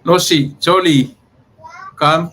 Nosi, Toli, come.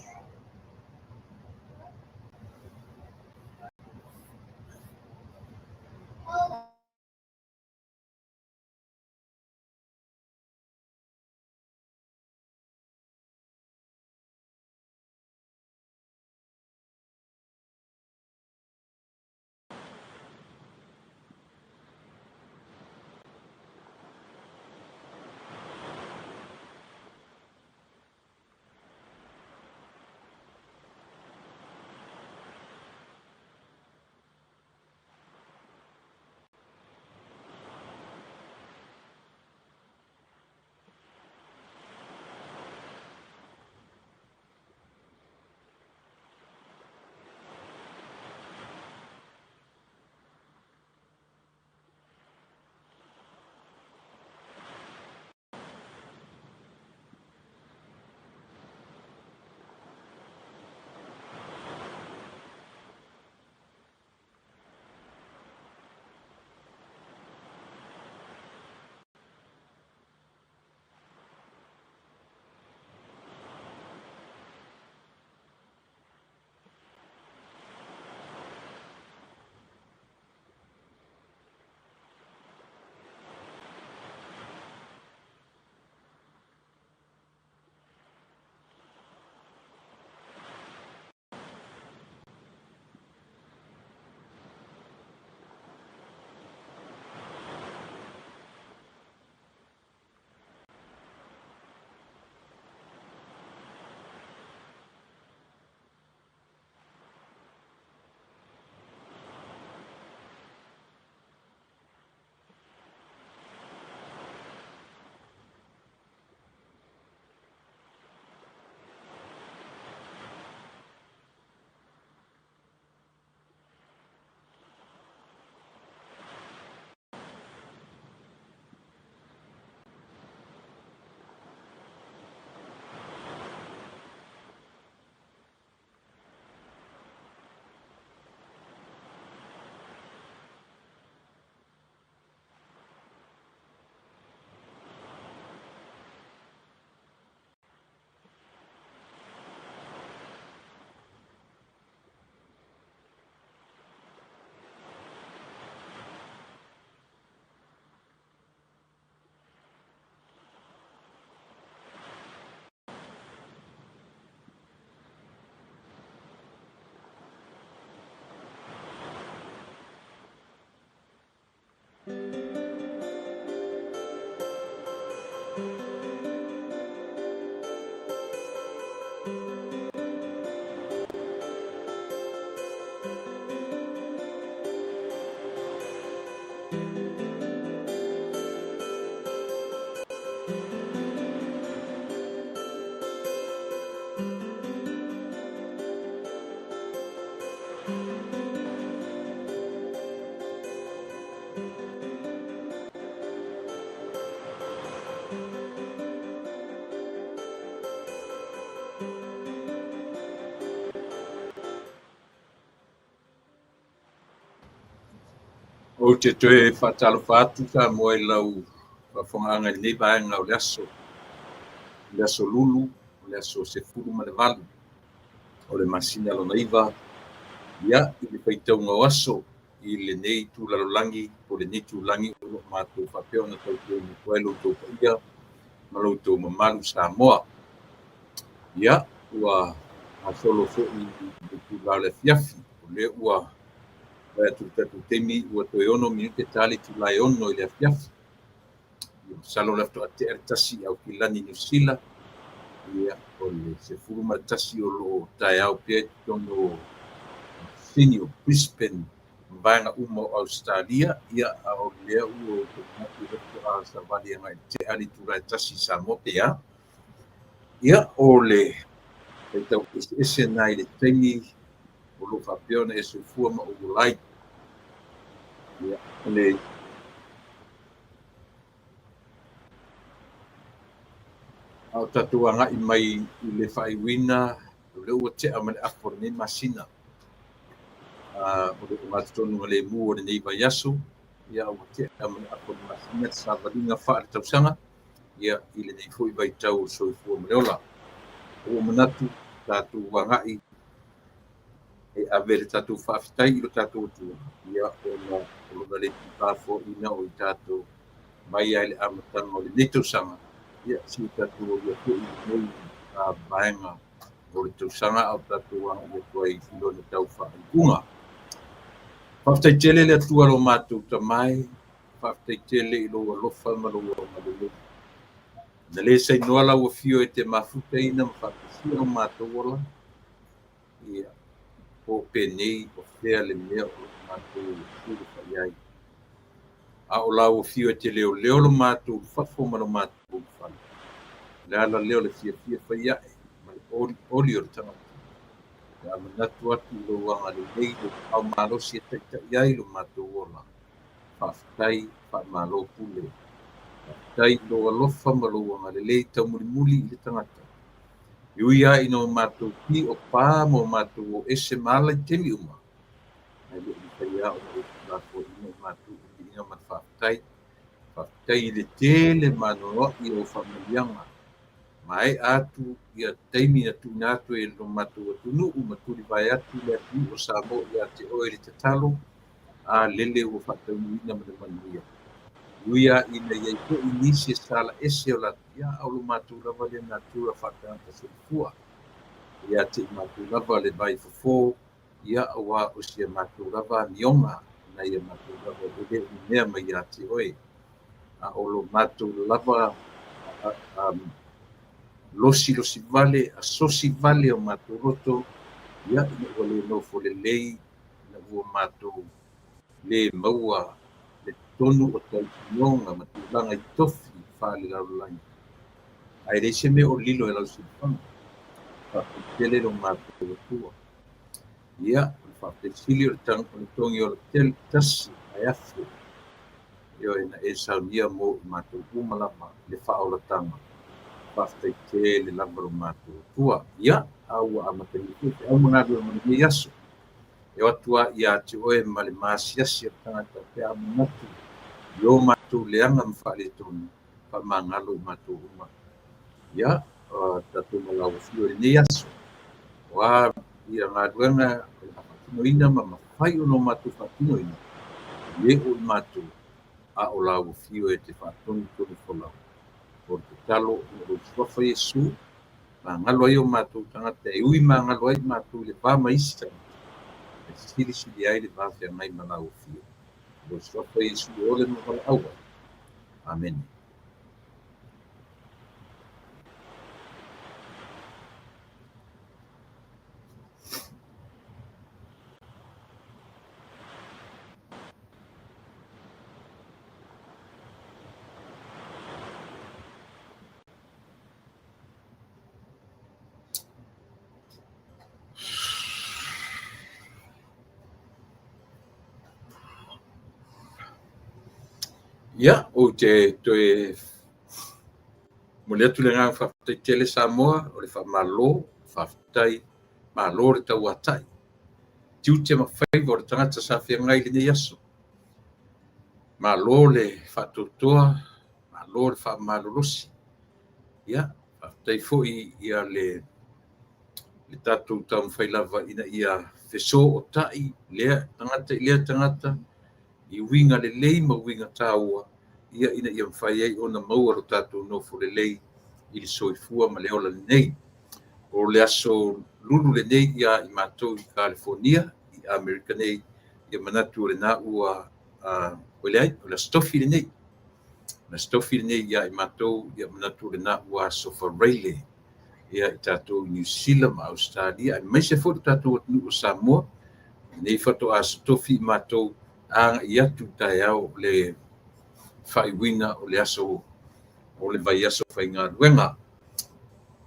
O te toe whatalo whatu ka moe lau whawhongaanga ni nei vaenga o le aso lulu, o le aso se furu ma le valu, o le masina lo naiva, ia i le whaitaunga o aso, i le nei tūlalolangi, o le nei tūlangi o lo mātou whapeo na tau tau ni koelo tau paia, ma lo tau mamalu Samoa. Ia, ua a solo fo i tūlale fiafi, o le ua Vai tu tatu temi ua toe ono minute tali tu lai ono i le afiafi. Salo lefto ate tasi au kilani New Zealand. Ia o le se furuma tasi o lo tai au pia tono Sydney, Brisbane, vaenga uma o Australia. Ia o lea ua matu lefto a savali anga te ali tu lai tasi Samoa pia. Ia o le tau ese nai le temi o lo whapeo na e sufua ma o lai. Ia, le au tatuanga i mai i le whaiwina o le ua te amane apo nei masina. O le matonu ma le mu o le nei vai asu. Ia ua te amane apo nei masina sa valinga wha le tausanga. ia i lenei fo'i vaitau o soifua ma le ola. O manatu tatou aga'i e ave le tatou fa'afetai i lo tatou atua ia ona o lona le tipafo'ina o i tatou mai ai le amataga o lenei tausaga ia si tatou ia fo'i lenei vaega o le tausaga a o tatou aga'i atu ai i lona tau fa'ai'uga. Fa'afetaitele le atua lo matou tamae, fa'afetaitele i lou alofa ma lou agalelei. Na lē sainoa lauafio e te mafutaina ma fa'apesia o matou ola ia o penei o fea le mea o lo matou sulu fai ai. A o lauafio e te leoleo lo matou fafo ma lo matou fale. Le ala leo le fiafia fai a'e ma le oli o le tagata. Le amanatu atu i lou agalelei le fa'aumalosi e taʻitaʻi ai lo matou ola. Fa'afetai fa'amālō pule. Fa'afetai lou alofa ma lou agalelei taumulimuli i le tagata. Iui a ina o matou pi o pā mo matou o ese mala i teli uma. Ai le ia o le lafoina o matou ina ma fa'afetai. Fa'afetai i le tele manoa'i o fa'amaliaga. Ma ai atu ia taimi na tu'una atu e lo matou atunu'u ma tuli vae atu le atu o Samoa ia te oe le tatalo a lele ua fa'ataunuina ma le manuia. Iui a ina iai fo'i nisi e sala ese o latu ia o lo matou lava le natura fa'atagata soifua. Ia te matou lava le vai fofō ia auā o sia matou lava anioga na ia matou lava lele o mea mai iā te oe. A o lo matou lava losi vale, asosi vale o matou roto ia ina ua lē nofo lelei na ua matou lē maua le tonu o tausinoga ma tulaga i tofi fa'alelalolagi. Ae leisi mea o lilo e lausilafaga fa'afeitele lo matou atua. Ia o le fa'afetasili o le togi o le tasi ae afe ia ina e saunia mo i matou uma lava le fa'aolataga. Fa'afetaitele lava lo matou atua ia aua amataia fo'i te aumagalu ma lenei aso e o atu a'i iā te oe ma le masiasi o le tagata pe amanatu i o matou leaga ma fa'aletonu fa'amagalo i matou uma. Ia tatou malauafio i lenei aso ua ia galuega o le fa'atinoina ma mafai ona o matou fa'atinoina lē o i matou a o lauafio e te fa'atonu folau. O te talo o sofa Iesu magalo ai o matou tagata e ui magalo ai matou le vamaisi tagata e silisili ai le vafeagai ma lauafio o sofa Iesu ole ma vala'aua. Amen. Ia o te toe mo le atu le gaga fa'afetaitele Samoa o le fa'amālō fa'afetai mālō le tauata'i tiute mafaiva o le tagata sa feagai lenei aso. Mālō le fa'atoatoa, mālō le fa'amalolosi. Ia fa'afetai fo'i ia le tatou taumafai lava ina ia fesō o ta'i lea tagata i uiga lelei ma uiga tāua ia ina ia mafai ai ona maua lo tatou nofo lelei i le soifua ma le ola lenei. O le aso lulu lenei ia i matou i California i Amerika nei ia manatu o lenā ua o le astofi lenei. Na stofi lenei ia i matou ia manatu o lenā ua sofareile ia i tatou New Zealand ma Australia. Ai maise fo'i tatou atunuu o Samoa nei fato'a stofi i matou aga i atu taeao le fa'aiuina o le aso o le vai aso faigaluega.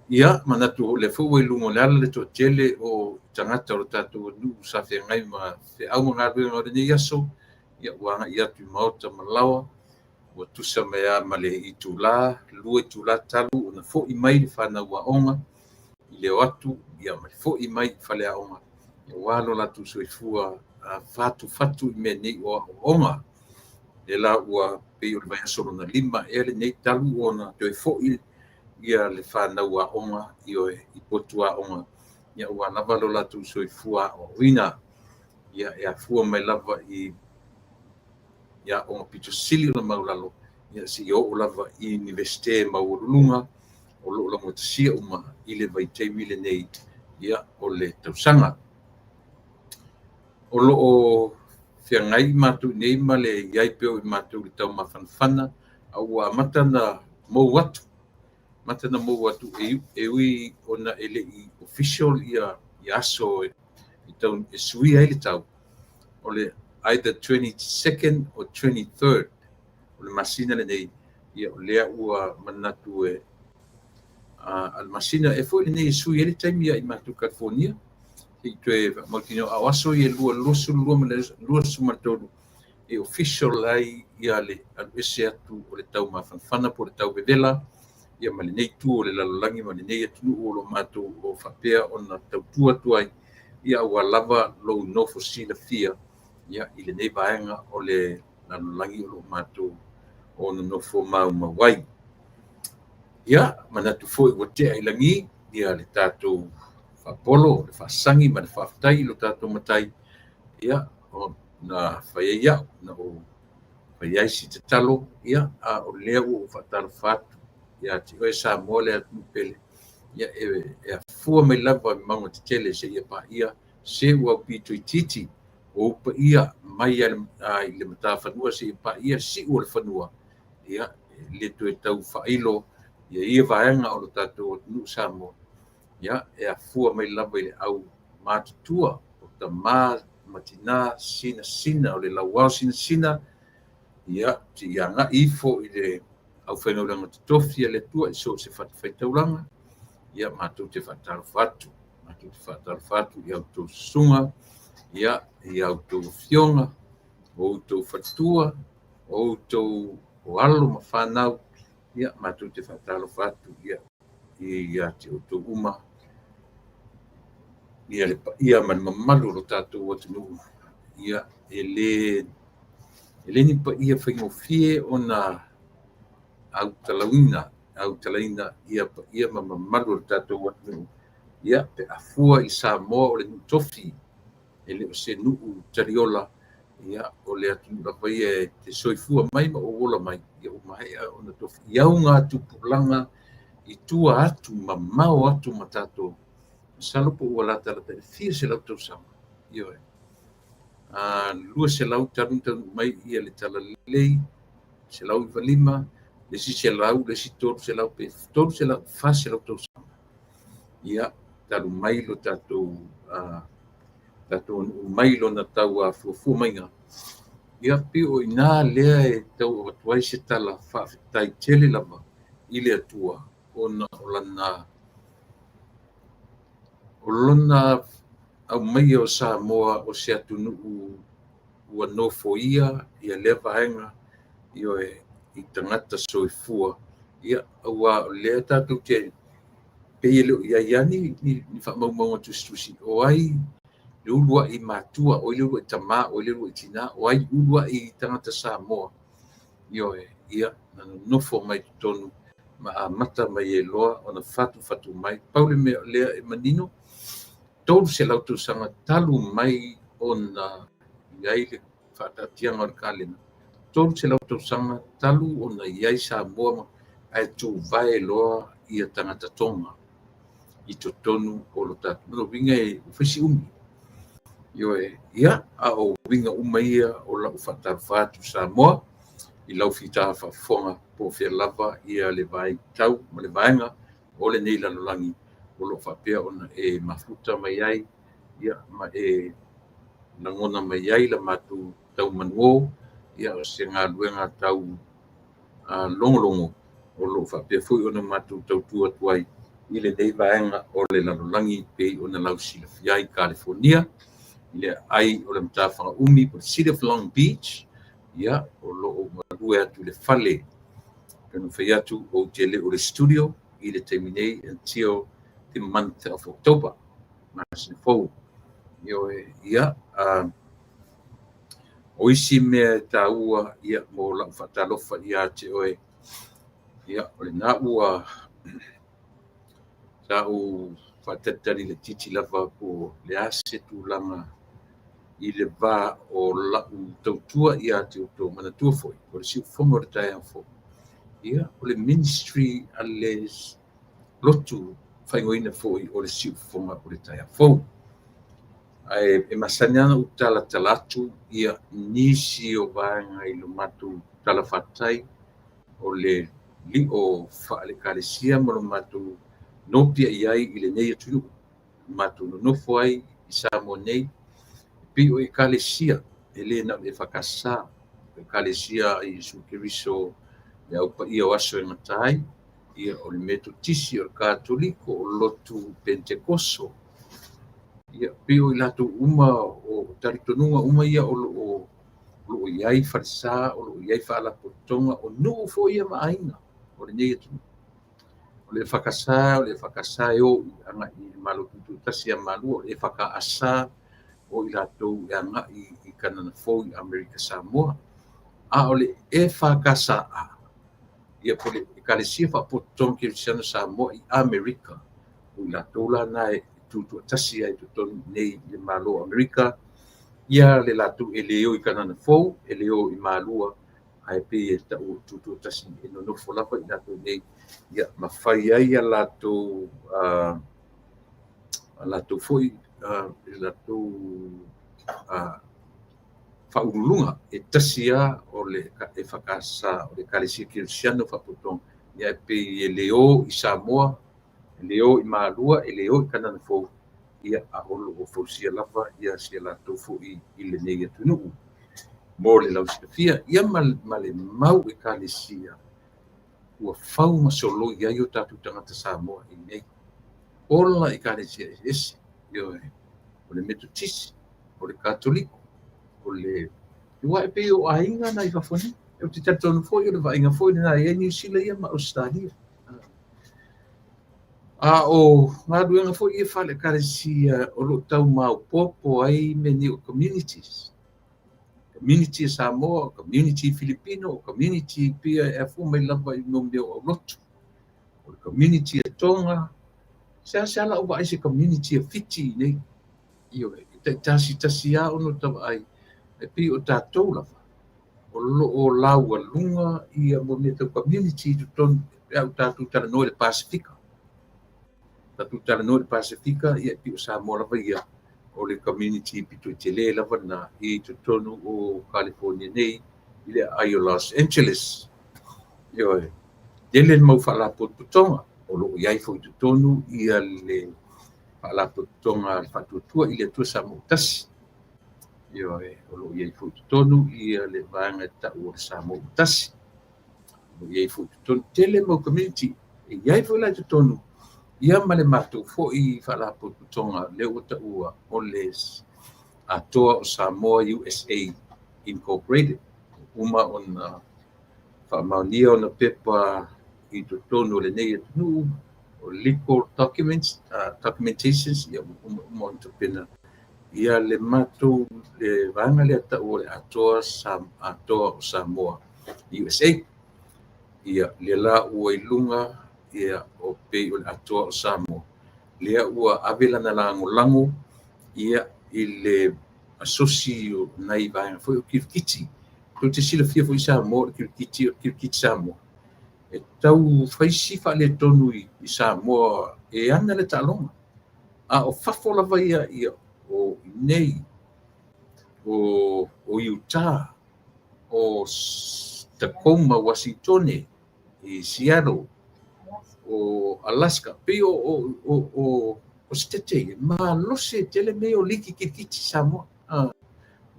Ia manatu le fo'u ai luga o le ala le to'atele o tagata o le tatou atunuu sa feagai ma fe'aumagaluega o lenei aso ia ua aga'i atu i maota ma lawa ua tusa mea ma le itulā lua itulā talu ona fo'i mai le fanauaʻoga i leo atu ia ma le fo'i mai faleaʻoga ia ua lo latou soifua fatufatu i mea nei o a'oga e la ua pe o vai solo na lima ele nei talu ona te fo ia le whanau a onga i oe i potu a onga ia ua lava lo latu soifua o wina ia e a fua mai lava i ia onga pito sili o maulalo ia si o lava i universite maurulunga o lo la motasia uma i le vai teimi le nei ia o le tausanga o lo o whiangai matu nei ma le iai peo i matu i tau mawhanawhana a ua matana mou atu e ui ona ele i official ia i aso i tau e sui ai le tau o le either 22nd or 23rd o le masina le nei ia o lea ua manatu e al masina e foi le nei sui ele taimi ia i matu California i tue malkino a aso i lua sumatolu e official ai ia le al ese atu o le tau mawhanawhana po le tau vevela ia ma lenei tu o le lalolagi ma lenei atunuu o lo matou o faapea ona tautua atu ai ia ua lava lou nofo silafia ia i lenei vaega o le lalolagi o lo matou ona nofo maumau ai ia manatu foʻi ua teʻailagi ia le tatou faapolo le faasagi ma le faafetai i lo tatou matai ia na faiai aʻu na o faiai si tatalo ia a o lea ua faatalofa atu ia te oe sa mo le atu pele ia e afua mai lava i mauga tetele seʻia paia se ua pito i titi o upa ia mai i le matafanua seʻia paia siʻu o le fanua ia le toe tau faailo ia vaega o lo tatou atunuu sa mo ia e afua mai lava i le au matutua o tamā matinā sinasina o le lauao sinasina ia te iagaʻi foʻi le au whaingauranga totofi le tua i so se whaitauranga ia mātou te whaatalofa atu i au tō sunga ia i au tō fionga o tō whatua o tō o alo ma whanau ia mātou te whaatalofa atu ia te o tō uma ia man mamalu lo tātou atunu ia ele ni pa ia whaingofie o na au talaina ia mamalu o tatou atu ia pe afua i Samoa o le nutofi e le o se nuu tariola ia o le atu lava ia te soifua mai ma o ola mai ia o mahea ona tofi iauga atu pulaga i tua atu mamao atu ma tatou salo po ua latalata e fia se lau tausaga ia oe lua se lau tanu mai ia le talalelei se lau i valima le si se lau le si tolu se lau pe tolu se lau fa se lau tausaga ia talu mai lo tatou mai lona tau afuafua maiga ia pe o inā lea e tau atu ai se tala faafetai tele lava i le atua ona o lona au mai o Samoa o se atunuu ua nofo ia lea vaega i oe i tagata soifua ia aua o lea tatou te peia leo iai ani ni faamaumauga tusitusi o ai le uluaʻi matua o i le uluaʻi tamā o i le uluaʻi tinā o ai uluaʻi tagata Samoa i oe ia na nofo mai totonu ma amata mai e loa ona fatufatu mai paule mea lea e manino tolu se lau tausaga talu mai ona iai le faatatiaga o le kalena tolu se lau tausaga talu ona iai Samoa ae tuvae loa ia tagata toga i totonu o lo tatou maloviga e faisiʻumi ioe ia a o uiga uma ia o lau faatalofa atu Samoa i lau fita faafofoga po fea lava ia le vaitau ma le vaega o lenei lalolagi o loo faapea ona e mafuta mai ai ia ma e lagona mai ai la matou taumanuō ia o se galuega tau logologo o loo faapea foʻi ona matou tautua atu ai i lenei vaega o le lalolagi pei ona lausilafia ai California i le ai o le matafagaʻumi po le City of Long Beach ia o loo malue atu le fale pena fai atu o te le o le studio i le taimi nei until the month of October masina fou ioe ia o isi mea taua ia mo la fatalofa ia te oe ia o le na ua tau fatatari le titi lava po le ase tulaga i le vā o la'u tautua ia te outou manatua fo'i o le siufoga o le taeao fo'i ia o le ministry a le lotu faigoina fo'i o le siufoga o le taeao fo'i ae e masani ana u talatala atu ia nisi o vaega i lo matou talafatai o le li'o fa'alekalesia ma lo matou nopia i ai i lenei atunu'u matou nonofo ai i sa mo nei pei o ekalesia e lē na o le fakasā ekalesia i Iesu Keriso le aupaʻia o aso e gatai ia o le metotisi o le katoliko o lotu pentekoso ia pei o i latou uma o talitonuga uma ia o lo'o i ai falesā o lo'o i ai fa'alapotoga o nu'u fo'i ia ma'aiga o lenei atunu'u o le fakasā e o'u aga'i i malo tututasi a malua o le faka'asā o i latou e aga'i i kanana fou i Amerika Samoa a o le e fakasa'a ia po le ekalesia fa'apototoga kerisiana Samoa i Amerika o i latou lana e tutuatasi ai totonu nei le malo Amerika ia le latou e lē o i kanana fou e lē o i malua ae pei e ta'u tutuatasi e nonofo lava i latou nei ia mafai ai a latou fo'i e latou fa'aululuga e tasi ā o le e fakasā o le ekalesia kerisiano fa'apotoga ia e pei e lē o i Samoa e lē o i malua e lē o i kanana fou ia a'olo o fausia lava ia sia latou fo'i i lenei atunu'u mo le lausilafia ia ma le mau ekalesia ua fau ma soloi ai o tatou tagata Samoa i nei ola ekalesia ese ia o le metotisi o le katoliko o le ua e pei o aiga na i fafoni e o te tatonu fo'i o le va'aiga fo'i lenā ia New Zealand ia ma Australia a o galuega fo'i ia fa'alekalesia o lo'o tau maopopo ai me ni o communities community Samoa, community Filipino, community pia e afu mai lava i nomeo o lotu o le community e Tonga se ala ua ai se community e Fiji nei io e tasi a ono tawai e pi o tātou lava o lo'o laualuga ia mo me tau community tuton e au tātou talanoa le Pasifika tātou talanoa le Pasifika ia pi o Samoa lava ia o le community pito te lē lava na i totonu o California nei i le ai o Los Angeles io e ele mau fa'alapototoga o lo'o iai fo'i totonu ia le fa'alapototoga le fa'atuatua i le atua sa mo tasi io e o lo'o iai fo'i totonu ia le vaega e ta'u o le sa mo tasi o iai fo'i totonu tele mau community e iai fo'i lai totonu ia ma le matou fo'i fa'alapototoga le ua ta'ua o le atoa o Samoa USA Incorporated uma ona fa'amaonia ona pepa i totonu o lenei atunu'u o legal documentations ia uma ona topena ia le matou le vaega le ata'u o le atoa o Samoa USA ia le la ua iluga ia o pei o le atoa o Samoa lea ua ave lana lagolago ia i le asosi o nai vaega foi o kirikiti to te silafia foi Samoa o kirikiti Samoa e tau faisi fa'aletonu i Samoa e ana le ta'aloga a o fafo lava ia o nei o Utah o Tacoma Washington i Seattle o Alaska pe o stete ma lose tele me o liki kirikiti Samoa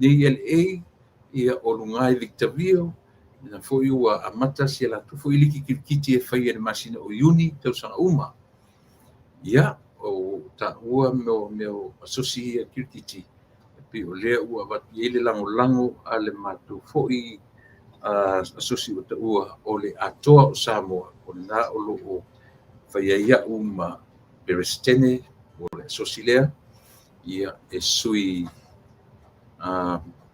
nei LA ia o lungai Victorville na foi ua amata sia latu foi liki kirikiti e fai le masina o iuni tausaga uma ia o ta'ua meo asosi ia kirikiti pe o lea ua avati ai le lagolago a le matou fo'i asosi o ta'ua o le atoa o Samoa o lenā o lo'o faiaia'u ma Perestene o le asosi lea ia e sui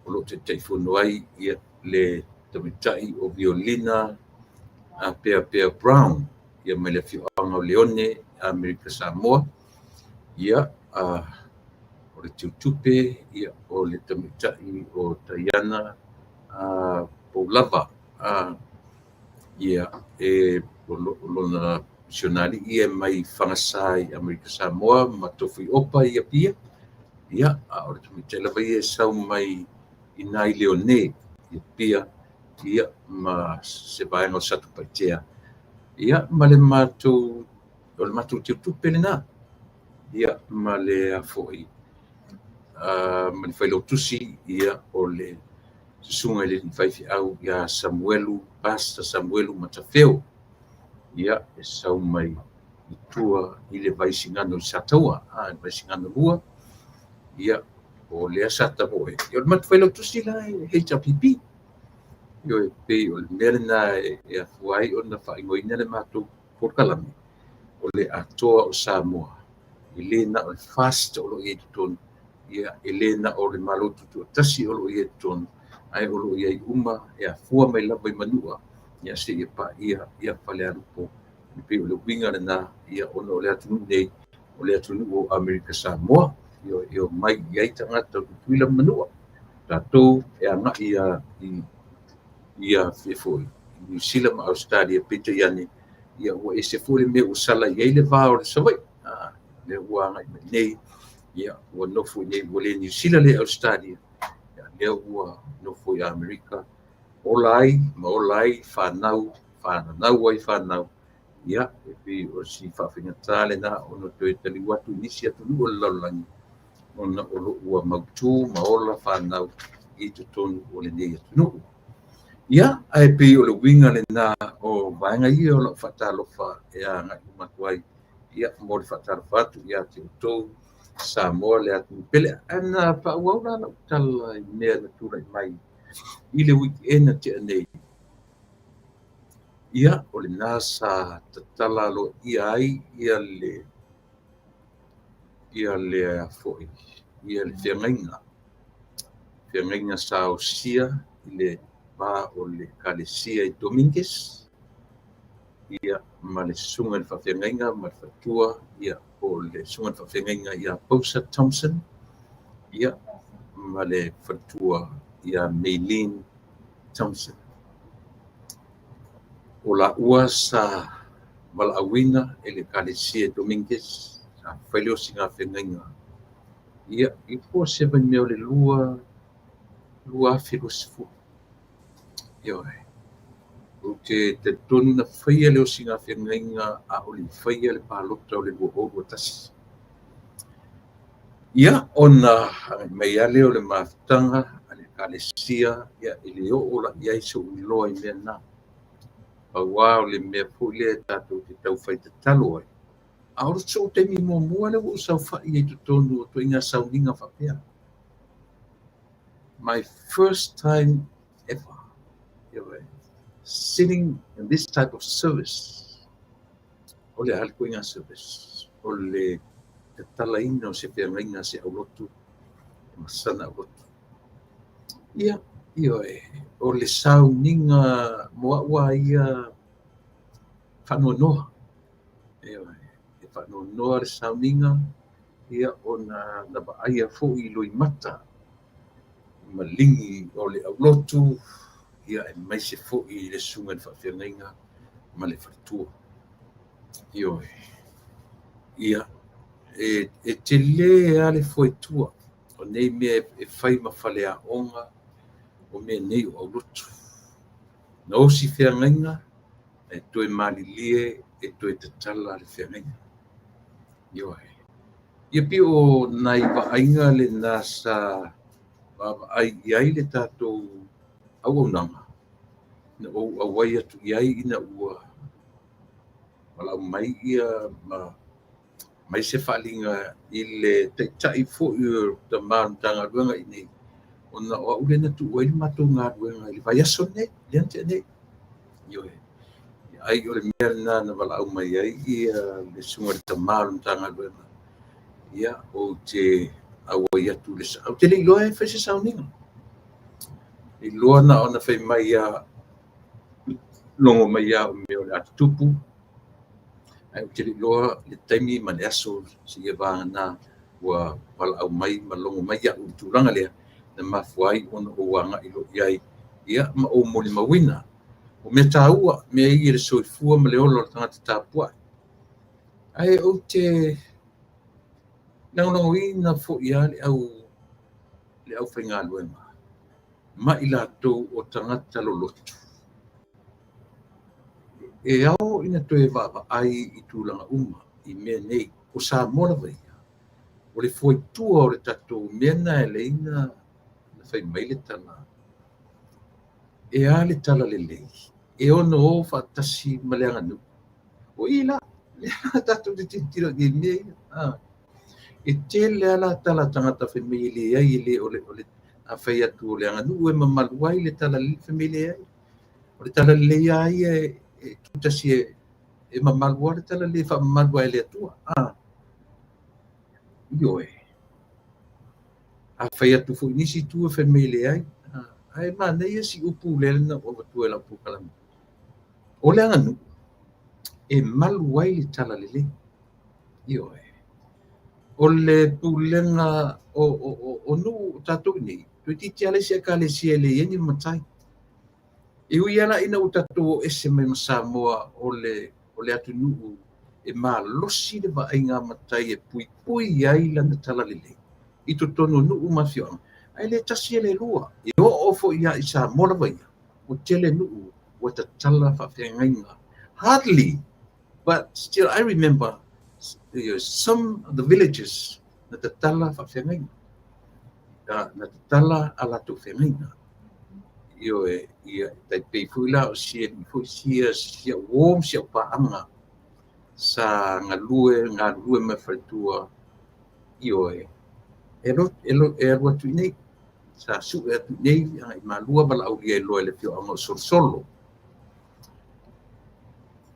o lo te teifono ai ia le tamitai o violina a Pea Brown ia mai le fioanga o Leone Amerika Samoa ia o le tiutupe ia o le tamitai o Taiana Paulava ia lona misionari ia mai whangasai Amerika Samoa ma tofu i opa ia pia ia o le tamitai lava ia sau mai i nai Leone ia pia ia ma se vaenga o satu paitea ia ma le matou o le matou tiutupe lena ia ma le afoi ma le failotusi ia o le susunga i le faifiau ia Pastor Samuelu Matafeo ia e sau mai i tua i le vaisingano i sataua le vaisingano lua ia o le asata boe ia o le matu failotusi la HRPP io e pei o le mea lena e afuai ona faigoina le matou polokalame o le atoa o Samoa i lena o le fast o lo ia totonu ia e lena o le malotu tuatasi o lo ia totonu ai o lo ia i uma e afua mai lava i manua ia se ia pa ia falealupo i pei o le winga lena ia ona o le atunu nei o le atunu o Amerika Samoa io mai iai tagata o tutuila manua tatou e agaʻi ia foi New Zealand ma Australia pita iane ia ua ese foi le mea ua sala iai le va o le savai le ua agaʻi mai nei ia ua nofo i nei ua le New Zealand le Australia ia lea ua nofo i Amerika ola ai fanau ai fanau ia e pei o si faafegatā lenā ona toe taliu atu nisi atunuu o le lalolagi ona o loo ua mautū ma ola fanau i totonu o lenei atunuu ia ae pei o le uiga lenā o vaega ia o loo faatalofa e agaʻi matu ai ia mo le faatalofa atu iā te outou Samoa le atu pele ana paauau la lau tala i mea na tulaʻi mai i le weekend te nei ia o lenā sa tatala aloaʻia ai ia le foʻi ia le feagaiga saosia i le va o le kalesia i Dominguez ia ma le susuga i le faafeagaiga ma le fatua ia o le susuga i le faafeagaiga ia Bosa Thompson ia ma le fatua ia Maylene Thompson o laʻua sa malaʻauina e le kalesia Dominguez sa faile o sigafeagaiga ia i po se mea o le lua afe losifulu ioe o te tonu na faia le o sigafeagaiga a o le faia le palota o le luaolu tasi ia ona mai ale o le mafutaga a le kalesia ia i le oo laʻi ai souiloa i mea na auā o le mea foʻi lea tatou te taufaitatalo ai a o le so taimi muamua le ua saufaʻi ai totonu o toʻiga sauniga faapea my first time ever sitting in this type of service o le alikoiga service o le tatalaina o se feagaiga se aulotu e masana aulotu ia ioe o le sauniga moaʻua ia faanoanoa e faanoanoa le sauniga ia ona na vaaia foʻi i loimata ma ligi o le aulotu ia e maise foʻi i le suga i le faafeagaiga ma le faletua ioe ia e te lē a le foetua o nei mea e fai ma faleaʻoga o mea nei o aulotu na osi feagaiga e toe malilie e toe tatala a le feagaiga ioe ia pia o nai vaaiga lenā sa vaavaai i ai le tatou auaunaga na ou auai atu i ai ina ua malaʻu mai ia mai se faaliga i le taʻitaʻi foʻi o tamā tagaluega i nei ona o aʻu lena tuu ai le matou galuega i le vaiaso nei lea te nei ioe ai o le mea lena na valaʻau mai ai ia le suga le tamā lona tagaluega ia o te auai atu le au te leiloa e faise sauniga I loa na ona whai mai a longo mai a o meo le atupu. Ai o tiri loa le taimi ma le aso si e vāna ua pala au mai ma longo mai a u tūranga lea na mafuai ona o wanga i lo iai ia ma o moli mawina. O me tāua me i le soifua ma le olo tangata tāpua. Ai o te nangonongo i na fo ia le au whainga luenga. Ma i lātou o tangata lolotu. E au ina toe vava ai i tūlanga uma i mea nei o sa mora vai. O le foi tua o le tatou mena e leina na whai mai le tala. E a le tala le lei. E ono o whaatasi ma le anganu. O ila, le tatou te titira ki mea. E te le ala tala tangata whai mai le ai le o le a whai atu o le anganu e mamalu ai le tala le whai mai le ai. O le tala le ai e tutasi e mamalu le tala le wha mamalu ai le atua. Io e. A whai atu fo inisi tu e whai mai le ai. Ai ma nei si upu le na o watu e la upu kalama. O le anganu e malu ai le tala le le. Io e. O le pulenga o nu tatou nei. Tu ti ale se ka le se le yeni matai. E ui ala ina o tatou ese mai Samoa o le atu nuu e ma losi le va inga matai e pui ai lana tala le le. I to tono nuu mafio. Ai le tasi le lua. E o ofo ia i Samoa vai. O tele nuu o ta tala fa fengainga. Hardly, but still I remember some of the villages na ta tala fa fengainga. Na ta tala ala tu fengainga. Io e ia tai pe fuila o sia warm sia pa anga sa ngalue me fatua io e elo tu nei sa su e tu nei ai malua bala au ia lo le fio anga solo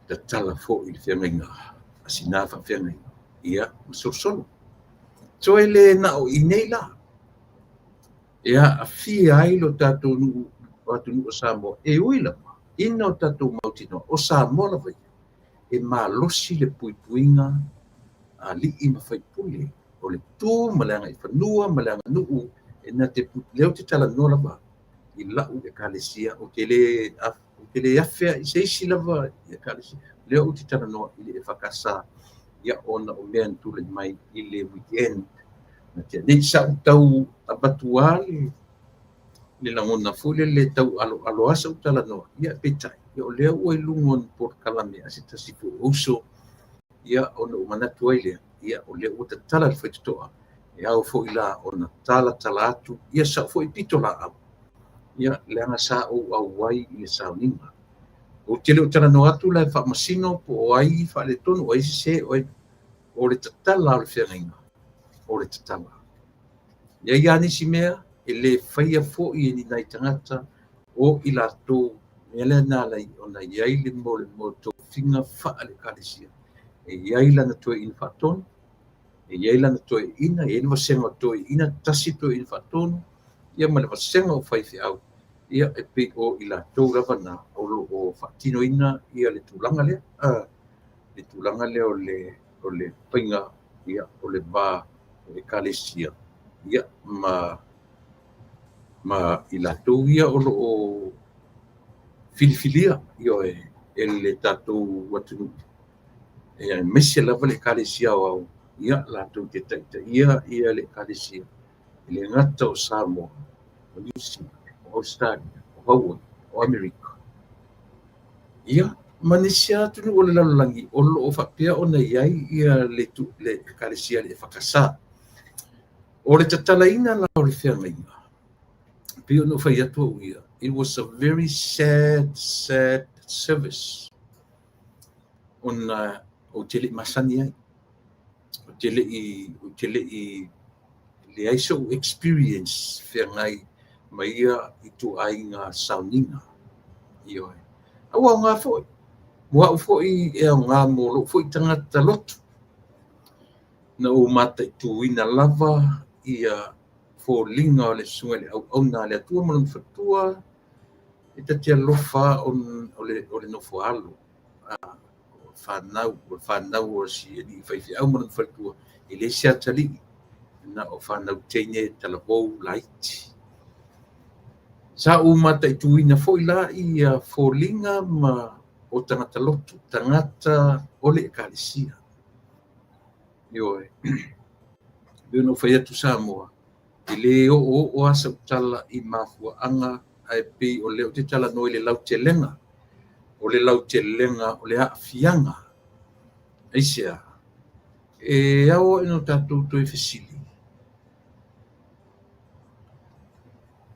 da tala fo il fiamenga asina fa fiamenga ia solo so ele na o inela ia a fi ai lo tatu watu o Samoa e uila ina o tatou mautino o Samoa vai e malosi le puipuinga a li'i mawhaipule o le tū malanga i whanua malanga nuu e na te leo te tala noa lava i lau e kalesia o ke le afea i seisi lava i kalesia leo te tala noa i le e whakasa ia ona o mea ntule mai i le weekend na te nei sa utau abatuale le langona fule le tau alo asa utala noa ia petai ia o lea ua i lungon por kalame a se tasifu uso ia ona o manatu ai lea ia o lea ua tatala le whaitutoa e au fo i la ona tala atu ia sa fo i pito la au ia leanga sa au wai i le sauninga o tele o tala no atu la wha masino po o ai wha le tonu o ai se o le tatala o le whiangainga o le tatala ia ia nisi mea e le whaia fo i ni nai tangata o i la tō mea lea nā lai o na iai le mo tō whinga wha le kālesia e iai lana tō i whatonu e iai lana tō i ina e ina wasenga tō i ina tasi tō i whatonu ia ma le wasenga o whaifi au ia e pe o i la tō rawa na o whatino ina ia le tūlanga lea le tūlanga lea o le whainga ia o le bā o le kālesia ia ma i la tō ia o filifilia io e le tatou watunu e mesi lava le kalesia au ia la tō te taita ia le kalesia le ngata o Samoa o New Zealand o Australia o Hawaii o Amerika ia manisia tunu o le lalolangi o lo o whapea o na iai ia le kalesia le whakasa o le tatalaina la o le whiangainga pio no whai atua uia. It was a very sad service o tele masani ai o tele i le aiso experience whiangai mai ia i tu ai ngā sauninga io ai awa ngā foi mua u foi e ngā molo foi tangata lotu na o mata i tuina lava ia fōlinga o le sunga le au nā le atua mo le fatua e tatia lofa o le nofo alo whanau o si e ni whaiwhi au mo le fatua i le sia tali na o whanau teine talabou laiti. Sa umata i tuina fo i la i fōlinga ma o tangata lotu, tangata o le ekalisia. Ioe, beo no whai atu Samoa, i le o asa utala i mafua anga ai pe o leo te tala no i le lau te lenga, o le lau te lenga o le haafianga. Eisia, e au ino tātou toi fesili.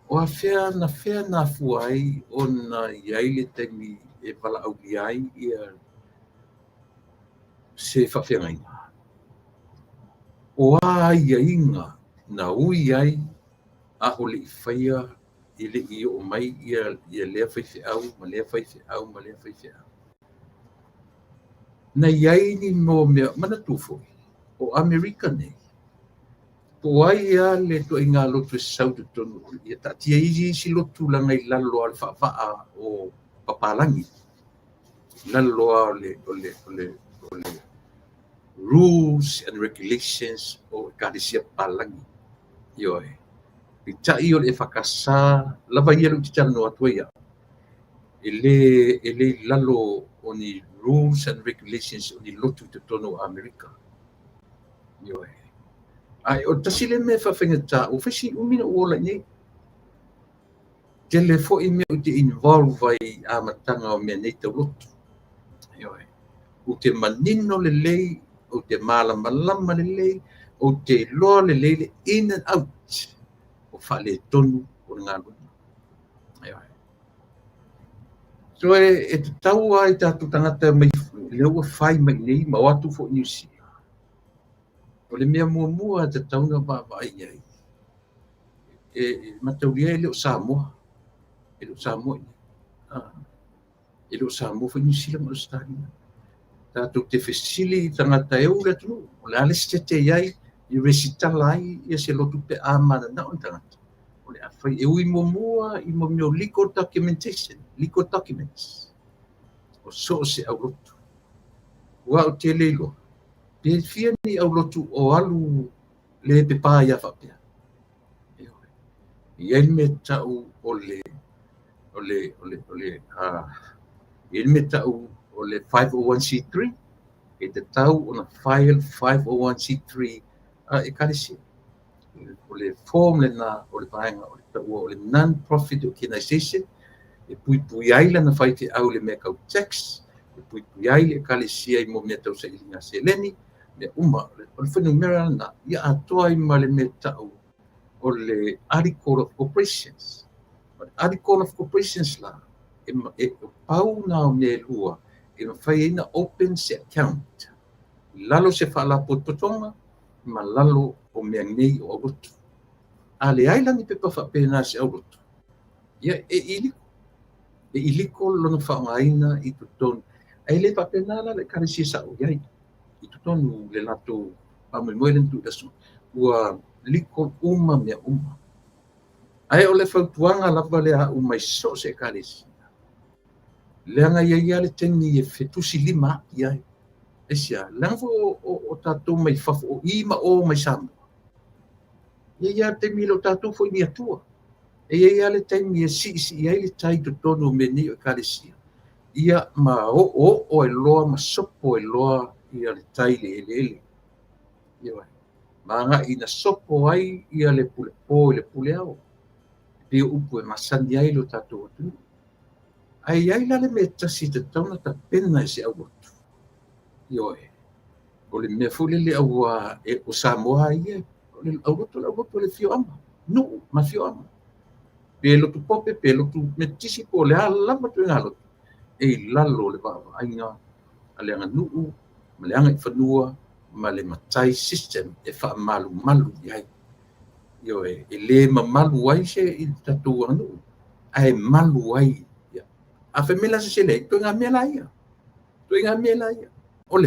O a whea na fuai o na iai le tengi e pala au iai ia se whawhiangaina. O a ia inga na ui ai a o le whaia i le i o mai ia lea whaiwhi au, ma lea whaiwhi au, ma lea whaiwhi au. Na iai ni mo mea mana tūfoi o Amerika nei. Po ai ia le to inga lotu e sau te tonu ia tatia isi si lotu langa i lalo al wha o papalangi. Lalo o le rules and regulations o kadisia palangi. Ioe. Ita i o le whakasa lava ia lu titala no atua ia. Ele lalo o ni rules and regulations o ni lotu te tonu o Amerika. Ioe. Ai o tasile me whawhingata o whesi umina uola nei. Tele fo i mea o te involve ai a matanga o mea nei tau lotu. Ioe. O te manino le lei, o te malama le lei, o te loa le lei le in and out. O whale tonu o ngā luna. Ioe. So e te tau ai tātou tangata mai leo whai mai nei, ma watu fo New Zealand. O le mea mua te taunga ai ai. E matauria e leo Samoa. E leo Samoa. E leo Samoa fo New Zealand o Australia. Tātou te fesili tangata e ura tunu. O le ale stete iai i resitala ai ia se lotu pe amana na o tangata. O le awhai e ui mua i mo meo legal documentation. Legal documents. O so se au lotu. Ua o te leilo. Pe fia ni au lotu o alu le pe pā ia whapea. Iai me tau o le iai me tau o le 501c3 e te tau o na file 501c3 e karisi. O le form le na o le paenga o le tau o le non-profit organization e pui ai la na whaite au le mea kau tax e pui ai e karisi ai mo mea tau sa ilinga se leni me uma o le whanumera na ia atoa i ma le me tau o le Article of Corporations. Article of Corporations la e pau na o me lua e mawhai ina open se account. Lalo se whala potonga ma lalo o mea nei o agotu. A le ailangi pe pawhapena se agotu. Ia e iliko lona whaongaina i tutonu. Ai le papena la le karisi sa o iai. I tutonu le lato pamoimoelen tu esu. Ua liko uma mea uma. Ai o le whautuanga lava le a umai so se karisi. Leanga ia le tengi e fetusi lima iai. Esia, leanga o tātou mai whafo o ima o mai Samoa. Ia te milo tātou fo i atua. Ia le tengi e si iai le tai tutonu me ni o karisi. Ia ma o e loa ma sopo e loa ia le tai le ele. Ia manga ina sopo ai ia le pule po le pule au. Pe upu e masani ai lo tātou atu. Ai la le me tasi te tauna ta pena e se agotu. Ioe. O le mea fule le aua e o Samoa ia. O le agotu le fio ama. No, ma fio ama. Pe lotu pope, pe lotu metisi po le alama tu ngā lotu. E lalo le vava ainga, a le anga nuu, ma le anga i whanua, ma le matai system e wha malu iai. Ioe, e le malu ai se i tatou anu. Ai malu ai. A whamela se le, tu ngā mea laia. Tu ngā mea laia. O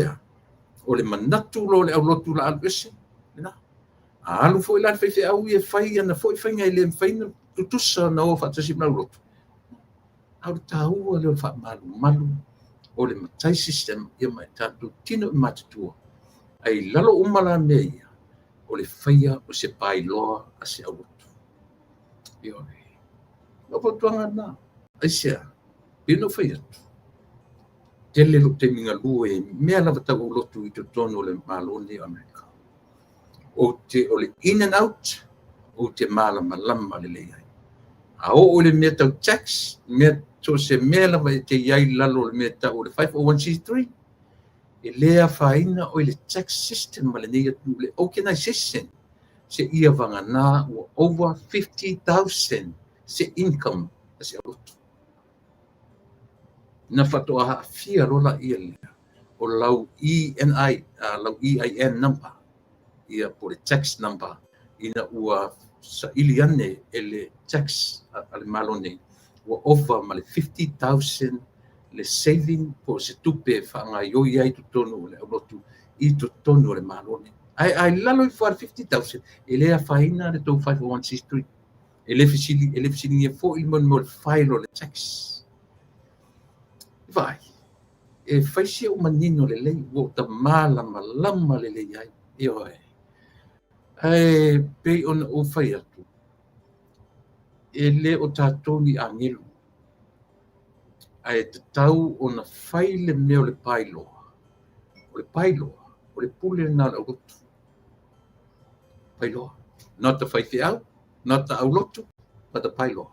le manatu lo le au lotu la alu ese. alu foi la fe au e fai ana foi fai ngai le fai no tutusa na o fa tasi na roto au tau o le fa malu o le matai system ia mai tatu tino matutua ai lalo umala mea o le faia o se pai loa a se au roto io no po tuanga na ai sia ino fai atu tele lo te minga lue mea lava tau lotu i tono le maloni Amerika o le in and out o te malama le leai a o le mea tau tax mea so se mea lava te iai lalo le mea tau le 501c3 e lea faina o le tax system ma le nei atu le organization se ia vangana o over 50,000 se income se auto na fatoa fia rola ia lea o lau ENI lau EIN number ia por tax number ina ua sa iliane ele tax ale malone ua over ma le 50,000 le saving po se tupe whanga ioi ai tutonu le aulotu i tutonu le malone ai lalo i whare 50,000 e lea whaina le tau 501c3 ele fisili ia fo ilmon mo le whailo le tax vai e whaisia o manino le lei o ta malama le lei ai ioi ai pei ona o whai atu e le o tātou ni angelu ai te tau ona whai le mea o le pailoa o le pule na le aulotu pailoa not the whai whiau not the aulotu but the pailoa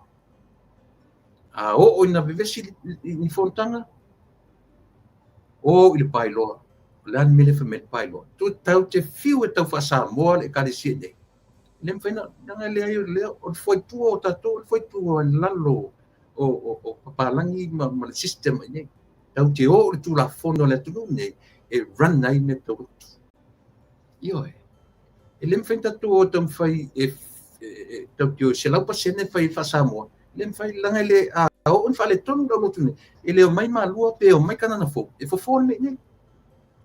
a o ina vevesi ni fontanga o i le pailoa lan mele fe met pailoa tu tau te fiu e tau whasa moa le kalisia nei nem fena nanga le o foi tu o tato foi tu o lalo o papalangi ma le system nei tau te o le tu la fondo le tu nei e run nai me to io e lem fena tu o tam fai e tau te se lau pasene fai fa samo lem fai langa le a o un fale ton do motu nei e le mai malua pe o mai kana na fo e fo nei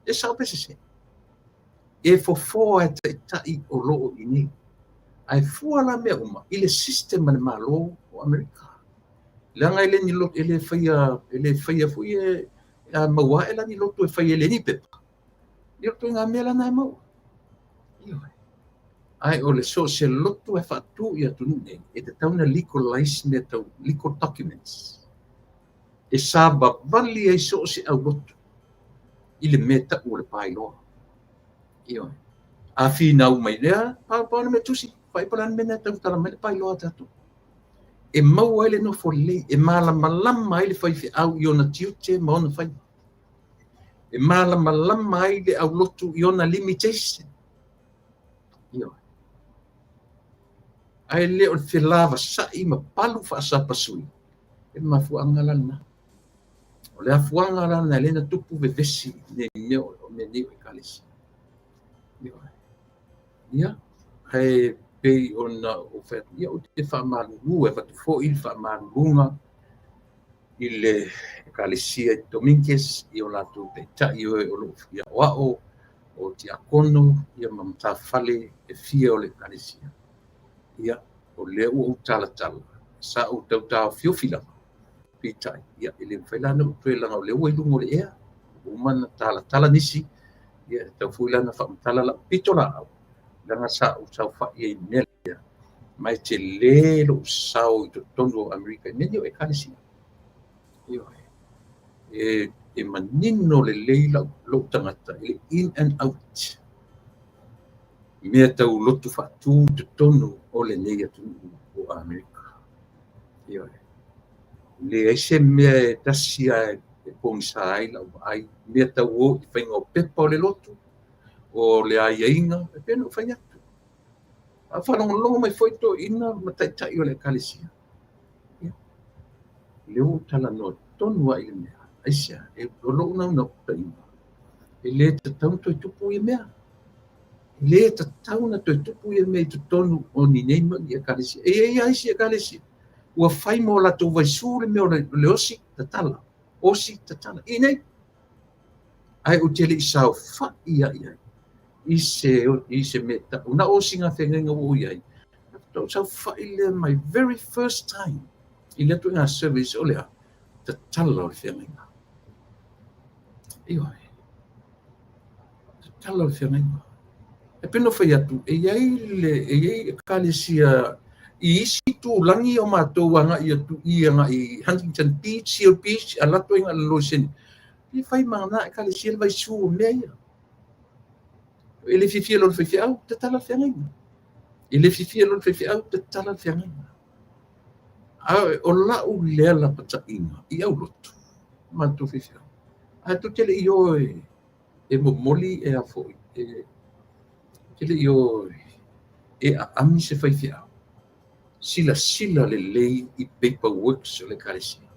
e sa pese e fo e tai o lo ini ai fuala me uma ile system le malo o Amerika langa ile ni lot ele faia foi a maua ela ni lot foi ele ni pepa yo to nga mela na mo io ai o le social lot e fatu ia tu ne e te tauna legalize ne tau legal documents e saba vali ai so se au lot ile meta o le pailo io a fina uma idea pa me tusi fai plan mena tau tala me pailo atu e mau ele no folle e malama ele fai au iona tiute ma ona fai e malama ele au lotu iona limitation io ai le o te lava sai ma palu fa sa pasui e ma fuanga lana o le fuanga lana le na tupu vevesi ne me ni kalisi ia ai pei ona o fa ia o te fa malu e fa fo il fa malunga ile kalisia domingues i o la tu pe ta i o lo ia o ti akono ia mamta fale e fia o le kalisia ia o le o tala sa o tau fio fila pitai ia ele foi lá no foi lá o le o lungo le ia o man tala nisi ia tau foi lá na fa tala la pitola langa sa o sa fa ia nelia mai te le lo sa o tono America ne o e kalisia io e manino le leila lo tangata ele in and out mea tau lotu fatu te tonu o le nei atu o Amerika. Io le ese mea tasia e pongsa ai lau ai mea tau o i whainga o pepa o le lotu o le ai ainga e pena o whainga atu. A whanonga mai foito ina mataitai o le kalisia. Leo tala no tonu ai le mea. Aisia, e lolo no taima. E le te tau toi tupu i mea. Le ta tauna to tupu ia me to tonu o ni nei ma ia kalisi e ai si kalisi ua fai mo la to vai sure me o le osi ta tala i nei ai o tele sa fa ia i se meta una o singa whenga o iai. Tau sau whaile my very first time i letu ngā service o lea te tala o whenga. Ioi. Te tala o whenga. E peno whai atu, e iai kālesia i isi tū langi o mātou anga i atu i anga i Huntington Beach, Seal Beach, a lato inga loseni. I whai mangana e kālesia vai su o mea ia. E le fifia lor whai au, te tala whenga. E le fifia lor whai au, te tala whenga. O lau lea la pata inga, i au lotu, mātou whai au. A tu tele i oi, e momoli e a foi, tele i oi, e a ami se whai au. Sila le lei i paperwork so le kālesia.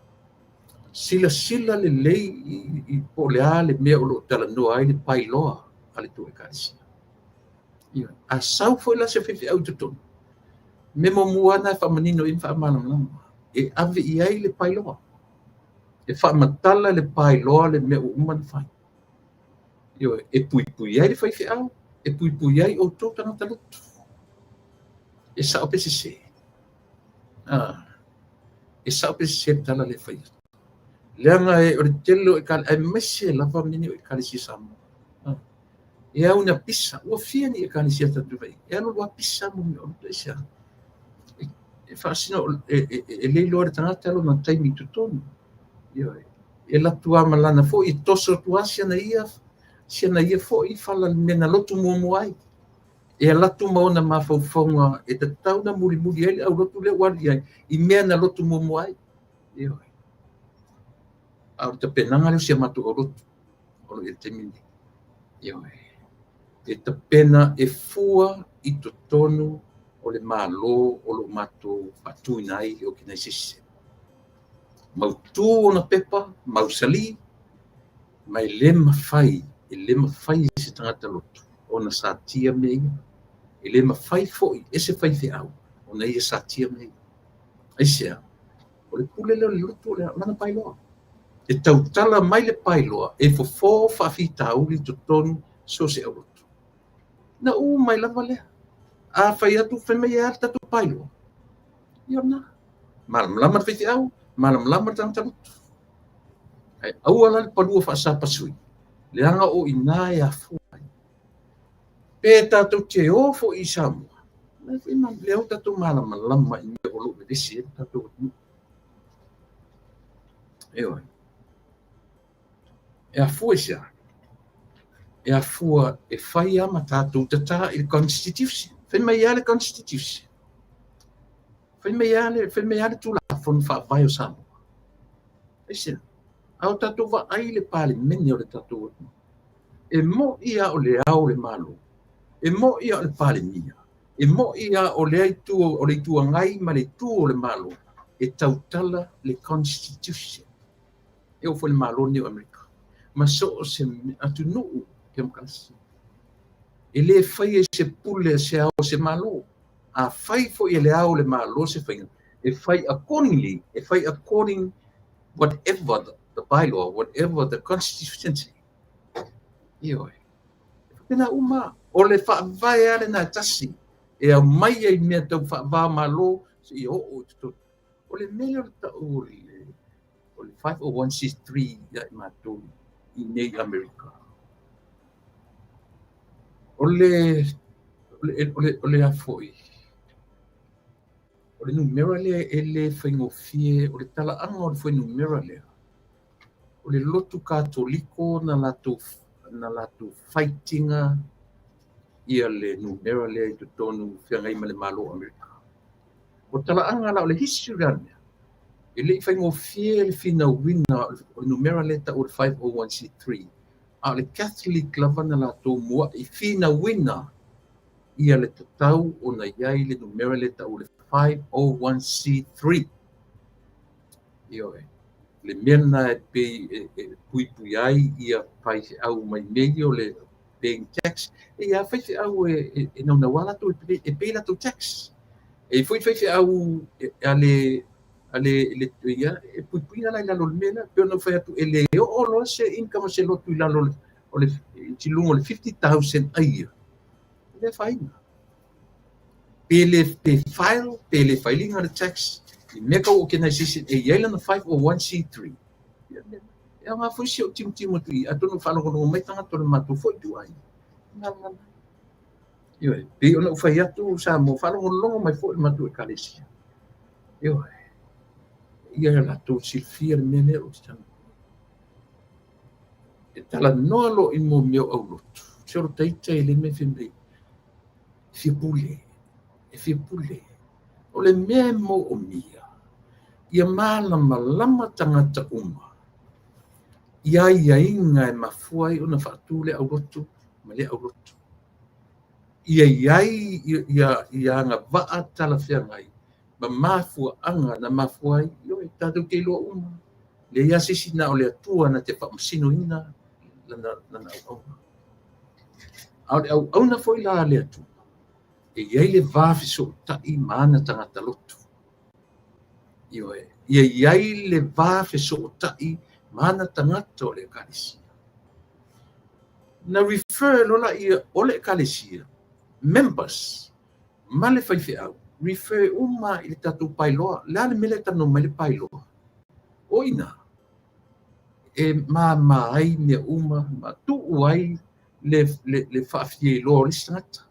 Sila le lei i po lea le mea o lo tala noa ai le pai loa a le tu e kālesia. A sau foi la se whai au te tonu. Me mo muana e whamanino i whamanam. E ave i ai le pai loa. E whamatala le pai loa le mea o umana whai. E pui ai le whai au. E pui ai o tō tangata lutu. E sao pese se. E sao pese se tala le whai. Leanga e o le telo e kale, e mese la whamini o e kale si samu. E au na pisa, ua fia ni e kale si atatu vai. E anu lua pisa mo mi o le sia. E whaasino, e leilo re tangata alo na taimi tutonu. E latua malana fo, i toso tua sia na ia fo, i whala mena lotu mua ai. E latu maona mawhauwhaunga, e te tau na muri ele, au lotu le wari ai, i mea na lotu mua ai. Au te penanga leo sia matu o lotu, o lo e te mini. E te pena e fua i to tonu, o le malo o lo mato patui nai o ki nei sisi. Mau tū o na pepa, mau sali, mai le mawhai, e le mawhai se tangata lotu, o na sātia mei, e le mawhai foi, e se whai au, o na ia sātia mei. Ai sea, o le pule leo le lotu o le lana pailoa. E tautala mai le pailoa, e fofo whawhita uri to tonu so se au lotu. Na mai lava lea. A whai atu whai mei alta tu pailoa. Ia na. Malam lamar whai au, malam lamar tang talutu. Ai au ala le palua whaasa pasui. Le anga o ina e a fuai. Pe tātou te ofo i Samoa. Na whai man leo tātou malam lama i mea olo me desi e tātou atu. Eoi. E a fua sia. E a fua e whai ama tātou te tā i le Constitution. Whai mai ale Constitution. Whai mai ale tū la whon whai o Samoa. E sia. Au tātou wa ai le pāle mene o le tātou atu. E mo ia o le au le malo. E mo ia o le pāle mia. E mo ia o le aitu o le tua ngai ma le tu o le malo. E tautala le Constitution. E o le malo ni o Amerika. Ma so o se atu nuu ke mkalasi. E le whai e se pule se au se malo. A whai fo i le au le malo se whainga. E whai accordingly, e whai according whatever the bylaw, whatever the Constitution say. Ioi. Pena uma, o le whaavai ale na tasi. E au mai ai mea tau whaavā malo, se i o tuto. O le mele o le tau o le 501c3 ya i mātou i nei Amerika. O le afoi. O le numera le e le whaingofie, o le talaanga o le whainumera lea. O le lotu katoliko na latu fightinga ia le numera lea i tutonu whiangai ma le malo Amerika. O talaanga la o le history ane. E le whaingofie le whina wina o le numera lea ta o le 501c3. A le Catholic lava na latu mua i whina wina ia le tatau o na iai le numera le ta o le 501c3. Ioe. Le mena e pui ai ia pai au mai nei o le paying tax. E ia fai au e nauna wala tu e pay la tu tax. E fai au ale ia e pui na la lo mena pe no fai atu ele o lo se income se lo tu la lo o le tilungo le 50,000 a year. le faina. Pele file, pele filing on the tax. Meka organization e yela na 501c3. Ya nga foi seu tim tu atono falo ko mai tanga to matu foi tu ai. Nga. Yo, pe ona fai atu sa mo falo ko longo mai foi matu kalesi. Yo. Ia la tu silfia mene o tsan. E tala nolo in mo mio au. Sero taita ele me fembe. Fipule. E fipule. O le memo o mia. Ia malama tangata uma. Ia inga e mafuai ona fatule au rotu. Male au rotu. Ia nga vaa tala fia ngai. Ma mafua anga na mafuai. Yo e tatu ke loa uma. Le ia sisi na o le atua na te whamasino ina. Lana au na foi la le atua. E iai le vafi so tai mana tangata lotu. Yo e. Iai le vafi so tai mana tangata o le kalisia. Na refer lola ia o le kalisia. Members. Male fai au. Refer uma i le tatu pailoa. Lale mele tanu mele pailoa. Oina. E mai me uma ma tu ai le fafie lo le strata.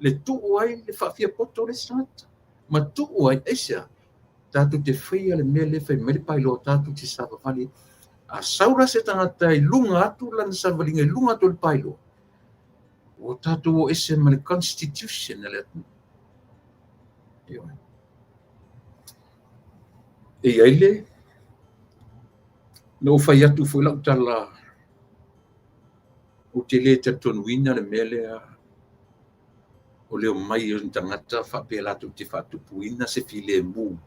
Le tu ai le fafie poto le strata. Ma tu ai esa. Tatu te fia le mele fai mele pailoa tatu te sava vali. A saura se tangata i lunga atu lana savalinga i lunga atu le pailoa. O tatu o ese ma le constitution le atu. E aile no fai atu foi lau tala o te le te tonuina le mele o leo mai o tangata whapela tu te whatupuina se file mu.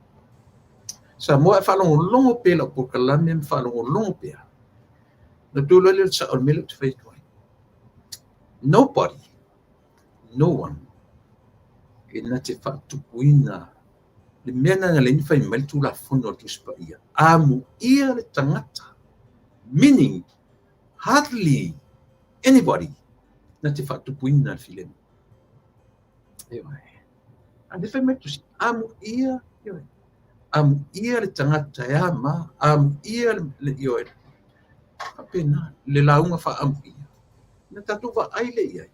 Sa moa e whalongo longo pela po kalame me whalongo longo pela. Na tūlo leo sa o mele te whaituai. Nobody, no one, e na te whatupuina le mena na le ni whai mai tu la fono tu spa ia. Amu ia le tangata. Meaning, hardly anybody na te whatupuina le file mu. Ande fai mai tusi amu ia le tangata e ama, amu ia le ioe. Apena, le launga wha amu ia. Na tatu wa aile ia.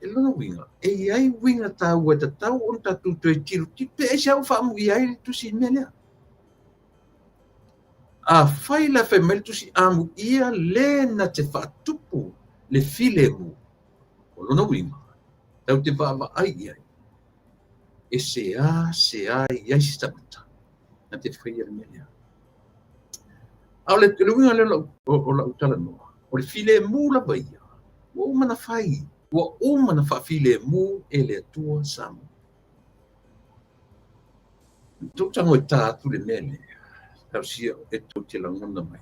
E lona winga. E iai winga tau e tatau on tatu tue tiru. Tipe e siau wha amu ia le tusi melea. A fai la fai mai tusi amu ia le na te whatupu le file mu. O lona winga. Tau te wa ai ia. E se a iai si tamata. Na te whaia le melea. Au le winga le o la utala noa. O le file mu la baia. Wa umana whai. Wa umana wha file mu e le atua samu. Tau tango e tātu le mele. Tau sia e tau te langona mai.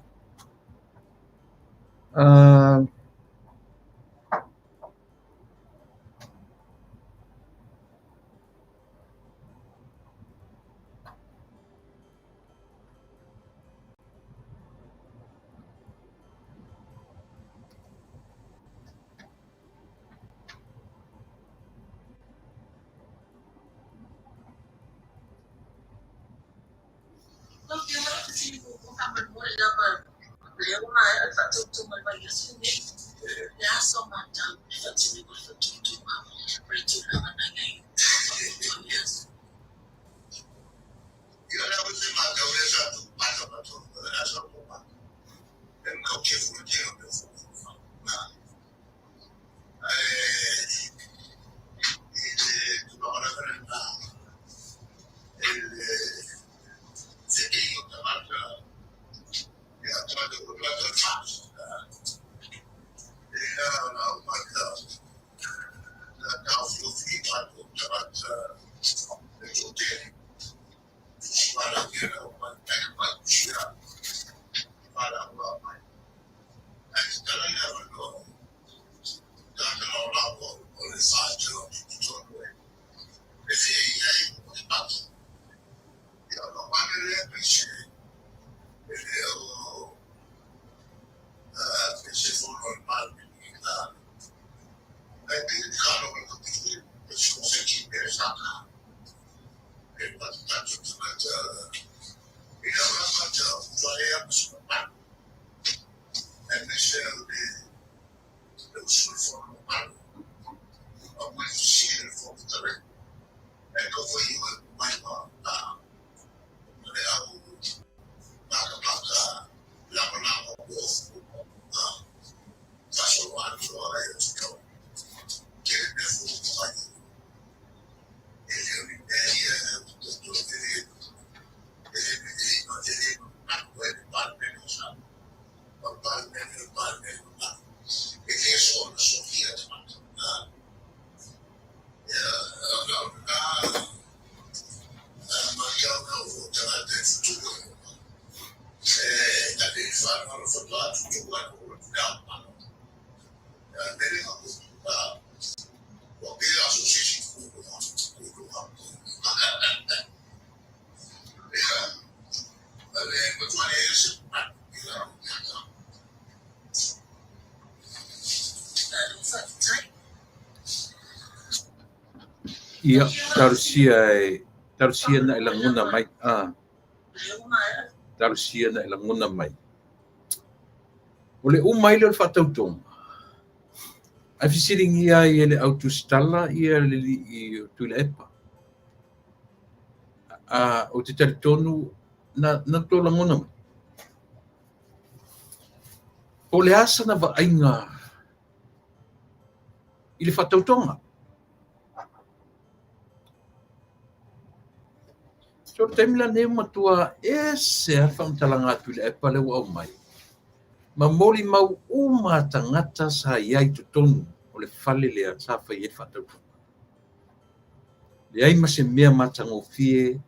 Ia tarusia na ilanguna mai. Tarusia na ilanguna mai. Ole umai le whatautonga. Ai fisiringi ia i le autostala ia le i tuila epa. O te taritonu na tola ngona mai. O le asa na vaainga i le whatautonga. So taimila ne matua ese a whamtalanga atu le epa le wau mai. Ma moli mau uma tangata sa iai tutonu o le whale lea sa whai e whatautonga. Le ai ma se mea matango fie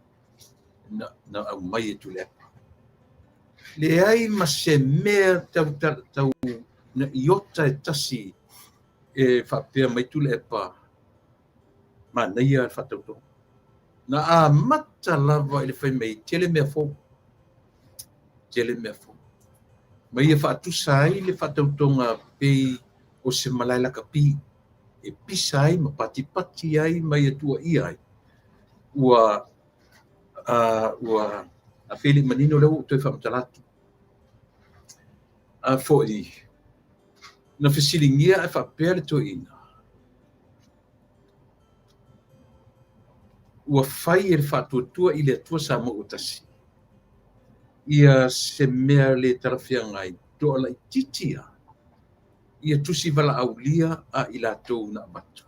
na au mai e tu le epa. Le ai ma se mea tau na iota e tasi e whapea mai tu le epa. Ma neia e whatautonga. Na a mata lava ele fai mai tele mea fo. Tele mea fo. Mai e whaatusa ai le whatautonga pei o se malaila kapi. E pisa ai ma pati ai mai e tua ia ai. Ua a Feli Manino leo toi whamtalatu. A foi na fisilingia e whapea le toi ina. Ua whai e le whatuatua i le atua sa mo utasi. Ia se mea le tarafia ngai, toa lai titia. Ia tusi wala aulia a i la tau na batu.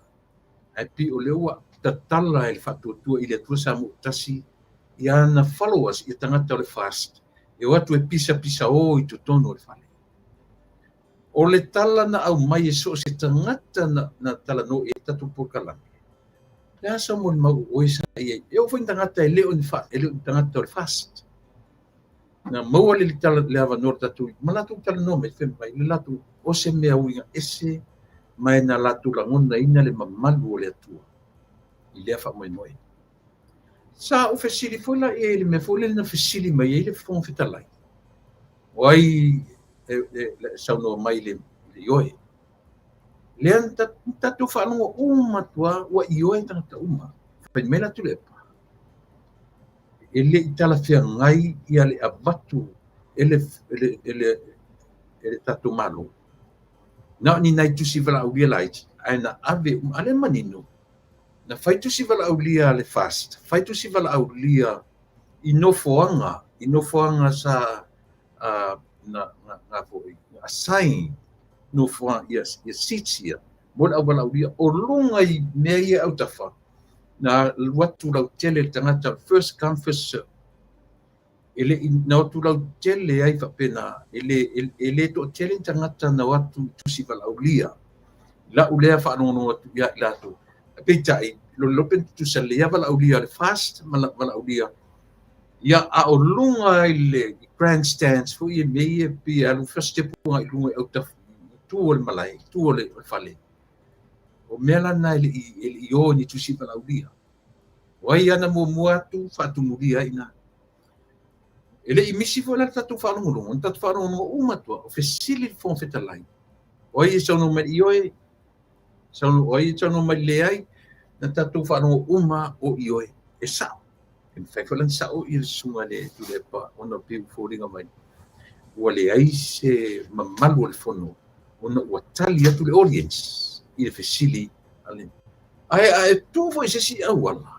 Ai pi o leua tatala e le whatuatua i le atua sa mo utasi. Ia na followers i tangata o le fast. E watu e pisa o i tutono o le whale. O le tala na au mai e so se tangata na tala no e tatu porkalanga. Lea sa mo mau oisa ia. E o foi tangata e leo ni fa, e leo tangata o le fast. Na maua le tala le ava nor tatu. Ma latu tala no me whempai. Le latu o se mea uinga ese mai na latu langona ina le mamalu o le atua. I lea wha moe. Sa o fesili foi la e le me foi le na fesili mai e le fong fitalai. O ai sauno mai le ioe. Lean tatu whanonga uma tua wa ioe tangata uma. Pai mena tu lepa. Ele itala fia ngai ia le abatu ele tatu malo. Na ni nai tusi vala aulia laiti. Aina ave ale manino. Na fai tusi vala aulia le fast. Fai tusi vala aulia inofoanga sa na foi asai no foa yes sitia mod au vala aulia o lunga i mea au tafa. Na watu lau tele tangata first come first serve. Ele na tu lau tele ai fa pena ele to tele tangata na watu tusi vala aulia. La ulea fa no ya la to. Peitai lo lopen tu salia vala aulia le fast vala aulia. Ya a o lunga ile grandstands fu ye me pe alu first step ai lunga au ta tu ol malai tu ol fale. O mela na ile io ni tusi vala aulia. Wai ana mo muatu fatu mulia ina. Ele imisi fo la tatu falo ngulu, tatu falo ngulu uma tua, ofesili fon fetalai. Wai sono me ioe, sono wai sono me leai, na tatu falo uma o ioe. E sa. In fact, falan sa o il sunga le tu le pa ona piu foringa mai. Wale ai se mamalu le fono, ona watali atu le audience, il fesili ale. Ai tu foi se si awala.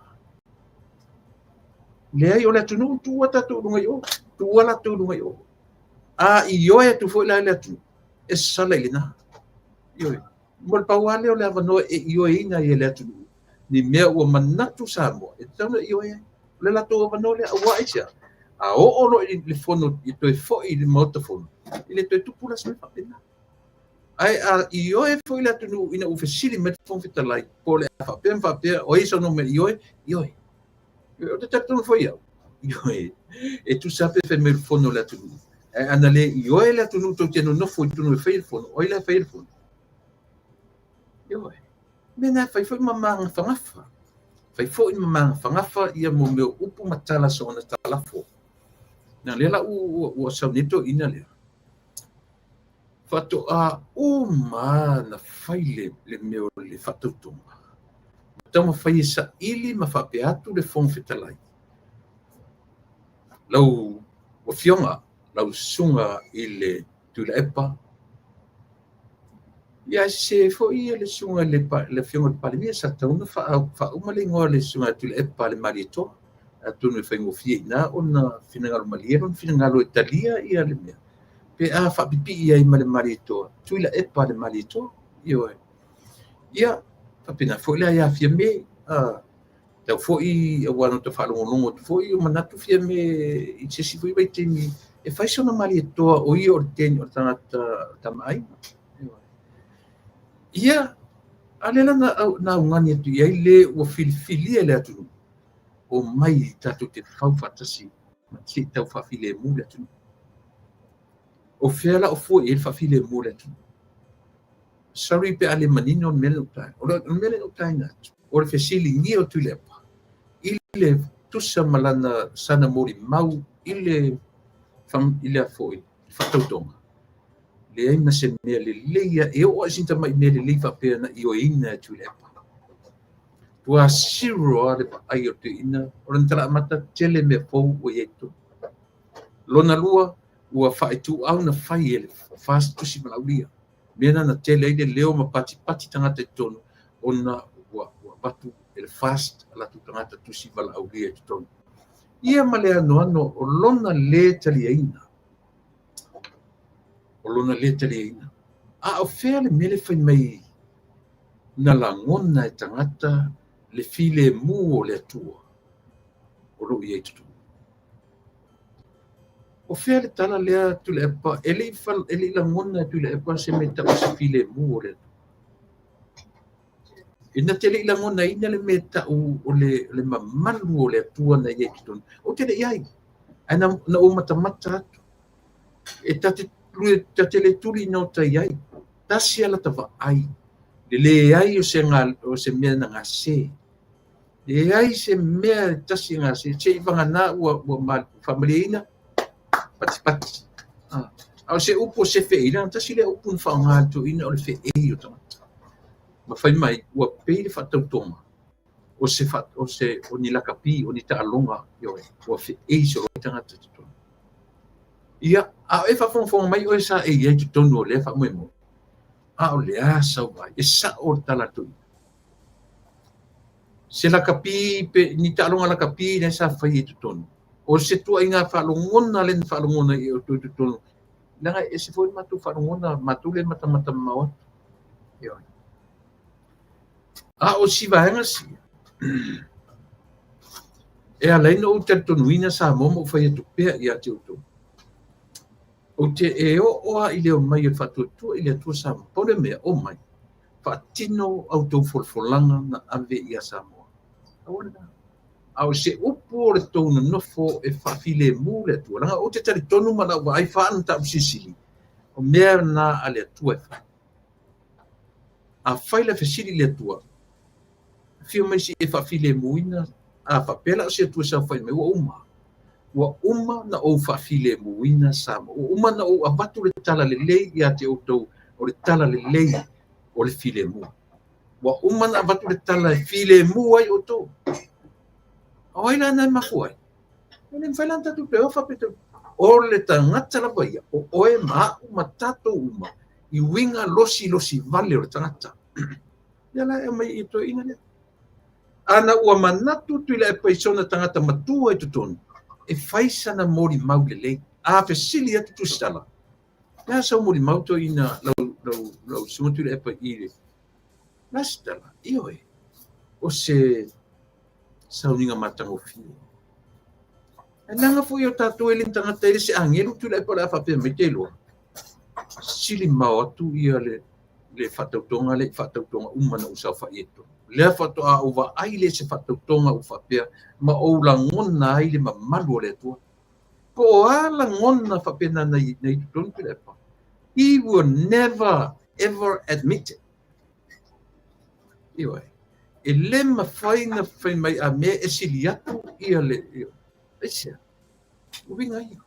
Lea yo le tunu tu wata tu lunga yo tu wala tu lunga yo a yo e tu foi la le tu e sala ina yo mol pa wale o le avano e yo ina ye le tu ni me o manatu samo e tano yo e le la tu avano le wa isa a o lo le fono i to fo i le motofono ile to tu pula sa pena ai a yo e foi la tu ina u fesili met fon fitalai po le fa pe o isa no me yo o te tatu foi eu. E tu sabe fe me fono la tu. E anale yo e la tu no teno no foi tu no fe fono. O ila fe fono. Yo. Mena foi mamanga fangafa. Foi mamanga fangafa ia mo meu upu matala so na talafo. Na lela u saunito ina le. fatoa uma na faile le meo le fatautonga. Tama fai sa ili ma fape atu le fong fetalai. Lau o fionga, lau sunga i le tula epa. Ia se fo ia le sunga le fionga le palimia sa tauna fa umale ngoa le sunga tula epa le marito. Atunu e fai ngofia ina ona finangalo maliero, finangalo Italia ia le mea. Pe a fa pipi ia i male marito. Tula epa le marito. Ia fa pena fo ia ia fia me. Tau foi o ano te whalongonongo te foi o manatu fia me i te si foi baitemi e fai sona mali e toa o i o teni o tangata tamai. Ia, alela na ungani atu iai le o filifilia le atu o mai tatu te whauwhatasi ma te tau whawhile mu le atu. O whiala o foi e whawhile mu le atu. Sorry pe ale manino o mele utai. O mele utai na atu. O le fesili ngi o tuilepa. Ile tusa malana sana mori mau ile foi fatautonga le ai ma se me le leia e o asinta mai me le lifa pena i o ina tuilepa tua siro ale pa ai o te ina o rentala mata tele me fou o ieto lona lua ua whaitu au na whai ele fast tusi malaulia mena na tele ai le leo ma pati tangata tonu o na ua batu ele fast ala tu tangata tusi vala aulia te tonu. Ia male ano o lona le taliaina. O lona le taliaina. A o fea le mele fai mai na langona e tangata le file mu o le atua. O lo ia tutu. O fea le tala lea tu le epa, ele langona tu le epa se me ta o se file mu o le atua. Ina tele ilangona ina le meta o le mamalu o le atua na ia kitonu. O tele iai. Ana na o matamata atu. E tatele tuli no ta iai. Tasi ala tawa ai. Le ai o se mea na ngase. Le ai se mea tasi ngase. Se ivanga na ua familia pati. Au se upo se feina. Tasi le upo whaangatu ina o le fe ei o tama. Ma fai mai ua pei le whatautonga o ni lakapi o ni taalonga ua fe eise o tangata tutonu. Ia, a e whawhonga mai o e sa e ia tutonu o le whamoemo. A o le asa o vai, e sa o tala tui. Se lakapi, ni taalonga lakapi ne sa whai e tutonu. O se tua inga whalongona len whalongona i o tutonu. Nanga e se foi matu whalongona, matu le matamata mawa. Ia. O si vaenga si. E alai no te tonuina sa momo fai atu pea i ate utu. O te e oa i leo mai e whatuatua i lea tua sa pone mea o mai. Whaatino au tau folfolanga na ave i a Samoa. Au se upu o le tonu nofo e whawhile mu lea tua. Langa o te tari tonu mana wa ai whaanta au sisili. O mea na a lea tua e wha. A whaile whesiri lea tua. Fio mai si e whawhile muina a whapela se tua sa whai mai ua uma na o whawhile muina sama. Ua uma na o abatu le tala le lei i a te outou o le tala le lei o le while mu. Ua uma na abatu le tala le while mu ai outou. O aila nai maku ai. E le mwhailanta tu peo whapetu. O le tangata la waia o oe maa umatato uma i winga losi vale o le tangata. Iala e mai i to ina lea. Ana ua manatu tu ila e paisona tangata matua i tutonu. E faisa na mori mau le lei. A fesili atu tu stala. Nea sau mori mau to ina lau sumotu ila e pa i le. Na stala, iyo e. O se sau ninga matango fio. E nanga fu yo tatu e lin tangata ele se angelu tu ila e pa la whapea me te loa. Sili mau atu ia le whatautonga umana usau whaieto. Lea whatoa uwa ai le se whatautonga u whapea, ma o la ngona ai le ma malu o le tua. Po o a la ngona whapena nei tutonu ki lepa. He will never ever admit it. Iwa e le ma whaina whai mai a mea e sili atu ia le. Eisia, uwinga ia.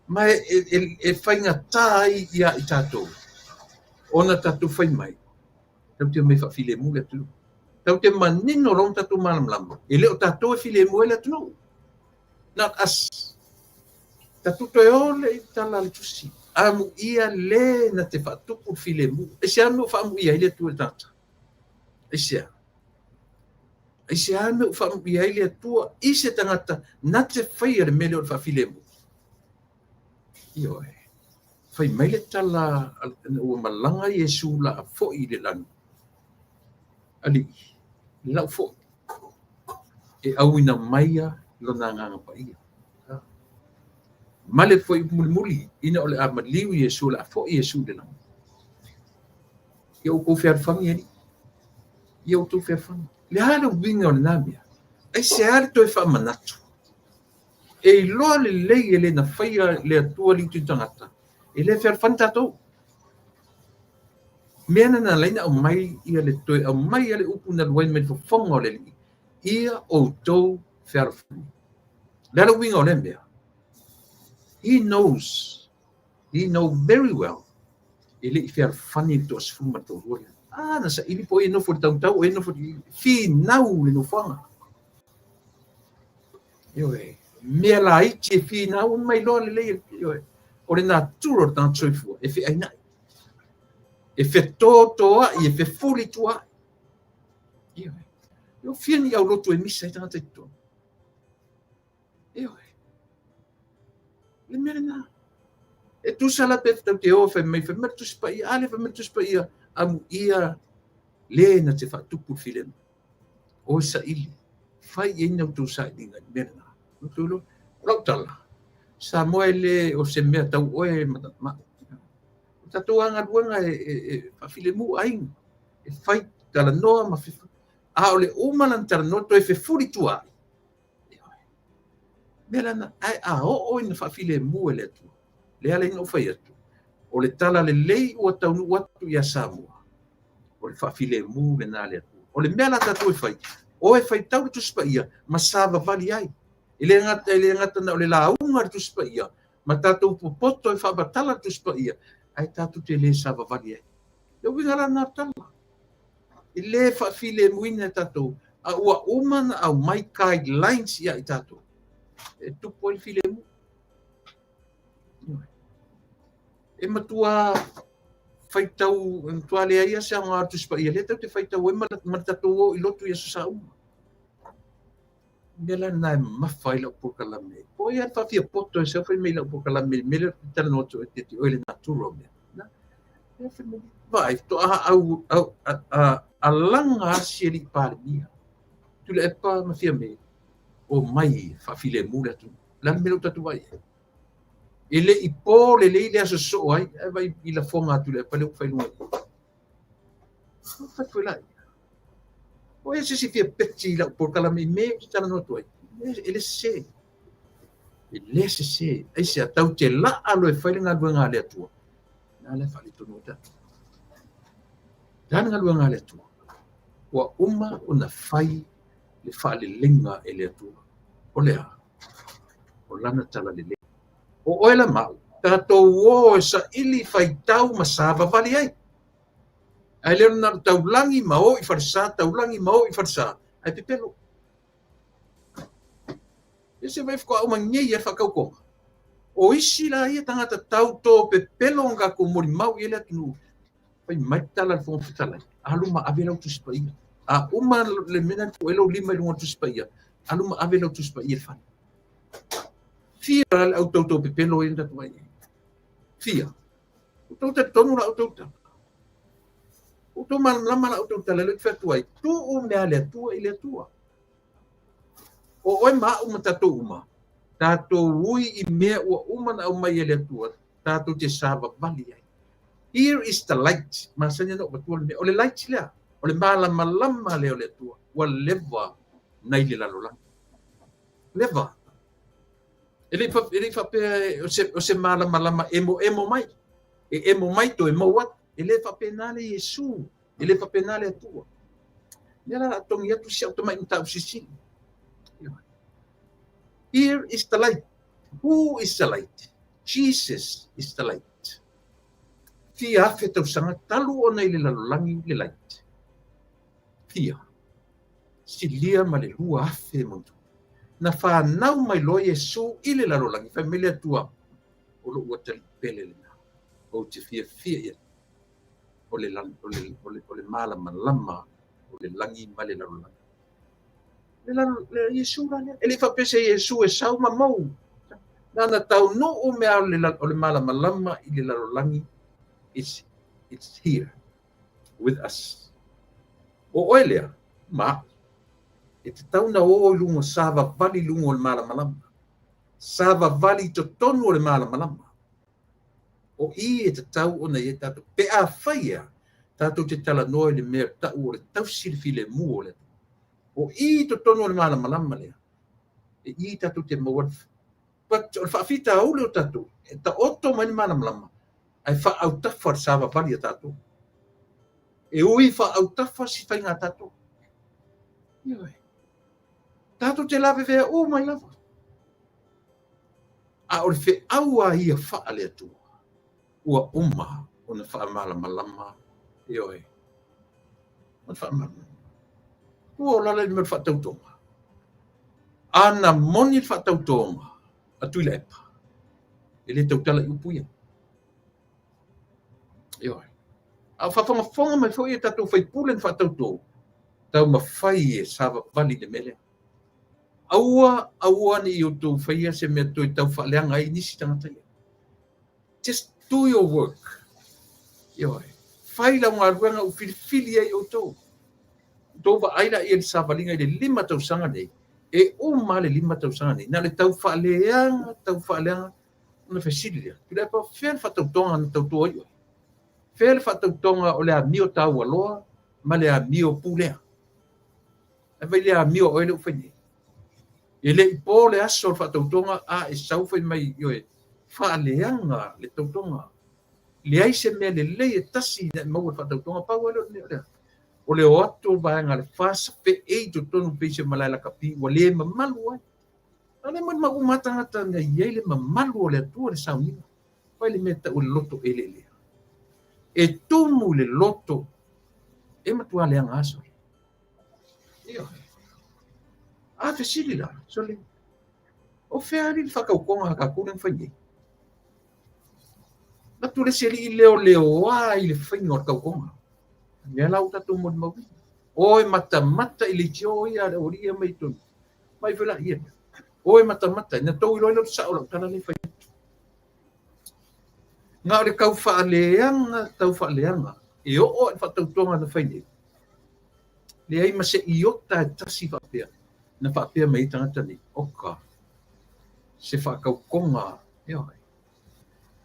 Ma e whaingatā ia I tātou. Ona tātou whai mai. Tau te mai whawhile mu le tunu. Tau te manino rong tātou malam. E leo tātou e while mu le tunu. Not us. Tātou toi ole I tala le tusi. Amu ia le na te whatupu while mu. E se anu whamu ia ile tu e tata. E se anu whamu ia ile tua. I se tangata na te whaia le mele o le whawhile mu. Io fai mai le tala ua malanga Iesu la a fo'i le lanu. Ali, lau fo'i. E auina maia lona nganga pa ia. Male fo'i muli ina ole a maliu Iesu la a fo'i Iesu le lanu. Ia uko whiarwhangi eri. Ia uko whiarwhangi. Le hana winga o le namia. Ai se ale toi whamanatu. E loa le lei ele na whaia le atua li tu tangata. E le whiarwhangi tātou. Mena na leina au mai ia le toi au mai ia le upu na luai me whawhonga o le li. Ia o tau whiarwhangi. Lera winga o le mea. He knows very well. Ele I whiarwhangi to asfuma to ruia. Nasa ili po ino for tau ino for fi nau ino whanga. Ioe. Mea la iti fi nau mai loa le lei. Ioe. O le nā tūro tā tsoifua. E fi ainai. E fe toa I e fe fuli tua. Ioe. Io fiani au lotu e misa I tangata I tō. Ioe. Le mea nā. E tu sala pe tau te o fe mai fe mertu spa ia. Ale fe mertu spa ia. Amu ia le na te whatupu filem. O sa ili. Whai e nau tu sa inga. Mea nā. Nutulo. Rautala. Sa moe le o se mea tau oe ma. Tatou anga ruanga e whawhile mu ainga. E whai tala noa ma whiwha. A o le umanan tala no to e whiwhuri tua. Mera na ai a o ina whawhile mu e le atu. Le ale ina o whai atu. O le tala le lei ua taunu watu ia Samoa. O le whawhile mu le nā le atu. O le mea la tatou e whai. O e whai tau tu spa ia ma sāwa vali ai. Ele ngata na o le launga tu spa ia. Ma tatou popoto e whabatala tu spa ia. Ai tātou te le sāwa vali ai. Te wingara nā tala. I le whawhile muina tātou. A ua umana au mai guidelines ia I tātou. E tupo I while mu. E matua whaitau, tua lea ia se anga atu spa ia. Le tau te whaitau e maratatou o I lotu ia sa uma. Mela nai mawhai lau pokalame. Po ia whawhia poto e sewhai mei lau pokalame. Mela tala noto e te oile naturo mea. Vai, to a langa asieri pare mia. Tu le epa mawhia mei. O mai whawhile mura tu. Lan melo tatu vai. Ele I po le le aso so ai. E vai I la fonga tu le epa leo whailunga. Whatu e lai. O e se fia peti la pokalame me ki tala noto ai. Ele se. Ele se. Ai se atau te la alo e whailinga luenga le atua. Nā le whali tono ta. Tāna luenga le atua. Ua uma o na whai le whali linga e le atua. O lea. O lana tala le le. O oela mau. Tātou o e sa ili whai tau ma sāwa vali ai. Ai leo na taulangi mao I wharsa, taulangi mao I wharsa. Ai pepelo. E se vai whako au mangiei e whakaukonga. O isi la ia tangata tau tō pepelo nga ko mori mau I le atunu. Pai mai tala le whonga whitalai. Aluma ave lau tuspa ia. A uma le mena ko elo lima I lunga tuspa ia. Aluma ave lau tuspa ia whani. Fia le au tau tō pepelo e nda tuai. Fia. O tau te tonu la au tau tau. O tō lama la au tau tala le whatuai. Tō o mea le atua I le atua. O oi maa uma tatou uma. Tatou ui I mea ua uma na au mai e le atua. Tatou te sāwa vali ai. Here is the light. Masanya no batua le mea. O le light lea. O le malama leo le atua. Ua leva nai le lalolang. Leva. Ele whape o se malama emo mai. E emo mai to emo wat. Ele whape nale Yesu. Ele whape nale atua. Nela atongi atu si automai mtau sisi. Here is the light. Who is the light? Jesus is the light. Fia afe tausanga talu ona i le lalolangi le light. Fia. Silia ma le lua afe montu. Na whanau mai lo Yesu i le lalolangi. Familia tua. O lo ua tali pele le na. O te fia ia. O le malama lama. O le langi ma le lalolangi. Le Yesu rania. E le whapese Yesu e sau ma mau. Nana tau no o mea o le malama lama i le lalolangi. It's here with us. O oelea, ma, e te tau na o lungo sava vali lungo o le malama lama. Sava vali to tonu o le malama lama. O I e te tau o na e tatu. Pe a whaia, tatu te tala noe le mea tau o le tau sirifi le mu o le. O I to tonu o le malama lama lea. E I tatu te mawad. But o whaafita au leo tatu. E ta oto mani malama lama. Ai wha au tafa sava vali a tatu. E ui wha au tafa si whainga tatu. Ioi. Tatu te lawe vea o mai lava. A ori whi aua ia wha alea tu. Ua uma o na wha malama lama. Ioi. Man wha malama. Ua lala ni man wha tautonga. Ana moni wha tautonga. A tui lepa. Ele tautala i upuia. Ioi. A whawhanga mai fo i tatu whai pulen whatautou. Tau ma whai e sava vali le mele. Aua ni i o tau whaia se mea toi tau whaleanga i nisi tangata ia. Just do your work. Ioi. Whai lau ngā ruanga u whilwhili ai o tau. Tau wa aira i le savalinga i le 5 tausanga nei. E o ma le 5 tausanga nei. Nā le tau whaleanga. Una whesilia. Pila pa whēn whatautonga na tau tua ioi. Fele whatautonga o le a mio tau aloa, ma le a mio pulea. E vai le a mio oele u whaini. E le i pō le aso o whatautonga a e sau whaini mai ioe. Whaaleanga le tautonga. Le aise mea le lei e tasi na mau e whatautonga pau alo ne olea. O le o atu vaenga le whasa pe eito tonu peise malai la kapi wa le mamalu ai. Ale man ma umatangata na iei le mamalu o le atua le saunina. Vai le meta o le loto ele lea. E tumu le loto e matua le anga aso. Io. A fesili la, soli. O feari le whakaukonga ka kuren whainei. Na tu le seli i leo i le whainga o kaukonga. Mea lau tatu mon maui. Oi mata i le tio i a le oria mai tonu. Mai vela ia. Oi mata, na tau i loilo sa ola tala le whainei. Ngā ore kau tau whaaleanga, e o e whatautonga na whaine. Le ai ma se iota e tasi whapea, na whapea mai tangata ni, oka, se whakaukonga,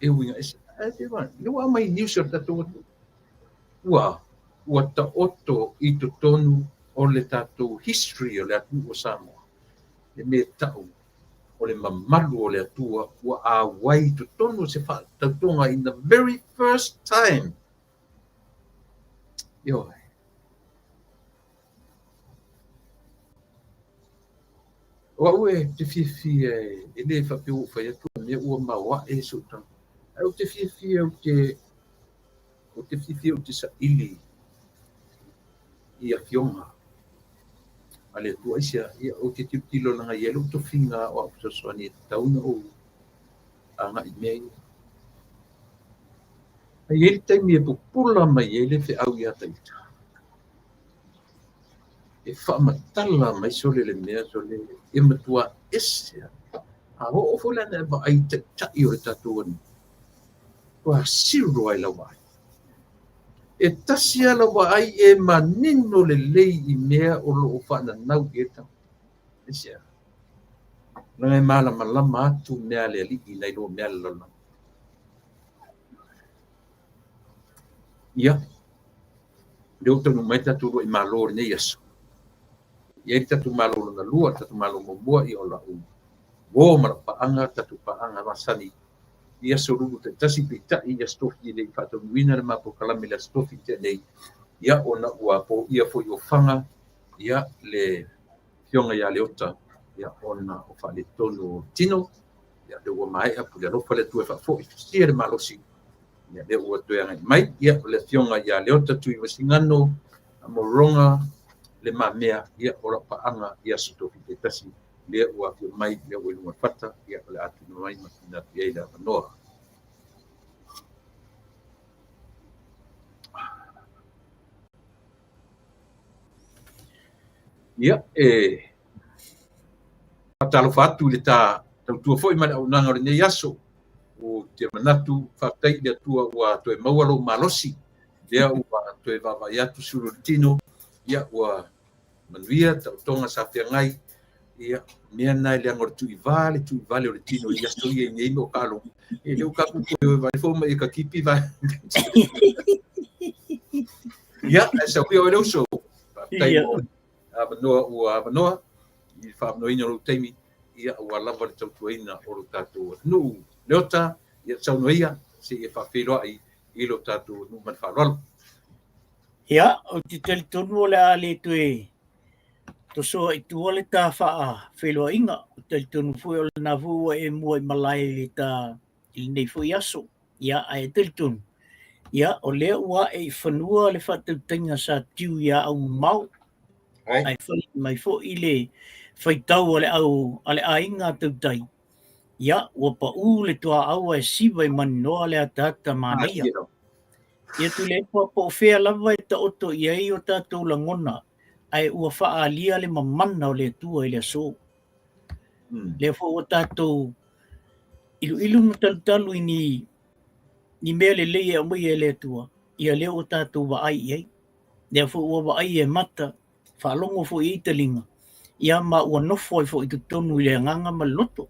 e winga, nua mai niusa tatou atu. Ua ta oto i to tonu o le tatou history o le atu o Samoa. Le me tau. O le mamalu o le atua ua a wai to tonu se whaatautonga in the very first time. Ioi. Ua ue te whiwhia e le whapeu whai atua mea ua maua e sotang. Au te whiwhia o te whiwhia o te sa ili i a fionga. Ale tu aisia ia o te tilo langa yelo to finga o so soni tauna o anga I mei. Ai ele tai me pula mai ele fe au ia taita. E fa matala mai sole le mea sole e matua ese. A o fola na ba ai ta I o tatu ni. Wa siro ai la wai. E tasi ala wa ai e manino le lei I mea o lo o whana nau e tau. E sia. Ngai malama atu mea le aliki nei lo mea le lona. Ia. Leo tonu mai tatu I malo ne Yesu. Ia tatu malo na lua, tatu malo mo I o la u. Wo mara paanga tatu paanga masani. Ia sorulu te tasi pita I stofi nei fato wina le mapo kalame le stofi te nei. Ia ona ua po ia fo I fanga ia le fionga ia le ota ia ona o fale tonu tino ia le ua mai apu le lofa le tue whafo i fisia le malosi ia le ua tue angai mai ia le fionga ia le ota tui wasingano a moronga le mamea ia ora paanga ia sotofi te tasi le ua fio mai le ua ilunga fata ia le atu mai makina ia ila manoa. Ia patalo fatu le ta tua foi ma o nanga le nei aso o te manatu fatai le tua ua toe maualo malosi lea ua toe vavai atu surutino ia ua manuia tautonga sa whiangai ia mea nai le angor tui vale o le tino ia so ia ngei mo kalo e leu kapu koe vai foma e ka kipi vai ia esa ui o leu so fatai mo avanoa i whaamnoina o teimi ia ua lava le tautuaina o lo tātou nuu leota ia saunoia se e whawhiroa i lo tātou nuu man whalwalo. Ia, o te talitonu o le ale tue to so i tu ole ta wha whiroa inga o talitonu fui o le na vua e mua i malai le ta i nei fui aso ia ai talitonu ia o lea ua e whanua le whatautenga sa tiu ia au mau ai mai fo i le whaitau ale au ale ainga tautai. Ia, ua pa le toa au e siwa i maninoa le atata manaia. Ia tu le pa po whea lava e ta oto i ei o tātou langona ai ua wha alia le mamana o le tua i le so. Le fo o tātou ilu matalu i ni mea le leia o mai e le tua. Ia leo o tātou wa ai ei. Le fo ua wa ai e mata whalongo fo i italinga. Ia ma ua nofo i fo i tutonu i le nganga ma loto.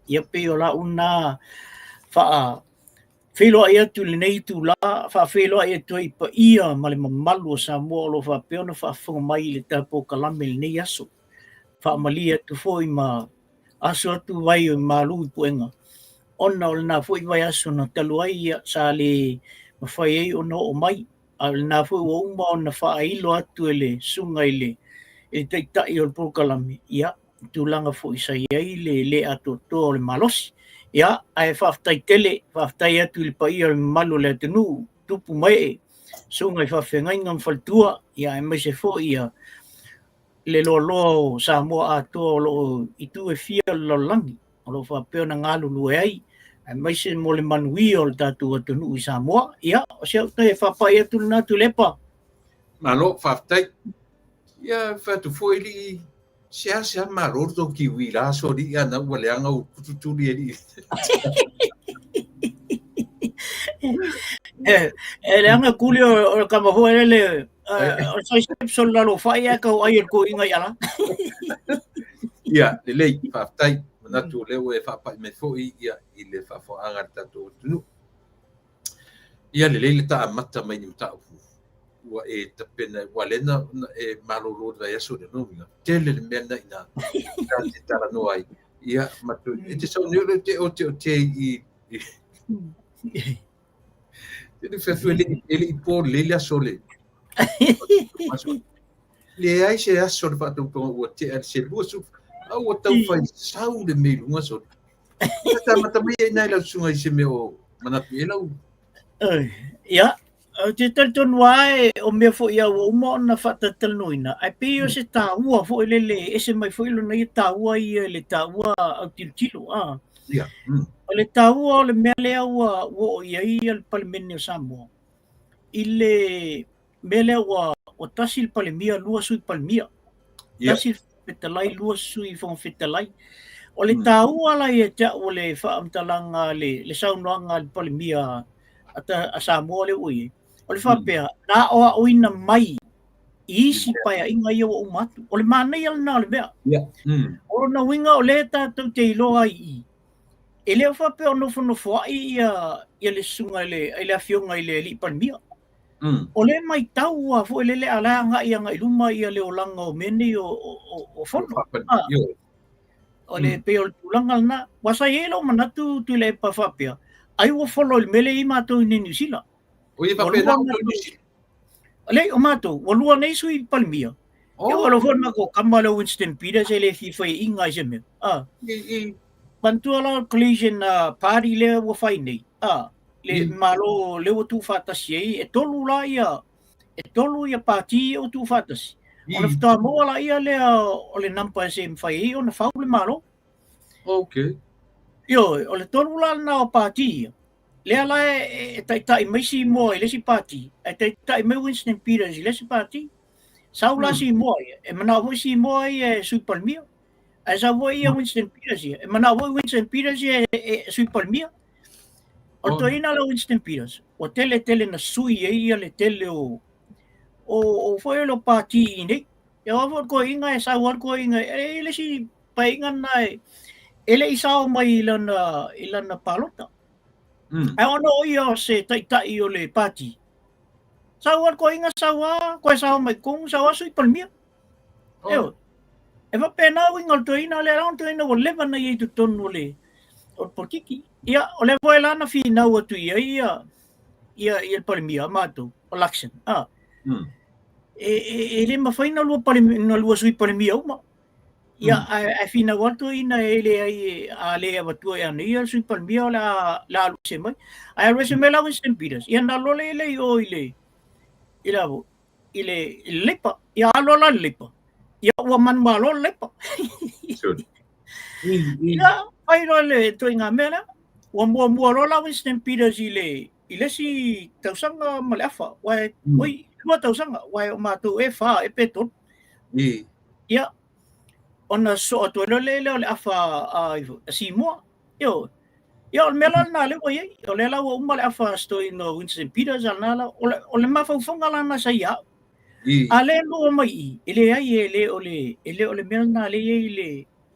Ia pe o la una wha wheloa ia tu le nei tu la wha wheloa ia tu i pa ia ma le mamalu o Samoa lo wha peona wha whunga mai le tapo kalame le nei aso. Wha malia tu fo i ma aso atu vai o malu i puenga. Ona o le na fo i vai aso na talu ai ia sa le mawhai ei o no o mai. A le na fo i wa uma o na wha ailo atu ele sunga ele e teitai o le pokalame. Ia, tūlanga fo i sai ei le ato toa o le malosi. Ia, ai whaftai tele, whaftai atu le pai o le malo le atenu, tupu mai e. Sunga i whawhengai ngam whaltua, ia e mai se fo ia le lo Samoa atoa o lo i tu e fia lo langi, o lo whapeo na ngālu lue ai. Ai mai se mo le manui o le tatu atenu i Samoa. Ia, o se au tai whapai atu le natu lepa. Malo, whaftai. Ia, whatu fo ili Sia marordo ki wila so di ana wale anga ututuri eli. Le anga kuli o kamaho ele o sai step sol la lo fai ka o ai ko inga yala. Ia, le lei faaftai manatu le e fa me fo ia i le fa fo anga tatu tunu. Ia le lei ta mata mai ni ta ua e tapena walena e malolo da yaso de nomina tele le mena ina te tala no ai ia matu e te so nilo te o te i te fetu ele po le la sole le ai se aso de fatu po o te al se lusu au o tau fai sau de me lunga so ta mata mai nai la sunga i se me o manatu ela ia te talton wae o mea fo ia o uma na fata talnoina. Ai pe o se tāua fo lele ese mai fo ilo na i tāua i le tāua au tilo. Ia. O le tāua o le mea lea ua o ia i al palemene o Samoa. I le mea lea ua o tasi il palemia lua sui palemia. Tasi fetalai lua sui fong fetalai. O le tāua la ia tia o le whaamtalanga le saunoanga al palemia a Samoa le ui. O le whapea, nā oa oina mai i isi pai a inga ia o umatu. O le mānei ala nā le mea. O na winga o le tātou te iloa i. E leo whapea o nofo ai ia le sunga i le awhionga i le li panmia. O le mai tau a fo le alanga ia ngai luma ia le o langa o mene o whono. O le peo le tūlanga na. Wasa elo manatu tu le pa whapea. Ai o wholo le mele i mātou i New Zealand. O ia pa pena le o mato o lua nei sui palmia e o lo forma ko kamala Winston Peters ele fi foi inga jeme Pantua la collision party le wa fai nei. Le malo le o tu fatasi ai e tolu la ia. E tolu ia party o tu fatasi. Ona fta mo la ia le o le nampa se mfai ona fau le malo. Okay. Yo, o le tolu la na o party. Le ala e tai mai si mo le si party. E tai mai Winston Peters le si party. Sau la si mo e mana ho si mo e Super Mia. As a voi Winston Peters e mana ho Winston Peters e Super Mia. O to ina la Winston Peters. O tele na sui e le tele o foi lo party ni. E o ko inga e sa ko inga e le si painga na ele isa mai ilana palota. Ai ono ia se tai o le party. Sawa ko inga sawa ko sawa mai kung sawa sui palmia. E va pena winga to ina le round to ina o leva na i tu tonu le o porkiki. Ia o le voela na fi na o tu ia palmia mato o laction. E le mafaina lu palmia na lu sui palmia uma. Ia a fina wato ina ele ai ale watu ia ia sui palmia la lu se mai. Ai lu se mai la Winston Peters. Ia na lo le o ile lepa. Ia lo la lepa. Ia ua man malo lepa. Ia ai lo le to inga mena. Ua mua lo la Winston Peters ile si tausanga maleafa. Wai lua tausanga. Wai o mātou e wha e peton. Ia ona so to le afa si mo. Yo o mela na le wai o le la o male afa sto no Winston Peters na o le mafafonga la na saia. Ale no mai ele ai ele o le mela na le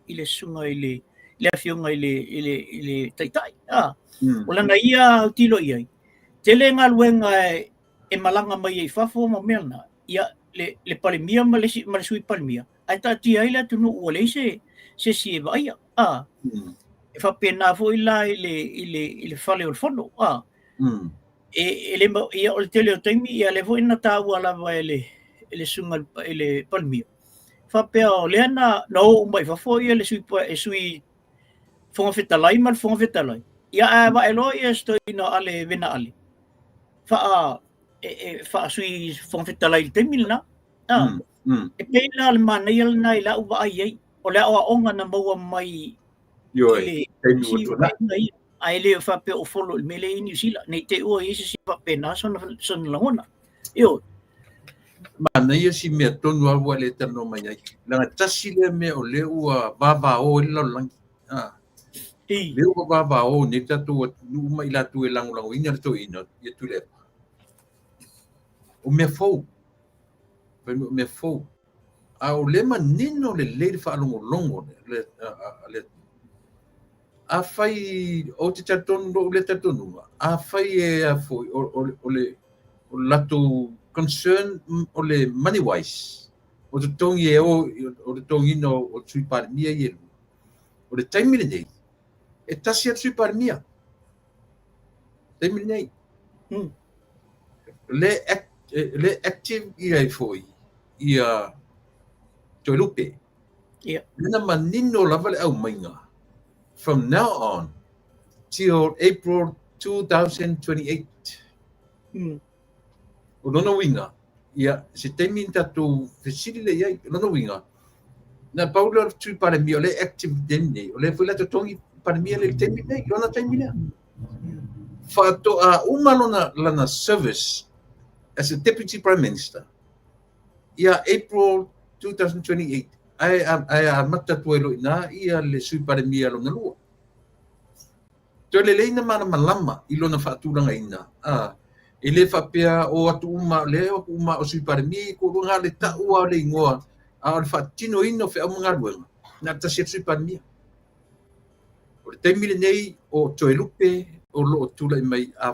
ile sunga ile afionga ile taitai. O la na ia tilo ia. Tele ngaluenga e malanga mai e fafo mo mela. Ia le palmia ma le sui palmia. Ai ta tia ila tunu o le se si vai e fa pena fo ila ile fale o fondo ele ia o tele o taimi ia le vo ina ta wala vai ele sunga ele palmia fa pe o le na no mai fa fo ia le sui fonga fetalai mal fonga fetalai ia va elo ia sto ina ale vena ale fa fa sui fonga fetalai taimi na e pena le mana ia na ila u ai o le o onga na maua mai ai le fa pe o folo le mele i New Zealand nei te o isi si fa pena son langona yo mana ia si me tonu au le tano mai ai la tasi le me o le ua baba o le langi le ua baba o ne tatu nu mai la tu e lango ina to ina ia tu le o me fo me fo au le manino le fa longo le a fai o te tatono le tatono a fai e foi o lato concern o le money wise o te tongi o te tongi no o tui parmia ye o le time nei e tasi tui parmia time nei le active ia foi ia Tolupe. Yeah. Nina manino lava le au mainga. From now on till April 2028. O lona winga. Ia se temi tatu fesili le ia lona winga. Na paulo tui para mi ole active deni. Ole foi la tongi para mi le temi nei lona temi nei. Fa to a uma lana service as a deputy prime minister. Ia April 2028 ai mata tuelo na ia le sui para mia lo ngalua to le leina mana malama ilo na faturanga ina ele fa pea o atu uma le o uma o sui para mi ko nga le ta ua le ngoa a fa tino ino fe o ngaluenga na ta se sui para mi o te mile nei o Toelupe o lo tula mai a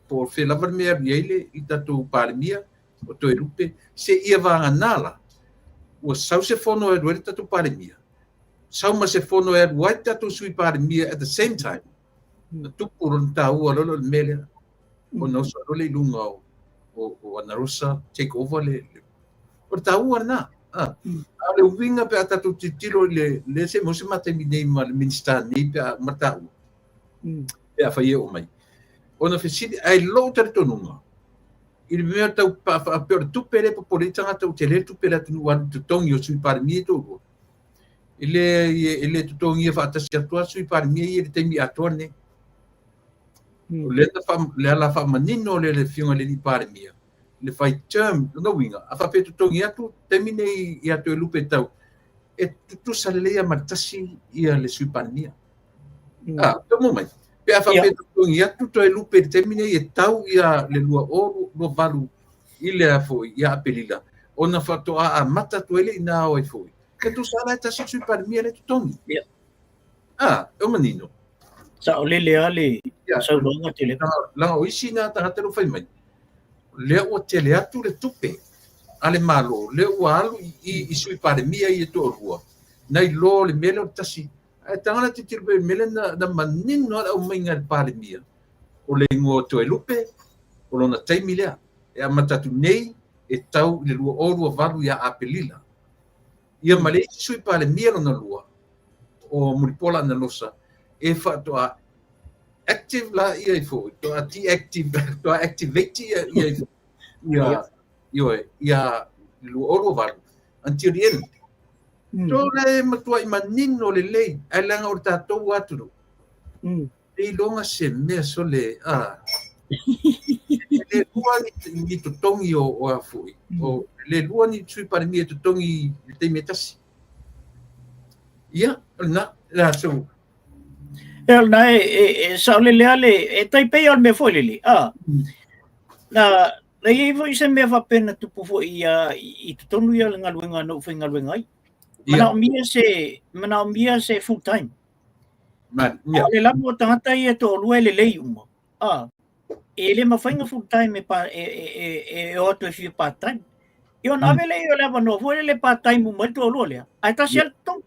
por fe la vermeer ele i tatu para mi o Toelupe se ia va nala o sau se fono e ruere tatu paremia. Sau ma se fono e ruere tatu sui paremia at the same time. Na tupu ron tau a lolo mele o no so le lunga o Ana Rosa take over le. O tau ana. Ale uvinga pe atatu titilo le se mo se matemi nei ma le minister nei pe matau. Pe afaie o mai. Ona fesili ai lo tonunga. Il mea tau pa pe tu pele po politanga tau tele tu pele tu wan tu tongi o sui parmi to. Ele tu tongi fa ta sia tua sui parmi ele temi atone. Le la fa manino le fiunga le parmi. Le fai term no winga afa pe tu tongi atu termine ia to lupe tau e tu salea martasi ia le supania to mai pe afa pe tu tongi atu to lupe termine e tau ia le lua o no valu ile afo ia pelila ona fa to a mata to ele ina o foi que tu sala ta supania le tu tongi o menino sa ole le ale sa longa tele la o isina ta te lo fai mai le o tele atu le tupe ale malo le o alu I sui paremia I to rua nei lo le mele o tasi ai tangana te tirbe mele na manino o mainga paremia o le ngo to e lupe o lona taimi lea e amatatu nei e tau le lua o rua valu ia apelila ia male sui paremia lona lua o muripola na losa e fa to a active la ia fo to deactive to activate ia lu oro var until the end to le matua imanino le lei ala orta to watu e longa se me sole le luani ni to tongi o afu o le luani tui para mi to tongi te metasi ia na la so el na sa le le tai pe al me foi le na le ivo I se me va pena tu po I tu tonu ia ngaluenga no foi ngaluenga ai mana mia se full time man le la mo tanga ia to luele le uma ele ma foi full time e otro fi part time io na vele io la no foi le part time mo to luele ai ta sel tong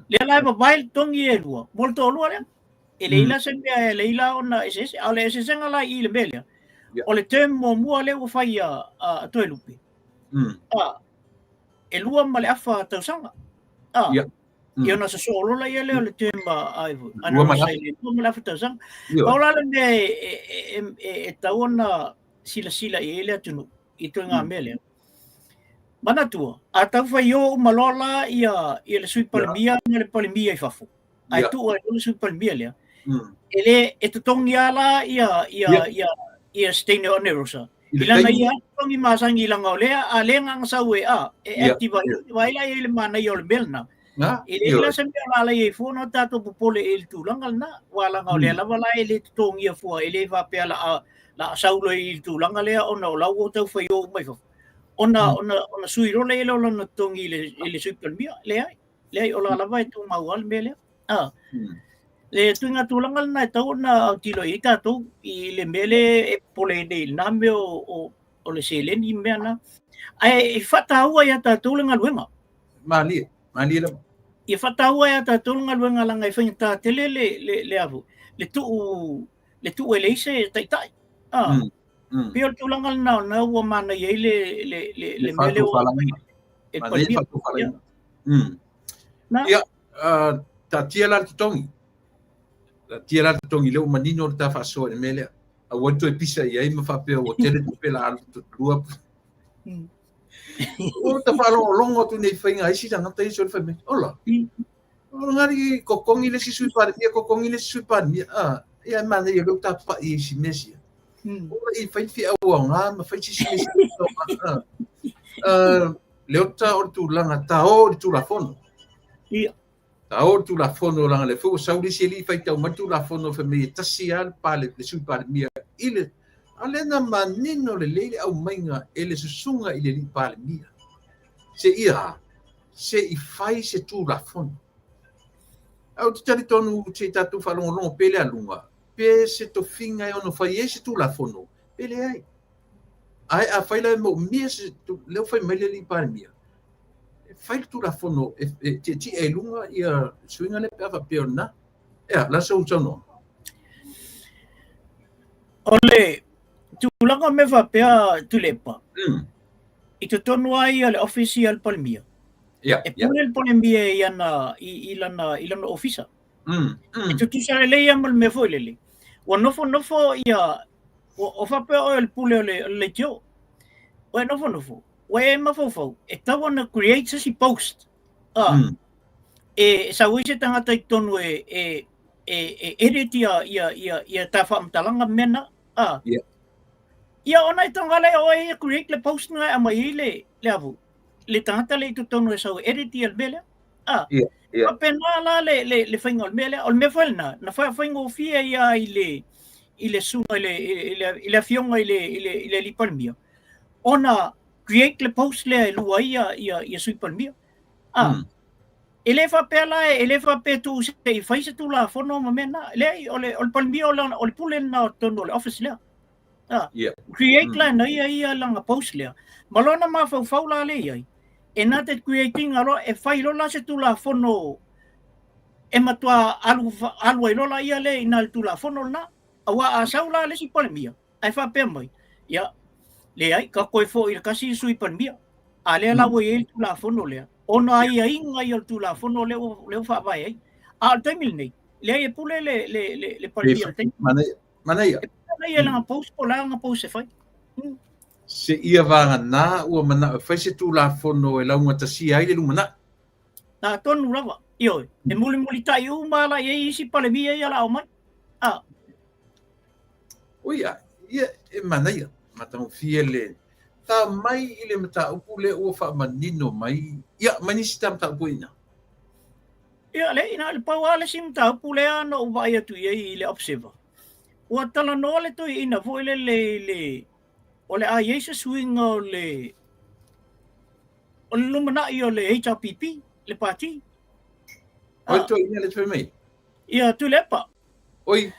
le la ba bail tong ie lua molto luele ele ila se me le ila ona ese ale ese senga la I le belia o le temo mua le o fai a to lupi e lua ma le afa tausanga io na solo la ia le tema ai ana sai le lua ma le afa tausanga paula le e taona sila ele atunu I to nga mele mana tua a tau fai o malola ia le sui palmia le palmia I fafu ai tu o le sui palmia le ele e tongi ala ia stene o nerosa ilana ia tongi masangi langa olea alenga sawe activa vai la ile mana yo belna ile la sembe la ia fono tato popole il tulanga na wala nga olea la wala ile tongi ia fo ile va pe la saulo il tulanga lea ona la o tau foi o mai fo ona suiro le lo na tongi ile super mia le ola la vai tu mawal mele le tuinga tulangal na tau na tilo ita tu I le mele pole de nambe o le sele ni mena ai fata ua ya ta tulangal wenga mali la I fata ua ya ta tulangal wenga langa I fanta tele le avu le tu ele se tai pio tulangal na ua mana ye le mele o e palmi na ya ta tiela tongi tira tongi le manino ta fa so e mele a woto e pisa ia I ma fa pe o tele tu pela tu rua o ta fa longo tu nei fainga ai si tanga tai so fa me ola o ngari kokongi le si sui par mia kokongi le sui par mia ia mana ia lo ta pa I si mesi o I fai fi a nga ma fai si mesi le ota o tu langa ta o tu la fono Tao tu la fono langa le fu sauli sili fai tau matu la fono fe me tasial pale le sui par mia ile alena manino le lele au mainga ele susunga ile li pale mia se ira se I fai se tu la fono au te tari tonu te tatu falongo longo pele alunga pe se to finga e ono fai se tu la fono pele ai a fai la mo mia se tu leo fai mele li pale mia fai tu la fono ti e lunga ia swinga le pe fa peona la so sono ole tu langa me va pe tu lepa ito tonu ai le official palmia. Ia, E ia. pule palmia ilana ofisa. Ito tu sa le ia mal me foi lele. Wa nofo ia o fa pe o el pule le jo. Wa nofo. Wa e mafofo. E tawa na create si post. E sa wise tangata i tonu e edit ia ta whaamtalanga mena. Ia ona i tangale o e create le post nga ama i le avu. Le tangata le i tonu e sa edit ia mele. A pena la le whainga o mele. O me whaina. Na whainga o fia ia i le sunga i le fionga i le lipalmia. Ona create le post le lua ia sui palmia. Ele fa pe tu se i faisa tu la fono ma mena le o palmia o le pule na tono le office le create la na ia langa post le malona ma fa la le ia e na te creating alo e fai lo la se tu la fono e matua alu e lo la ia le ina tu la fono na awa a saula le si palmia ai fa pe mai ia le ai ka koe fo i kasi sui palmia ale la wo e tu la fono le ona ai inga i tu la fono le fa vai ai a temil nei le ai pule le palmia mana ia ia la post po la post se fai se ia vanga na ua mana fai se tu la fono e launga tasi ai le lumana na tonu lava io e muli tai u mala e isi palmia ia la o mai oia ia e mana ia matau fiele ta mai ile mata upule o fa manino mai ia mani sistem ta buina ia le ina le pawale sim ta upule ana o vai atu i le observer o tala no le to ina vo le ole a yesu swing o le lumana i o le HRPP le party o to ina le tve mai ia tu lepa oi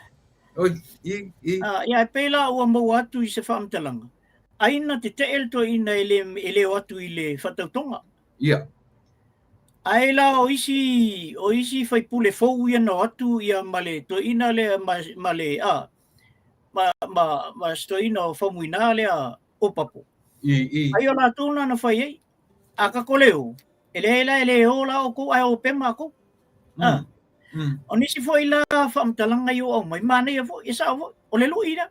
ia pela o mo atu i se famtalanga aina te el to ina ele watu i le whatautonga. Ia. Ai la o isi fai pule fou ia no atu ia male to ina le male ma sto ina o famuina le o papo. Ai o la tuna na fai ei. Aka koleo. Ele ola o ko ai o pema ko. O nisi foi la famtalanga yo o mai mana ia fo isa o le luira.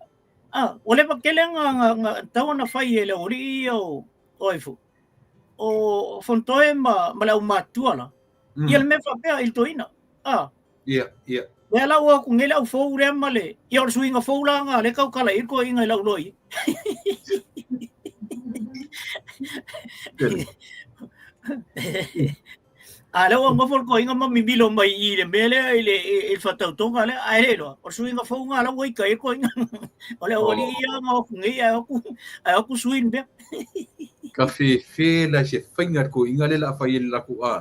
Ole pakele nga tau na fai ele ori o oifu. O fontoe ma la umatua la. Ia le me fa pea il toina. Ia. Ia la o ku ngela o fou re male. Ia o suinga fou la nga le kau kala i ko inga la loi. Ale o ngo fol ko inga ma mibilo mai i le mele il fatau tonga le ai lo o suinga fou nga la wai kai ko inga ole oli ia ma ku ngi ai ku suin be ka fe la se fingar ko inga le la fai la ku a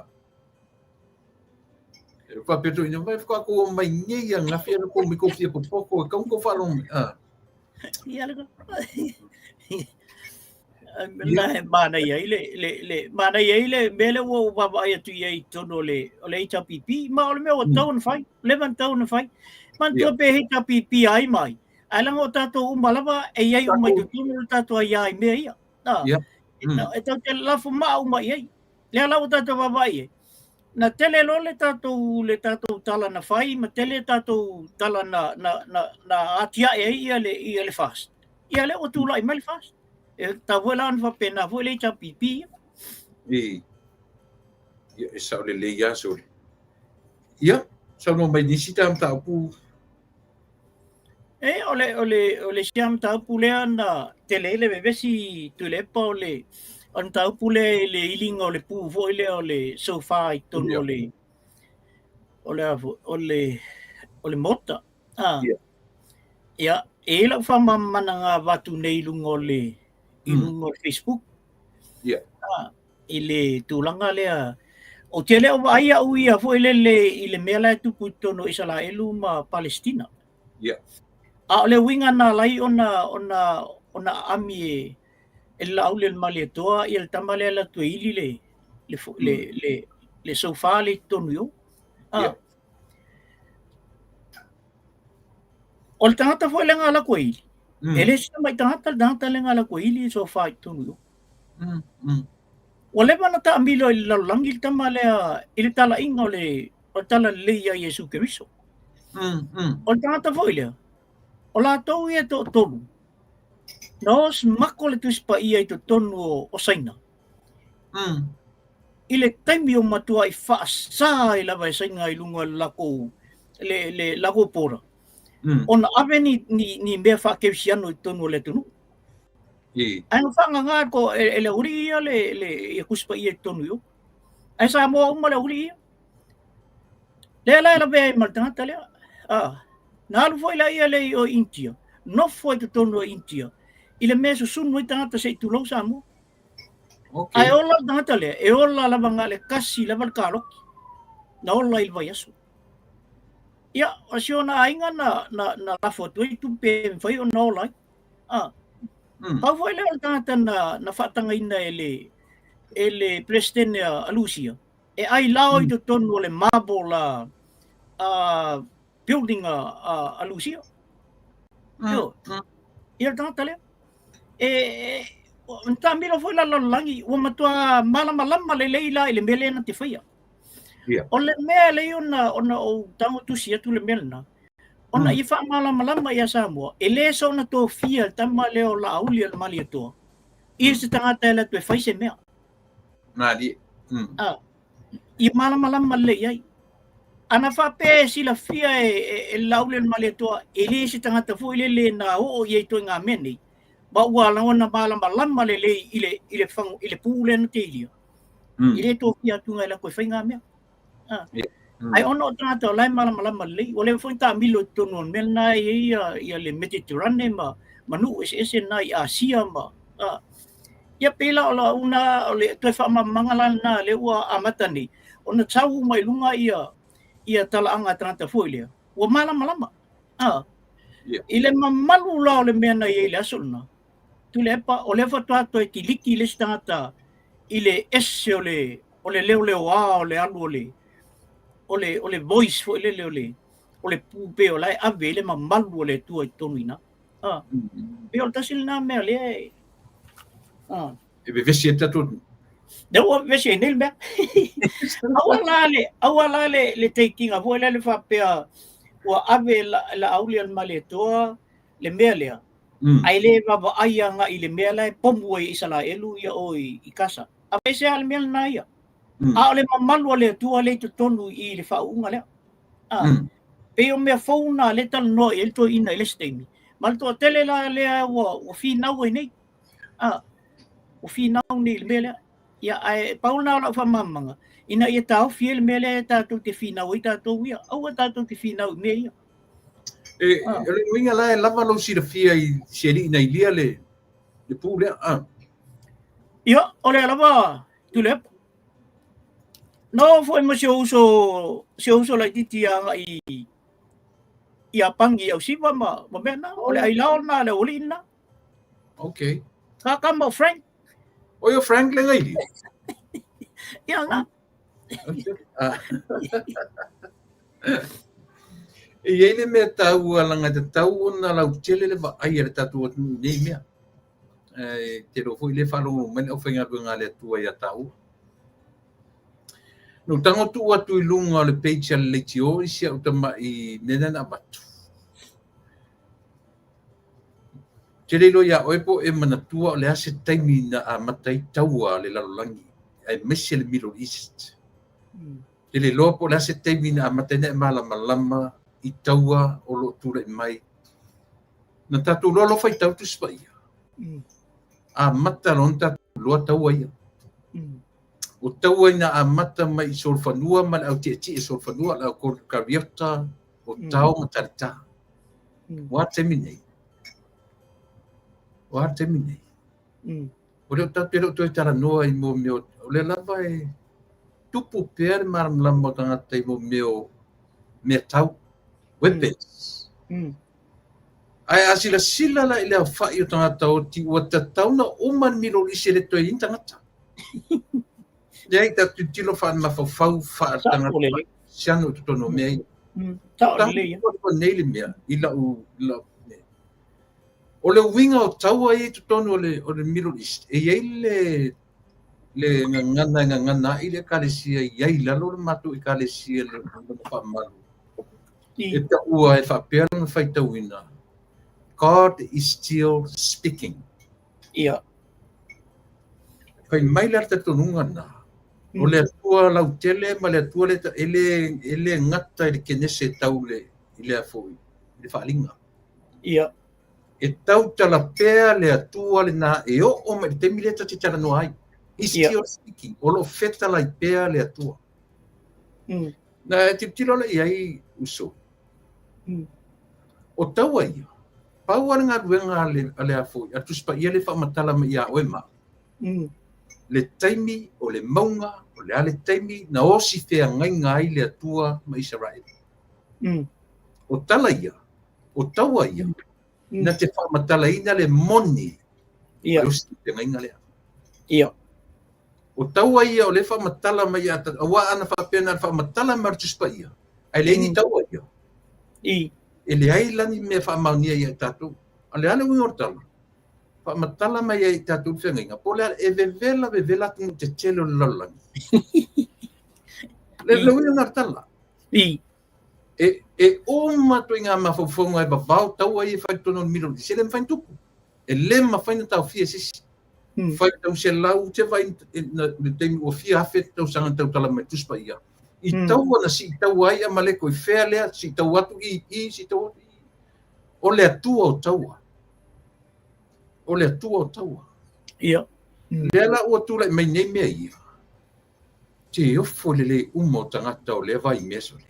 e pa peto ina mai ko mai ngi nga fe ko mi ko fi po ko fa lo ia le mana ia le mele wo baba ia tu ia tono le HPP ma ole me o tau fai levan tau na fai man tu pe HPP ai mai ala ngo tato umalava e ia o mai tu no tato ai me ia e tau te la fu ma uma ia le ala o tato baba ia na tele lo le tato tala na fai ma tele tato tala na atia ia le fast ia le o tu lai mal fast ta vola fa pena vola cha pipi ia sa le ia so ia sa no mai nisi tam ta pu ole siam ta pu le ana tele bebe si tu le pa ole on ta pu le iling ole pu vo ole sofa i ton ole mota ia e la fa mamana nga watu nei lungo le ilungo Facebook. Ia. Ile tulanga lea. O tele o ai au ia fo ile mela tu putono isala elu ma Palestina. Ia. A le winga na lai ona ami e la aule male toa il tamale la tu ili le sofa le tonu yo. O tangata fo le ngala ko ili. Ele se mai tangata le ngala ko ili sofa tonu yo. Ua le mana ta'amilo i le lalolagi le tama lea i le tala'iga o tala lelei a Iesu Keriso. O le tagata fo'i lea, o latou ia to'atolu na os mako le tusi paia i totonu o saina. I le taimi o matua i fa'asā i lava e saiga i luga le lakou pora. Ona ave ni mea fa'akevisiano i tonu o le atunuu. Ai no whanganga ko e le uri ia le ia kuspa ia tonu yo. Ai sa mo uma le uri ia. Le be mal tanga le. Na lu foi la ia le o India. No foi to tonu o India. Ile meso sunu i tanga se tu lo sa mo. Ai ola tanga le e ola la banga le kasi la bal karoki. Na ola il vai asu. Ia asiona ainga na la foto i tu pe fai o no lai. Pau foi le tangata na whatangaina e le presidente Alusia. E ai lao i to tonu o le marble building Alusia. Ia tangata le. Tamilo foi la langi o matua malama le leila i le mele na te whaia. O le mea le ona o tango tusia tu le mele na. Ona i wha malama ia Samoa, e le so na tō fia tama leo la auli al mali atoa. I se tangata e la tue whaise mea. Nadi. I malama le iai. Ana wha pē si la fia e la auli al mali atoa, e le se tangata fu ile le na o i eito ngā meni. Ba ua laona malama le le ile pūle na te ilia. I le tō fia tunga e la koe whai ngā mea. Ai ono tangata o lai malama le o le foi ta milo tonu mel na ia le Mediterranean ma nu ese na i Asia ma ia pela o la una o le toi fa mangala na le ua amatani ona tau mai lunga ia talaanga tangata foi le o malama ile mamalu la o le mena ia le asulna tu le pa o le fa to e kiliki le tangata ile ese o le leo o le alu o le voice fo o le pupe o lai ave le mamalu o le tua i tonu ina. Pe o tasil na mea le. E be vesi e tatu. Deu o vesi e nil mea. Awala le teikinga vo le whapea o ave la auli al male toa le mea lea. Ai le baba aia nga i le mea lai pomu i isala elu ia o i kasa. A vese al mea na ia. A ole mamalu le tua le tonu i le whaunga lea. Pe o mea fauna le tal no e to ina le stemi. Mal to tele la lea o fi nau e nei. O fi nau nei le mea lea. Ia ai pauna la fa mamanga. Ina ia tau fi le mea lea tātou te fi nau i tātou ia. Au a tātou te fi nau mea ia. Le winga la e lava lo si le fia i seri ina i lia le pū lea. Ia, ole lava tu le no foi mo se uso la titi anga i apangi au siwa ma mena ole ai lao na le olina. Okay. Ka mo Frank. O yo Frank le ngai. Ia na. E ele me tau alanga te tau na la utele le va ai le tatu nei mea. Te ro foi le falo men o fenga nga le tua ia tau. No tango tu atu i lunga o le page le tio i sia utama i nena na batu. Te leilo ia oepo e manatua o le ase taimi na a matai taua le lalolangi ai mese le Middle East. Te leilo po le ase taimi na a matai na malama i taua o lo tura i mai. Na tatu lolo fai tau tu spaia. A mata ron tatu loa taua ia. O taua ina a mata mai i solfanua ma au te e solfanua la ko kariota o tau matarita. Wa teminei. O le tau pero to tara noa i mo meo o le lava e tupu per maram lama tangata i mo meo me tau weapons. Ai asila sila la ile fa i tangata o ti o tatau na o man miro i se le to i tangata. Dei ta tilo fa ma fau fa tangata. Siano tono mei. Ta le ko nei le mea ila u la O le winga o taua i tu tonu o le Middle East. E iei le ngana i le kalesia iei lalo le matu i kalesia le whaamalu. E ta ua e whapea na whaitauina. God is still speaking. Ia. Kai mai le te tonunga na. O le atua lau tele, ma le atua le ele ngata i le kenese tau le i le afoi. Le whaalinga. Ia. E tau tala pea le atua le na e o me te mileta te tala no ai. He's still speaking. O lo feta lai pea le atua. Na e te tilo le iai uso. O tau ai. Pau ala ngā ruenga le afoi. Atu spa ia le whaamatala me ia oema. Le taimi o le maunga, o le ale taimi, na osi fea ngai ngai le atua ma Israel. O tala ia. O taua ia. Na te whaamatala ina le moni. Ia. O osi fea ngai ngai lea. Ia. O taua ia o le whaamatala ma ia. Awa ana whaapena le whaamatala ma rutuspa ia. Ai le ini taua ia. E le ai lani me whaamaunia ia tātou. A le ale wingo tala. Whaamatala ma ia tātou whenga. Po le e vevela tunu te telo le lalangi. Le wingo tala. E o mato i ngā mawhawhonga e babau taua ia whaitono miro. Se le mwhain tupu. E le mawhaina tau fia sisi. Whai tau se lau te vai le teimi o fia hawhet tau sanga tau tala mai tuspa ia. I taua na si tau ai a maleko i whea lea, si tau atu si tau atu i. O le atua o taua. O le atua o taua. Ia. Lea la ua tula i mai nei mea ia. Te ofo le umo tangata o le vai meso le.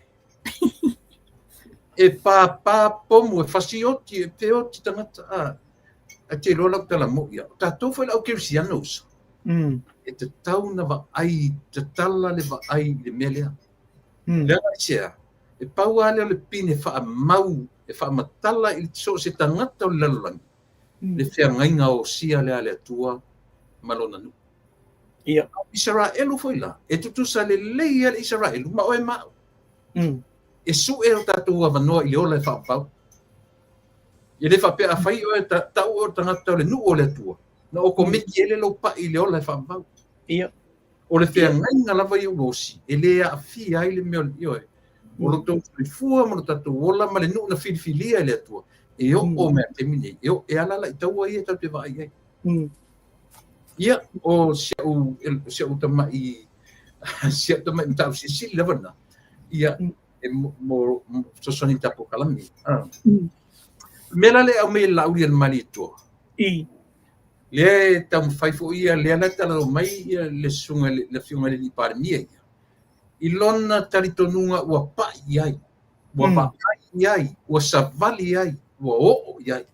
E pā pomu e whasioti e peoti tangata a te rola tala mo ia. Tātou whai lau kirisiano usa. E te tau na wa ai, te tala le wa ai le melea. Lea sea, e pau ale o le pine wha mau, e wha matala i so se tangata o lalangi. Le whea ngainga o sia lea le atua malona nu. Ia. Israelu foi la. E tutusa le leia le Israelu, ma oe mao. E su e o tātou a wanoa i ola e whaapau. I le whapea a whai o e tau o tangata o le nu o le atua. Na o ko meki ele lo pa i le ola e whaapau. Ia. O le whea ngainga lava i ugosi, e le a fi ai le meo i oe. O lo tau tui fua, mo lo tātou ola, ma le nu na whiliwhilia i le atua. E o mea te mine, e alala i tau ai e tau te vai ai. Ia, o siau tamai, siau tamai mtau sisili lavana. Ia, e mo sosoni tapo kalami. Mela le au me lauri al mali tua. Le tam faifo ia le ala tala o mai le sunga le fiunga le ni parmia ia. I lona taritonunga ua pai ai. Ua pai ai, ua savali ai, ua oo ai.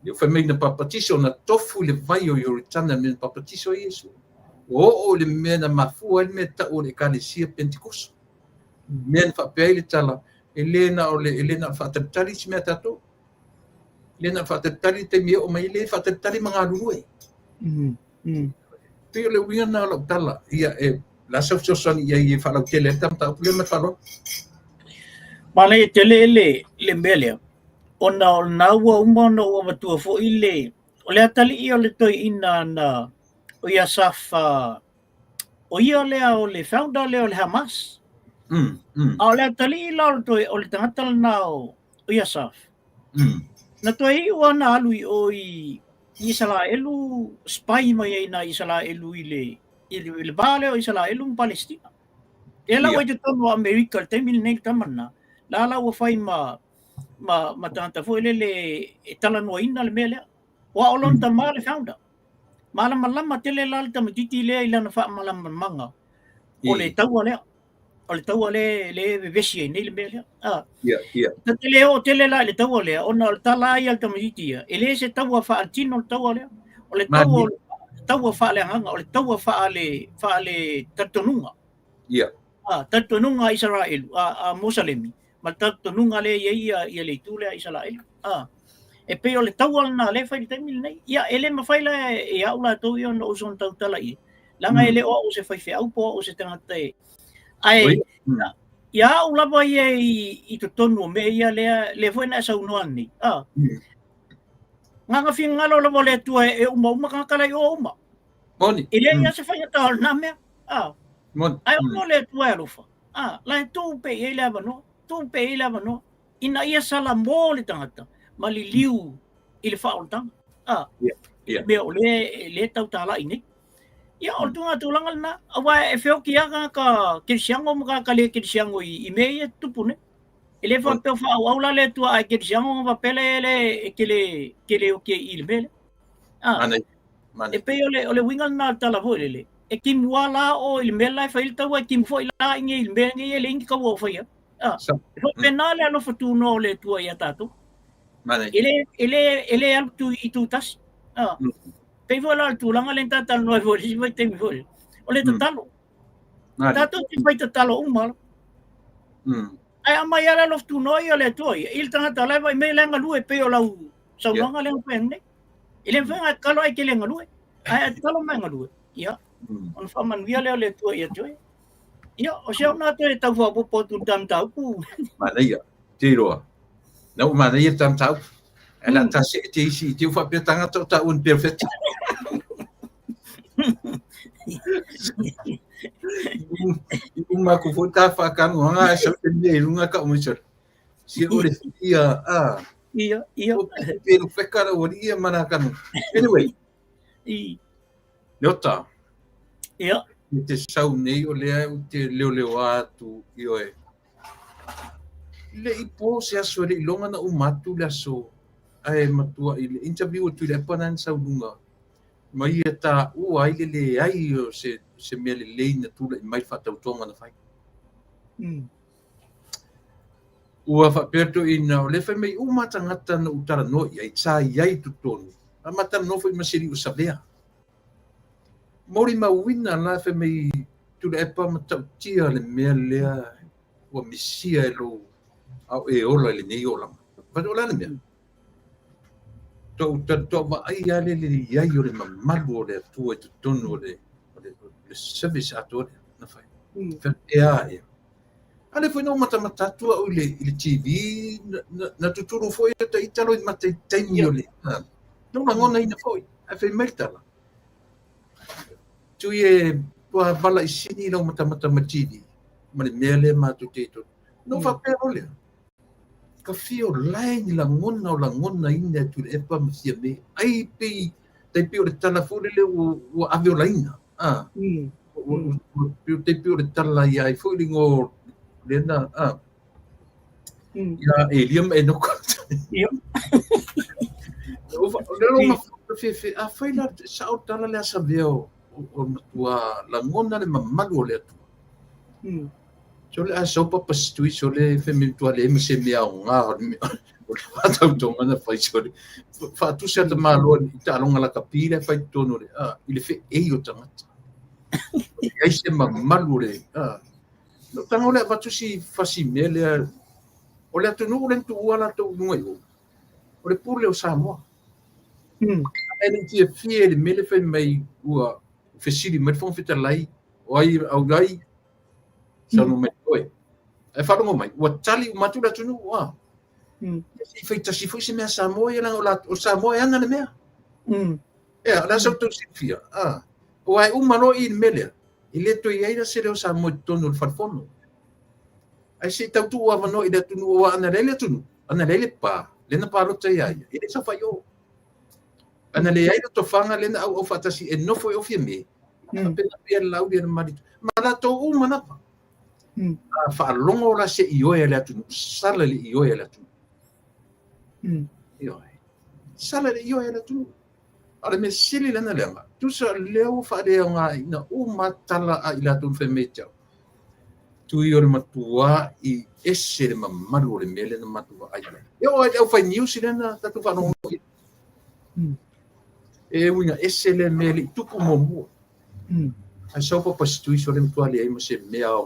Yo fa me na papatiso na tofu le vai o yoritana me papatiso Yesu. O le me na mafu el me ta o le kalesia Pentecost. Men fa pele tala Elena o le Elena fa tatali si me tato. Elena fa tatali te me o mai le fa tatali mga lue. Te le winga na lo tala ia e la sofsosan ia i fa la tele tam ta problema falo. Male tele le melia. Ona o naua umana o matua fo ile o le atali i o le toi ina na o ia safa o ia lea o le founder lea o le Hamas a o le atali i lao toi o le tangata na o ia saf na toi i wana alu i o i Israelu spy mai ai na Israelu i le vale o Israelu Palestina e la wa te tonu America te mil nei tamana la wa fai ma tanta foi le tala no ina le mele wa olon ta male founder mala malama tele la ta mititi le ila na fa malama manga o le tau le vesi nei le mele ta tele la le tau le ona tala ia ta mititi ele se tau fa altino tau le o le tau fa le hanga o le tau fa le tatonunga tatonunga Israel a Musalemi ma tatonunga le ia le tule a Israel e pe o le tau na le fai te mil nei ia ele ma fai la e aula to yo no son tau tala i langa ele o se fai fe au po o se tangata ai ia aula vai i to tonu me ia le foi na sa uno ani Nga finga lo mo le tua e uma kala yo uma. Moni. Ile ia se fai ta na me. Moni. Ai no le tua lo fa. La tu pe ile ba no. Tu pe ile ba no. Ina ia sala mo le tangata. Maliliu ile fa o tang. Yeah. Me o le tau tala ini. Ia o tunga tulangal na. Awa e feo kia ka kirsiango mga ka le kirsiango i me tupune. Ele fa pe fa au la le tua ai kirsiango va pele le kele o ke il bele. Mane. E pe ole wingal na tala vo le. E kim wala o il mela fa il tawa kim fo ila inge il me nge le ingi ka wo fa ia. Ho penale alo fatu no le tua ia tatu. Mane. Ele al tu itu tas. Pe vola tu langa le tatal no vo si vai tem vo. Ole tatalo. Tatu ti vai tatalo umal. Ai ama ia lo tu no ia le tu. Il tanga tala vai me lenga lu e pe o lau. Sa langa le penne. Ele venga kalo ai ke lenga lu. Ai talo menga lu. Ia. On fa man via le tu ia joy. Ia, o se ona te tau fa po tu tam tau ku. Mana ia. Tiro. Não, mana ia tam tau. Ela tá se te si te fa pe tanga ta un perfect. Uma ku fo ta fa kan nga sa te ne lunga ka mo ser. Si ore ia Ia. Pero fe cara o ia mana kan. Anyway. Nota. Ia. Te sau nei o lea o te leo atu i oe. Le i po se aso le ilonga na umatu le aso ai matua i le interview o tu le panan sau lunga. Ma ia ta ai le ai o se mea le leina tula i mai whatautonga na whai. Ua whaperto i na o le whai mai umata ngata na utara no i ai tā iai tutonu. A mata no whai masiri o savea. Mori mauina la fe me tu le pa matautia le mea lea ua misia e lo au e ola le nei ola. Pa ola le mea. Tau ma ai ale le iai o le mamalu o le atua e tutonu o le service atua na fai. Fe ea ea. Ale foi no matatua o le TV na tuturu foi ta italo i matai taimi o le. No ngona ina foi. A fe meltala. Tu e tua bala isini no mata matini male mele matu teto no fa pero le ka fio line la ngona ina tu e pa msia me ai pe te pio le telefone le o avio line te pio le tala ia i foi lingo le na ya elium e no ia o le ma fe a foi la sa o tala le saveo o matua la ngona le mamalu o le atua. So le aso pa pastui so le femitua le me se mea o ngā o le patau tonga na fai so le whaatu se ata malo i ta alonga la kapile fai tono le i le fe ei o tangata. Ai se mamalu le no tanga o le watu si fasi me le o le atunu o le ntu ua la tau nunga i o le pule o Samoa. E ni tia fie le mele fai mai ua fesili mai fon fita lai o ai au gai sa no mai oi e fa no mai o tali o matu la tunu wa si feita si foi se me Samoa e o Samoa e ana le mea e la sa tu si fia o ai o mano i mele ile to ia se le o Samoa tonu fa fono ai se tau tu wa no i le tunu wa ana le pa le na pa ro te ia ile sa fa yo ana le ai to fanga le na o fatasi e no foi o fieme pena pia lau dia mari mala to u mana fa longo la se io e la tu sala le io e la tu io sala le io e la tu ale me sili la na lenga tu sa leo fa de nga ina u matala a ila tu femecha tu io le matua i esse le mamalu le mele na matua ai io fa news na tu fa no e winga esse le mele tupu momo a so pa pastui so le mtuali ai mo se mea o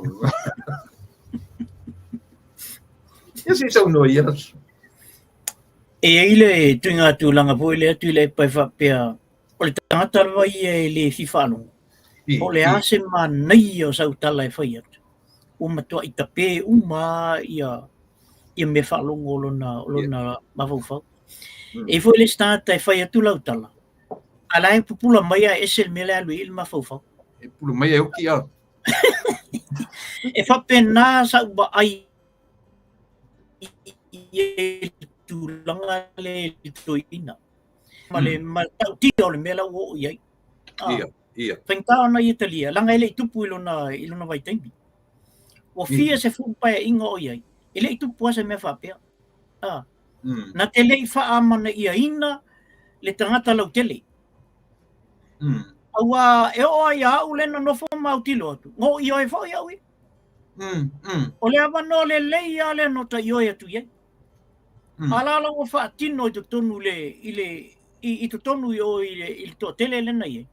esse so no ia e ile tunga tu langa po ile tu le pa fa pe o le tangata vai e le fifano o le ase manai o sa utala e fai atu o matua i tape uma ia me fa longo lona mafau E foi le stata e fai atu lautala. Ala e pupula mai a esel mele alu ilma faufau. E pulu mai e uki au. E fa pena sa uba ai e tulanga le tuina. Male matau tio le mela o iai. Ia. Whainka ona i Italia, langa ele i tupu ilona vai taimi. O fia se fupa e inga o iai. Ele i tupu ase me whapea. Na te lei whaamana ia ina, le tangata lau tele. Aua e o ai au lena nofo mautilo atu. Ngo i oi whao iau i. O le avano le lei a le nota i oi atu iai. Alala o wha tino i to tonu i to tonu i o i to tele lena iai.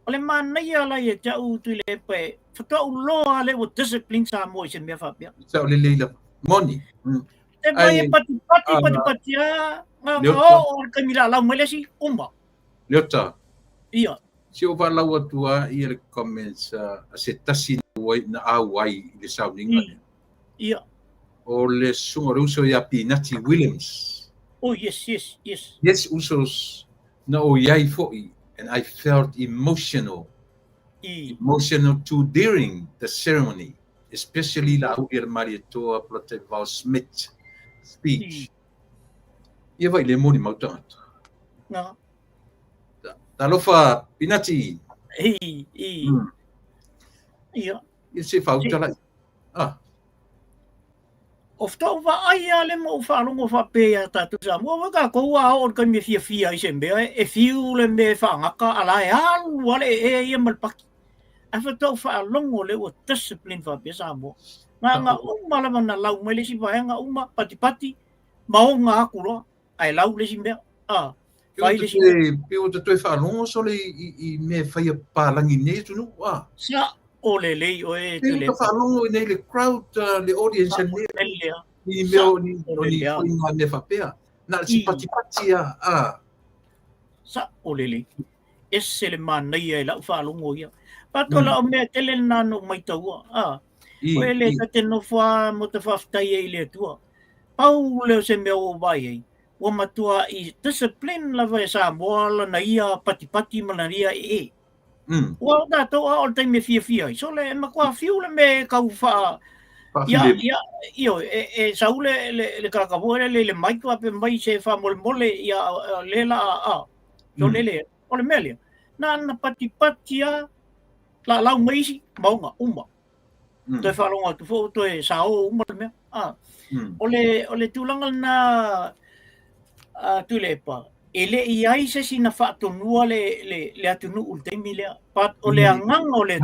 O le manai ala i e tau tu le pe whatau loa le o discipline sa mo i se mea whapea. Sa o le leila. Moni. Te mai e pati a nga o kamila lau mele si umba. Leota. Ia. Si o walau atua i le comments a se tasi na awai i le sauninga. Ia. O le sunga uso i a Pinati Williams. Oh, yes. Yes, usos na o iai fo'i. And I felt emotional too during the ceremony, especially la Uir Marietoa Plate Val Smith speech. Ia vai le moni mautangata. Nga. Talofa Pinati. Ia. Ia se whautala. Of tau wa aia le mo whaalongo whapea tatu sa. Mua waka koua o ka me fia i se mbea. E fiu le me whaangaka ala e alu wale e ia malpaki. A whatau whaalongo le o discipline whapea sa mo. Nga uma lama na lau mai le si whae nga uma pati. Mao nga akuroa. Ai lau le si mbea. Whai le si mbea. Pio te tue whaalongo so le i me whaia pālangi nei tunu. Sa o le lei o e te le. Pio te whaalongo i nei le crowd, le audience and ni meo ni koinga me whapea. Nā si pati a. Sa o lele. Ese le manai e lau whaalongo ia. Pato la o mea tele nano mai taua. O ele ka te nofua mo te whaftai e le tua. Pau leo se mea o vai ei. O matua i discipline lava e sa moala na ia pati manaria e. O da toa o te me fia. So le makua fiu le me kau wha. Io e saule le kakavore le maiko ape mai se fa mole ia lela yo lele o le mele na pati la lau mai si maunga uma to fa longa tu fo to e sao uma me o le tulanga na tu le pa ele ia se sina fa to nua le atunu ultimi le pat o le anganga o le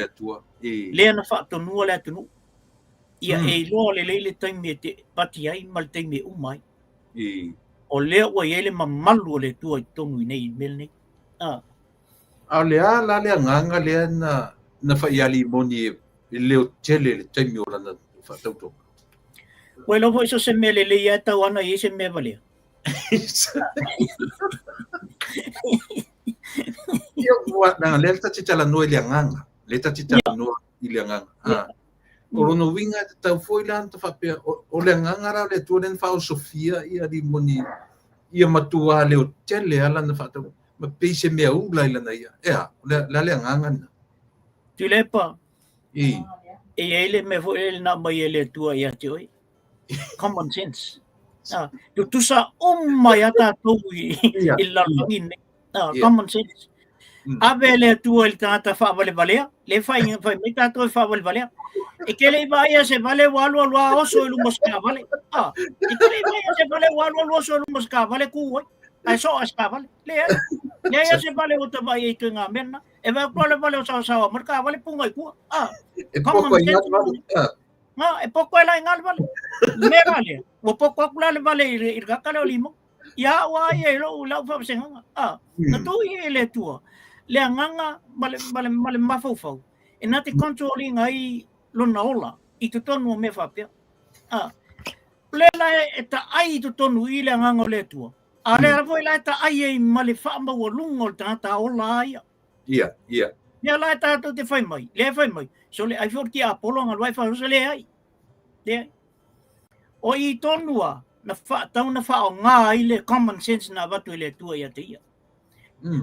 tua le na fa to nua le atunu ia e loa le leile taimi te pati ai mal taimi umai. O lea ua iele mamalu o le tua i tonu i nei mele nei. A lea la lea nganga lea na whaiali moni e leo tele le taimi o lana whatauto. Wai lopo iso se mele le ia tau ana i se me valea. Ia ua nanga lea tatitala noa i lea nganga. Le tatitala noa i lea nganga. O rono winga te tau foi lan te whapea. O le ngangara le tuaren whao Sofia ia di moni ia matua leo tele ala na whatau. Ma peise mea ula ila na ia. Ea, le ngangana. Tu lepa. E ele me foi ele na mai ele tua ia te oi. Common sense. Tu tusa mai ata tau i lalangin. Common sense. Ave le tua il tata whaavale valea. Le fai me tato e whaavale valea. E ke le vai se vale walo lo oso e lumos ka vale. E ke le vai se vale walo lo oso e lumos ka vale ku. Ai so as ka vale. Le se vale o te vai e tu nga mena. E va ko le vale o sa marka vale punga ku. E poko ia e poko ela ngal vale. Me vale. O poko kula le vale i ga kala limo. Ya wa ye lo la fa senga. Na tu ye le tua. Le nganga vale mafau. E na te controlling ai lona ola i te tonu o me whapea. Lela e ta ai te tonu i le nganga le tua. A le rafo i la e ta ai e male whaama ua lunga o tangata ola aia. Ia. Ia la e tātou te whai mai. Le whai mai. So le ai whior ki a polo anga luai whai le ai. Le ai. O i tonua na tau na wha o ngā ile common sense na watu ile tua ia te ia.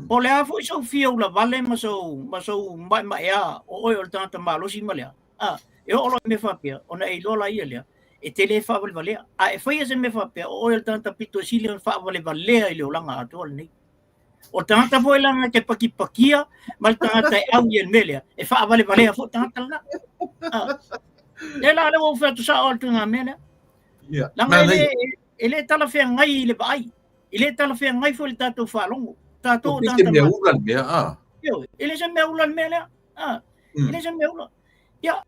O le afo i sau fia ula vale ma sau mai a o oi o le tangata malosi ma lea. E olo me whapea, ona e lola ia lea, e te le whawale valea. E whaia se me whapea, o oi o le tangata pito e sili on whawale valea i leo langa atua le nei. O tangata foi langa ke pakipakia, ma le tangata e au ia melea, e whawale valea fo tangata lana. E la le o whatu sa o tunga mena. Langa ele tala whea ngai i le baai. Ele tala whea ngai fo le tātou whalongo. Tātou tangata mea ulan mea, ele se mea ulan mea lea. Ele se mea ulan. Ia,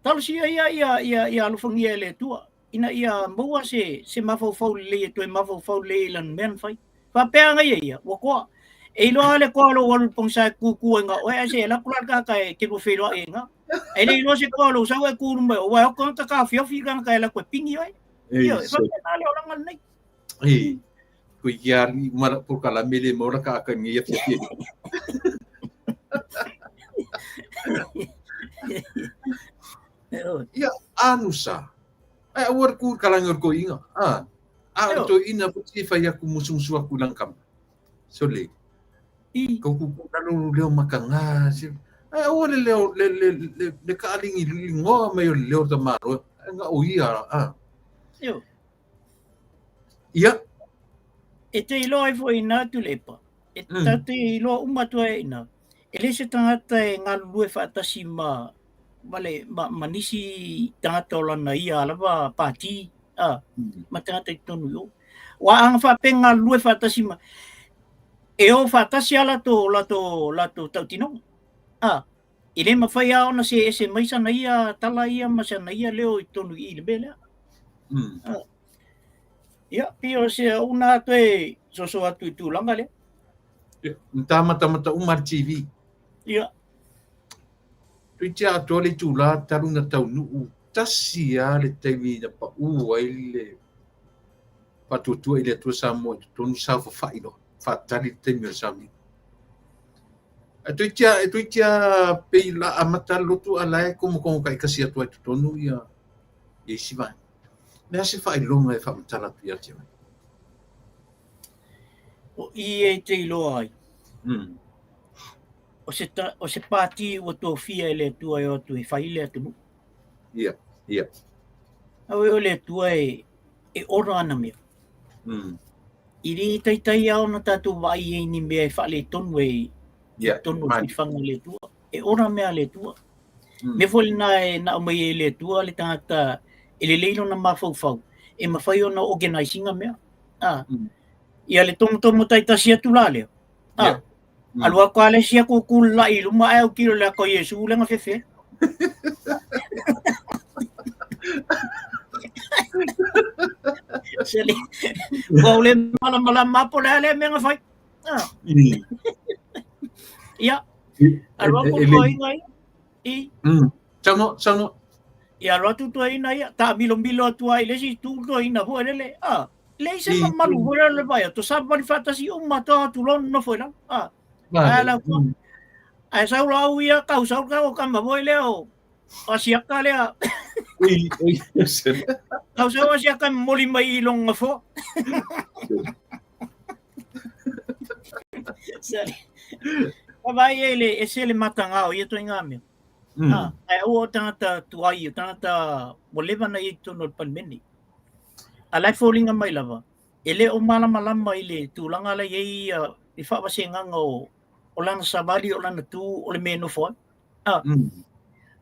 tala sia ia alufangia le tua. Ina ia maua se mawhau le e mawhau le lan mean whai. Whapea ngai ia, wakoa. E loa le koa lo walu pongsa kukua nga, oe se la kula ka e ke ko wheroa e nga. E le loa se koa lo sa e kuru mai, oe o konta ka whiawhi ka e la koe pingi oi. Ia, e whapea le orangal nei. Ei, ko iari mara por kala mele mora ka ka ngia fia. Ia anusa. Ai awar ku kalangor ko inga. To ina puti fa ya ku musungsu aku langkam. Sole. Ko ku nanu leo makanga. Ai awar le ka alingi lingo mai leo tamaro. Nga o ia. Ia. E te iloa e fo ina tu lepa. E te iloa umatua e ina. E le se tangata e ngā lue whaatasi manisi tangata o lana ia alawa pāti. Ma tangata i tonu yo. Wa anga whapenga lue whaatasi ma. E o whaatasi ala lato tautinonga. I le mawhai ao na se maisa na ia tala ia ma se na ia leo i tonu i le belea. Ia, pio se una atu e soso atu i tūlanga le. Mata umar TV. Ia. Tui tia atua le tūla taruna tau nuu tasi a le teimi na pa ua i le patuatua i le atua Samoa i tonu sa whawhaino. Whatari teimi o Sami. Tui tia pei la amata lotu alae komo kai kasi atua i tonu ia i siwai. Nea se whailonga e whamatala tu ia tia mai. O i e te iloa ai. O se pāti ua tō fia e le tua e o tu e whaile atu mu. Ia. Au e o le tua e ora ana mea. I ri taitai au na tātou vai e ni mea e whale tonu e tonu i whanga le tua. E ora mea le tua. Me foli na umai e le tua le tangata e le leilo na mawhau. E mawhai o na organisinga mea. Ia le tomo taitasi atu la leo. Alua ko ale sia ko kula i luma e o kilo le ko Yesu le nga fefe. Sele. Ko le mala mapo le me nga fai. Ia. Alua ko ko inga i. Chamo. Ia alua tu ina ia ta bilo tu ai le si tu ina ho le. Le se malu ho le vai to sa bali fatasi o mata tu lon no foi la. Ala ko. Ai sa ula ia ka usa ka o ka maboi leo. O sia ka lea. Ka usa o sia ka moli mai long fo. Sali. Vai ele ese le matanga o ia to ingame. Ai o tangata tuai tangata moleva na i to no palmeni. Alai folinga mai lava. Ele o malama ile tulanga la ye i whaawasenga o lana sabali o lana tu o le meno fo.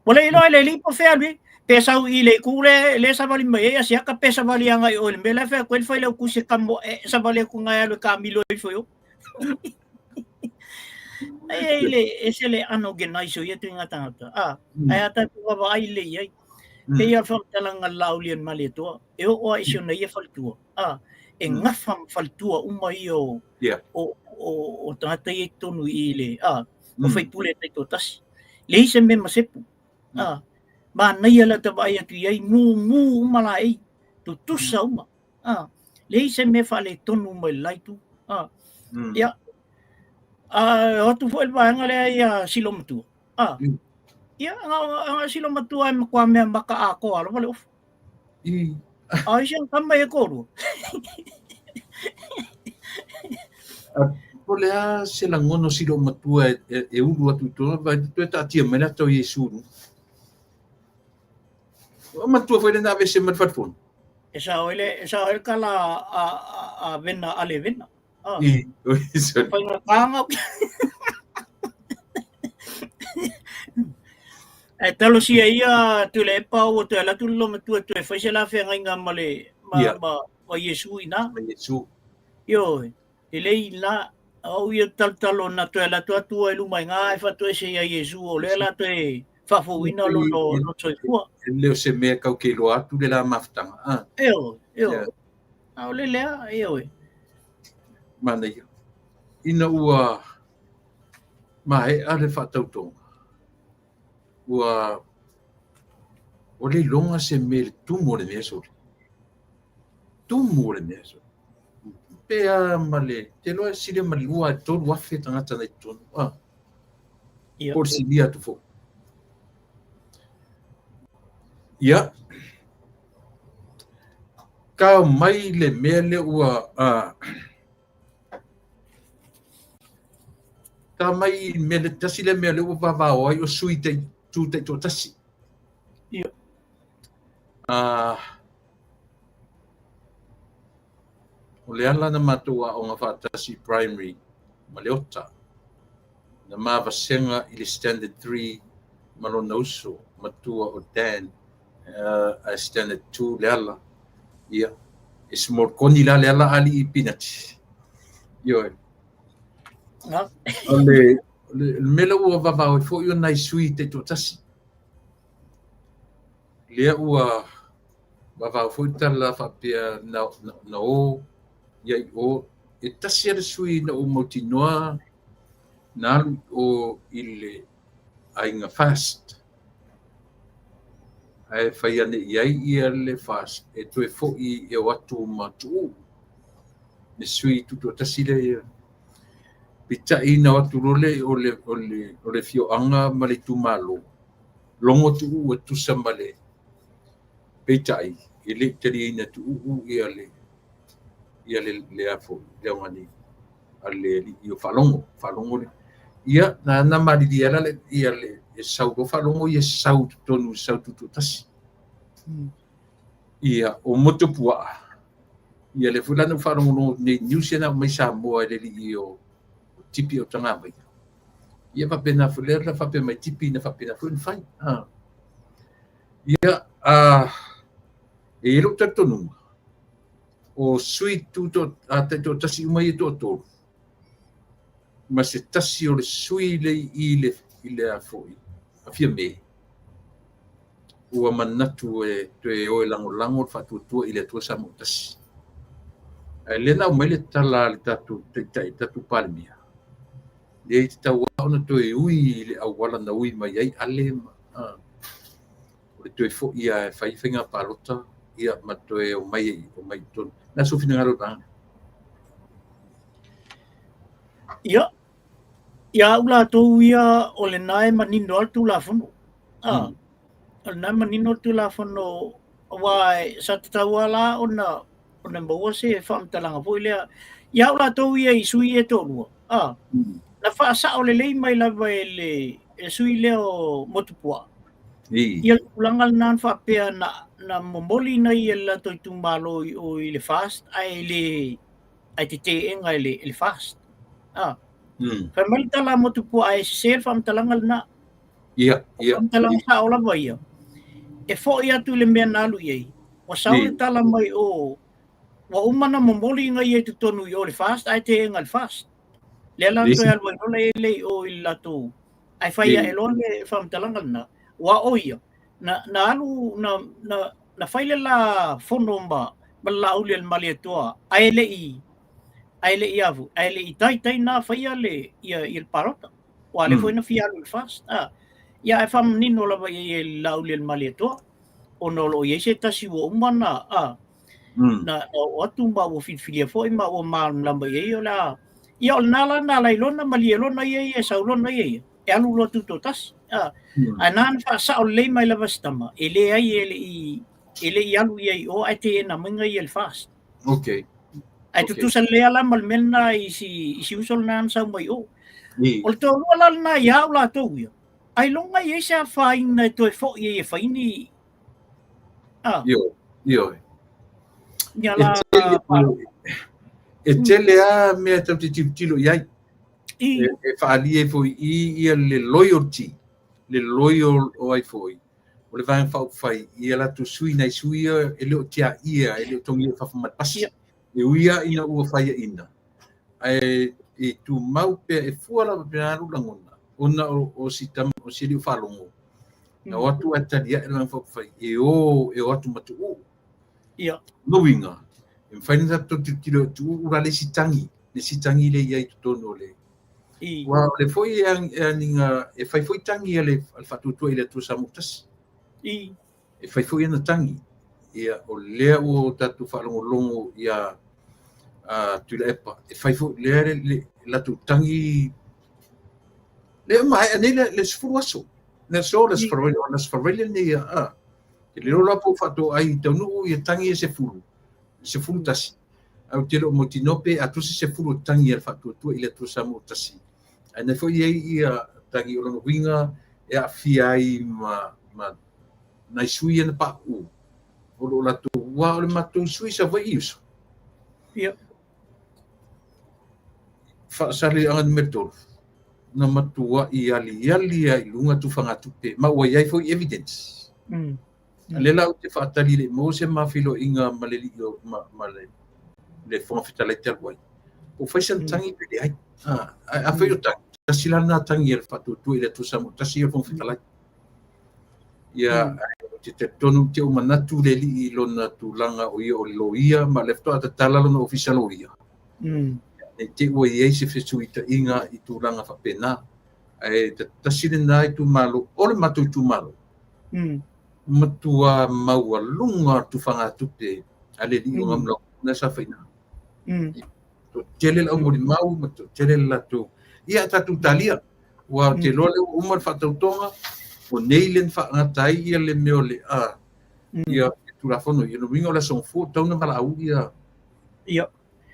Wala ilo le lipo fea lui. Pesa u ile kule le sabali mai e sia ka pesa vali anga o le mela fea kwel fa ile ku se kamo e sabali ku nga lo ka milo i fo yo. Ai ile ese le unorganized ye tinga tangata. Ai ata tu wa ai le ai. Pe ia fa talanga laulian maleto. E o ai sona ia faltua. E ngafam faltua uma io. O tangata i tonu i le. O fai pule te totasi. Le se me masepu. Ba nei ala te vai atu iai mu mala ei. Tu tusa uma. Le se me fa le tonu mai laitu. Ia. Hotu foi vanga le ia silomatu. Ia nga silomatu ai makwa me maka ako ala vale of. Ai siya kamay ko. Po lea se la ngono silo matua e ulu atu tona vai tu ta tia mena to Yesu. O matua foi na vez se matfon. Esa oile kala a venna ale venna. I so Pai na kanga. E talo sia ia tu le pa o tu la tu lo matua tu e fai se la fe nga male ma Yesu ina. Yesu. Yo, ele ina au ia talo na tu la tu e lu mai nga e fa tu se ia Yesu o le la tu e fa fo ina lo toi fua. Le se me ka ke lo atu de la maftanga. Eu. Au le lea eu. Mana ia. Ina ua mai ale fa tautonga. Ua o le longa se me tumo le meso. Tumo le meso. Pea male, te loa sile malua e tolu wafe tangata na itonu. Por si dia tu fo. Ia. Ka mai le mele ua ka mai mele tasi le mele ua vavao ai o sui te tu te to tasi. Ia. O le ala na matua o nga whaatasi primary maleota. Na mavasenga i le standard 3 malona uso matua o Dan a standard 2 le ala. Ia. E small koni la le ala ali i pinati. Yo. Le mele ua vavao e fo io nai sui te to tasi. Lea ua vavao fo i tala whapea na o iai o e tasi ara sui na o mautinoa na alu o ile ainga fast. Ai whai ane iai ia le fast e toe fo i e watu matu. Ne sui tuto tasi le ia. Pita ina watu role o le fio anga male tu malo. Longo tu ua tusa male. Pita i ile teri ina tu ia le afo le ngani ale io falongo le ia na mali dia le ia le e sau go falongo ia sau tonu sau tu tasi ia o moto pua ia le fulano falongo no ni nyusena mai sa mo le io tipi o tanga vai ia va pena fulera fa pe mai tipi na fa pena fun fai ia e lo tonu o sui tuto a te to tasi mai to to ma se tasi o le sui le ile a foi a fia me o manatu e te o lango fa tu ile to sa mo tasi le na mai le tala le tatu palmia le ta wa na to e ui le awala na ui mai ai ale o te fo ia fai finga palota ia matoe o mai ton na so fina ngalo bang ia ula to ia o le nai manino tu la fono o nai manino tu la fono wai sa tawala ona mo se fam talanga foi le ia ula to ia i sui e to lu na fa sa o le mai la le e sui le o motupua ia ulangal nan fa pe na momoli na ia la to tumbalo o ile fast ai te enga ile fast family tala motupua ai ser fam talangal na ia fam talang sa ola vai e fo ia tu le mena lu ia o sa tala mai o wa umana momoli nga ia tu tonu yo le fast ai te enga fast le la to ya lo le o ila to ai fa ia elone fam talangal na wa oia na alu na faile la fonomba bala ule mali toa aile avu aile tai na faia le ia il parota wa le foi na fia lu fast ia e fam nino la vai la ule mali toa ono lo ye se tasi wo umana na o tumba wo filia foi ma o mal lamba ye la ia na la ilona mali elona ye saulona ye e alu lo tuto tas anan fa sa o le mai la vastama ele ai ele ele ialu ia I o ai te na manga I el fast. Okay. Ai tu sa le ala mal melna I si usol na sa mai o. Ni. O le tō ala na ia o la tō ia. Ai longa I sa fain na to fo I faini. Yo. Nia la E tele a mea tau te tilo iai. I Whaali e foi ia le loyalty. Le loyal o ai foi. O le vang whau whai. Ia la tu sui nei suia e leo tia ia. E leo tongi e whawhamat pasi. E uia ina ua whaia ina. E tu mau pe e fuala pe aru langona. Ona o si tam o si liu whalongo. Na watu atalia e lang whau whai. E o atu matu o. ia. Noinga. E whainga to tilo tu ura le sitangi. Le sitangi le iai tu tono le. Wa le foi e ninga e fai foi tangi le fatutua ile tu samutas. E fai foi na tangi. Ia o lea o tatu whalongo longo ia tu le epa. E fai foi le la tu tangi le mai ane le sfuru aso. Le so le sfarele ne ia ke le rola po fatu ai tonu ia tangi e se furu tasi. Au te lo motinope atu se furu tangi e fatutua ile tu samutasi. Ana foi ia tangi o winga e a fiai ma na sui na pa u o la tu wa o le matu sui sa vai isso ia fa sali an metor na matua I ali ai lunga tu fanga tu pe ma wa ia foi evidence le la o te fa tali le mo se ma filo inga maleli ma le fon fitale tel wai o foi sen tangi pe ai a foi o tangi tasilana tangi el fatu tu ile tu samu tasio fon fitale ia te tonu te manatu le li lona tulanga o ia o loia ma lefto ata tala lona official o ia e te o ia se fesuita inga I tulanga fa pena e te tasilena I tu malo o le matu tu malo matua maua lunga tu fanga tupe ale li o ngamlo na sa faina to tele la mo mau mato tele la tu ia tatu talia wa te lole umar fa tonga o neilen fa ngatai ia le meole ia tu la fono ia no winga la son fu tau na mala au ia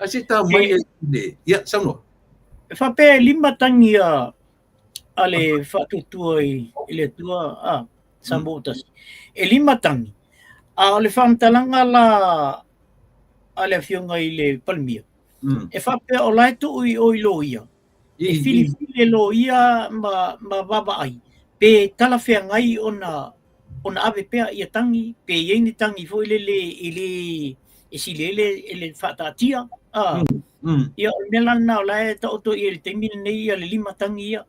asi ta mai le ia sono fa pe lima tangia ale fa tu ile tua sambutas e lima tangi ale fa talanga la ale fionga ile palmia e fa pe o lai tu o loia e fili loia ma baba ai pe tala fea ngai ona ave pea ia tangi pe yeni tangi fo ile e silele ele fatatia ia melan na la ta auto ile temi nei ale lima tangi ia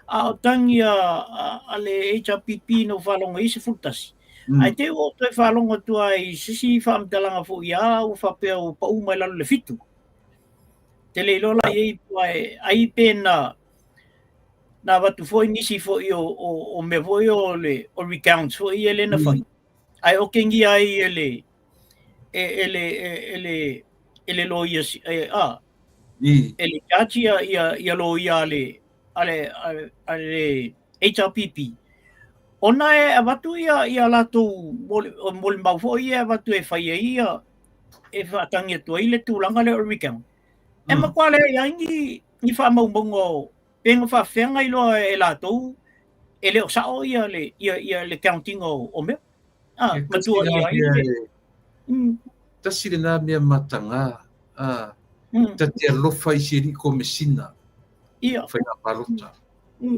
a tangi ale HPP no falonga ise futasi ai te o te falonga tu ai sisi fam talanga fo ia o fa pe o pa uma la le fitu te le lola ia ai pena na watu foi nisi foi o me voi o recount foi ele na foi ai o kengi ai ele lo ia ele kachi ia lo ia ale HRPP ona e watu ia lato mol mau foi ia watu e fai ia e fatangi to ile tulanga le recount e ma kwale ia ni fa mau mongo penga fa fenga ilo e lato ele o sao ia le counting o me matua ia tasile na me matanga ta te lofa I siri ko mesina ia fa na palota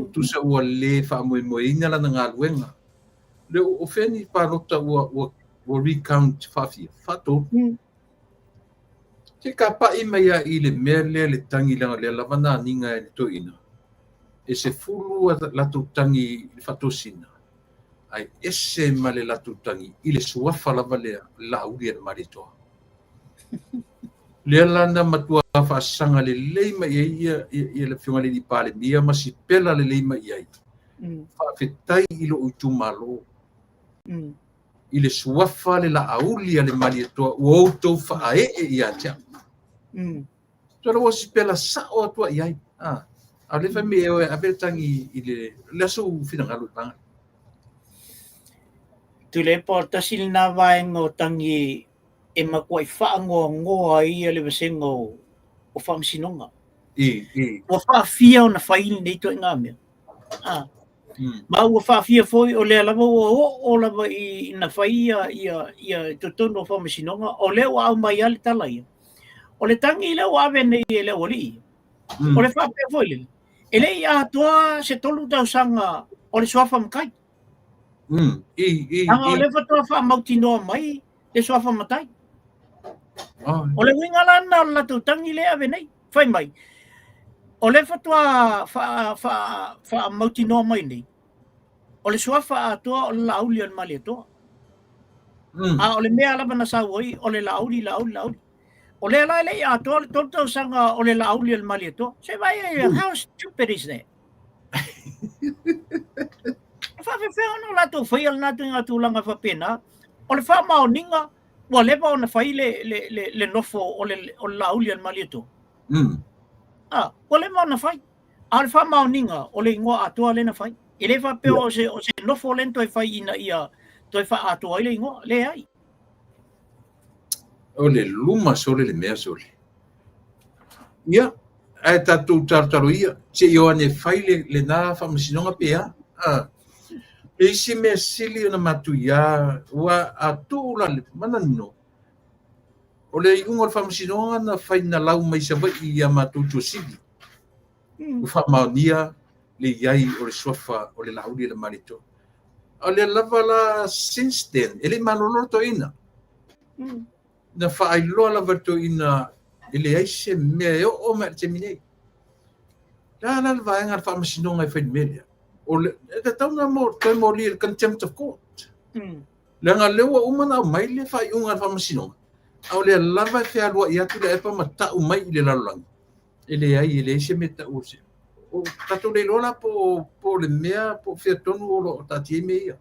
tu sa o le fa mo ina la nga luenga le o feni palota o recount fa to te kapa I mai ile mele le tangi le lavana ninga le to ina e se fulu la tutangi fatosina ai ese male la tutangi ile suafa la vale la uri el marito le landa matua fa sanga le leima ia le fiona di pale mia ma si pela le leima ia fa fetai ilo utumalo ile suafa le la auli le marito o to fa ia cha tolo si pela sa o tua ia ale fa me o abetangi ile la so fina ngalo bang Tule po tasil na vaengo tangi e makuai whaangoa ia le wasengo o whamsinonga. Ua whaafia o na whaili nei toi ngā mea. Ma ua whaafia foi o lea lava o lava i na whaia ia tutono o whamsinonga o leo au mai ale tala ia. O le tangi leo ave nei e leo oli ia. O le whaafia foi le. E le ia atua se tolu tau sanga o le suafa makai. Anga o le whatua whaamauti noa mai le suafa matai. O le winga lana o latu tangi le ave nei. Whai mai. O le whatua whaamauti noa mai nei. O le suafa atua o le lauli al mali atua. O le mea lava na sauai o le lauli. O le ala le atua le toltau sanga o le lauli al mali atua. Se vai, how stupid is that? Whawhewhea no lato whaial natu ngā tūlanga whapena. O le whamao ninga, ua lewa o na whai le nofo o le lauli al mali atua. Ua lewa o na whai. A le whamao ninga o le ingoa atua le na whai. E le whapea o se nofo lento e whai ina ia toi wha atua i le ingoa, le ai. O le luma sole le mea sole. Ia, ai tātou tartaro ia, se io ane whai le nā whamasinonga pēa. E isi mea sili o na matu ia, ua atu le mananino. O le iunga le whamasinonga na whai na lau mai sa wai ia matu tua sili. U whamaunia le iai o le sofa o le lauri le marito. O le lava la since then, ele malolo to ina. Na whaailoa lava to ina, ele aise mea o mea te minei. La vaenga le whamasinonga e whai melia. O le, e tau na mo, toi mo li contempt of court. Le ngā lewa umana o mai le whai unga le whamasinonga. Au le lava e whea lua i atu le epa ma tau mai i le lalulangi. Ele ai, ele aise me tau se. O tato le lola po le mea po whea tonu o lo tati e mea.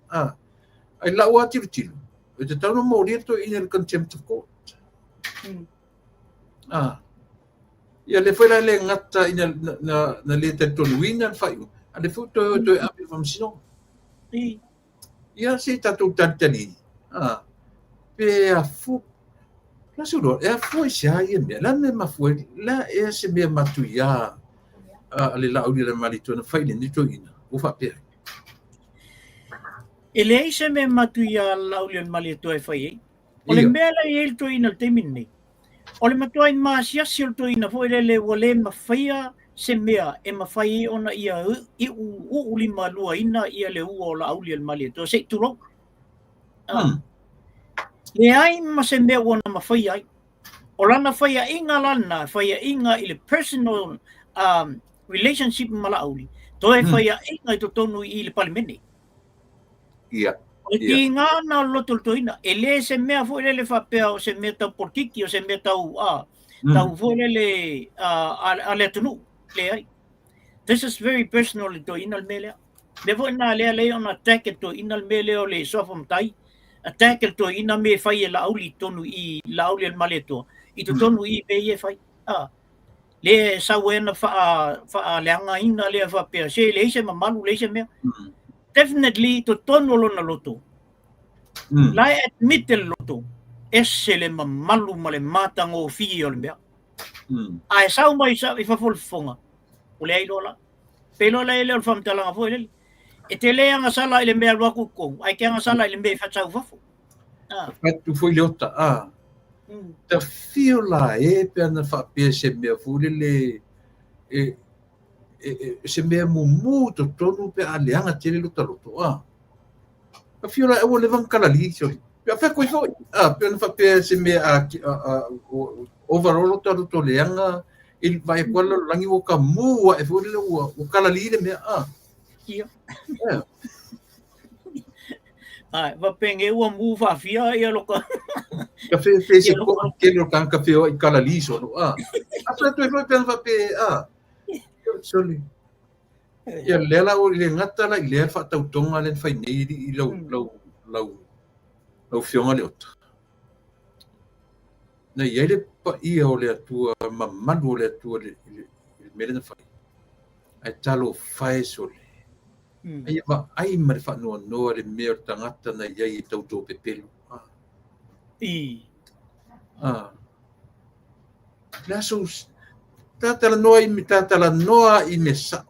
Ai lau atiru tilu. E te tau na mo li to ina le contempt of court. Ia le whaila le ngata ina na le te tonu ina le whai unga. A le fu to e api whamsinonga. Ia se tatou tantani. Pe a fu. La suro, e a fu se ai e mea. La me mafue, la e se mea matu ia le lauri le marito na whaile ni to ina. Ufa pere. E le se mea matu ia lauri le marito e whai. O le mea la i el to ina te minne. O le matua i maasiasi o to ina fo le wale mawhaia se mea e mawhai ona ia i ulima lua ina ia le ua o la auli al mali to se turo. Le ai ma se mea ona mawhai ai. O lana whaia inga lana, whaia inga i le personal relationship ma la auli. To e whaia inga i to tonu i le palimene. Ia. O ti ngā na loto to ina. E le se mea fo le whapea o se mea tau portiki o se mea tau tau fo le a le tunu. This is very personal to inal mele. Devo na le on attack to inal mele o le sofa mtai. Attack to ina me fai la auli tonu i la auli al maleto. I to tonu i be ye fai. Le sa wena fa leanga ina le fa pe se le se mamalu le se me. Definitely to tonu lo na loto. La admit el loto. Esse le mamalu male matango fi o le. Ai sa mai sa i fa fonga. O le ai lola. Pelo la ele o whamtalanga fo ele. E te lea nga sala ele mea waku kong. Ai kia nga sala ele mea whatau wafu. Patu foi leota. Ta fio la e pe ana whapea se mea fule le se mea mumu to tonu pe a leanga tele lota loto. Ta fio la e o le vankala li sori. Pe a whakoi foi. Pe ana whapea se mea overall lota loto leanga il vai quello langi o kamu e fo le o kala lile me ia va penge o mu fa fia ia lo ka fe se ko ke lo kan ka fe o kala liso no asa tu foi pen va pe soli ia lela o le ngata la ile fa tau tonga le fai nei i lo fionga le ota na ia pa ia o le atua mamanu o le atua le mele na fai ai talo fai sole Ai va ai ma fa no le me tangata na ia tau tō pepelo. La so tatala noa i me sa.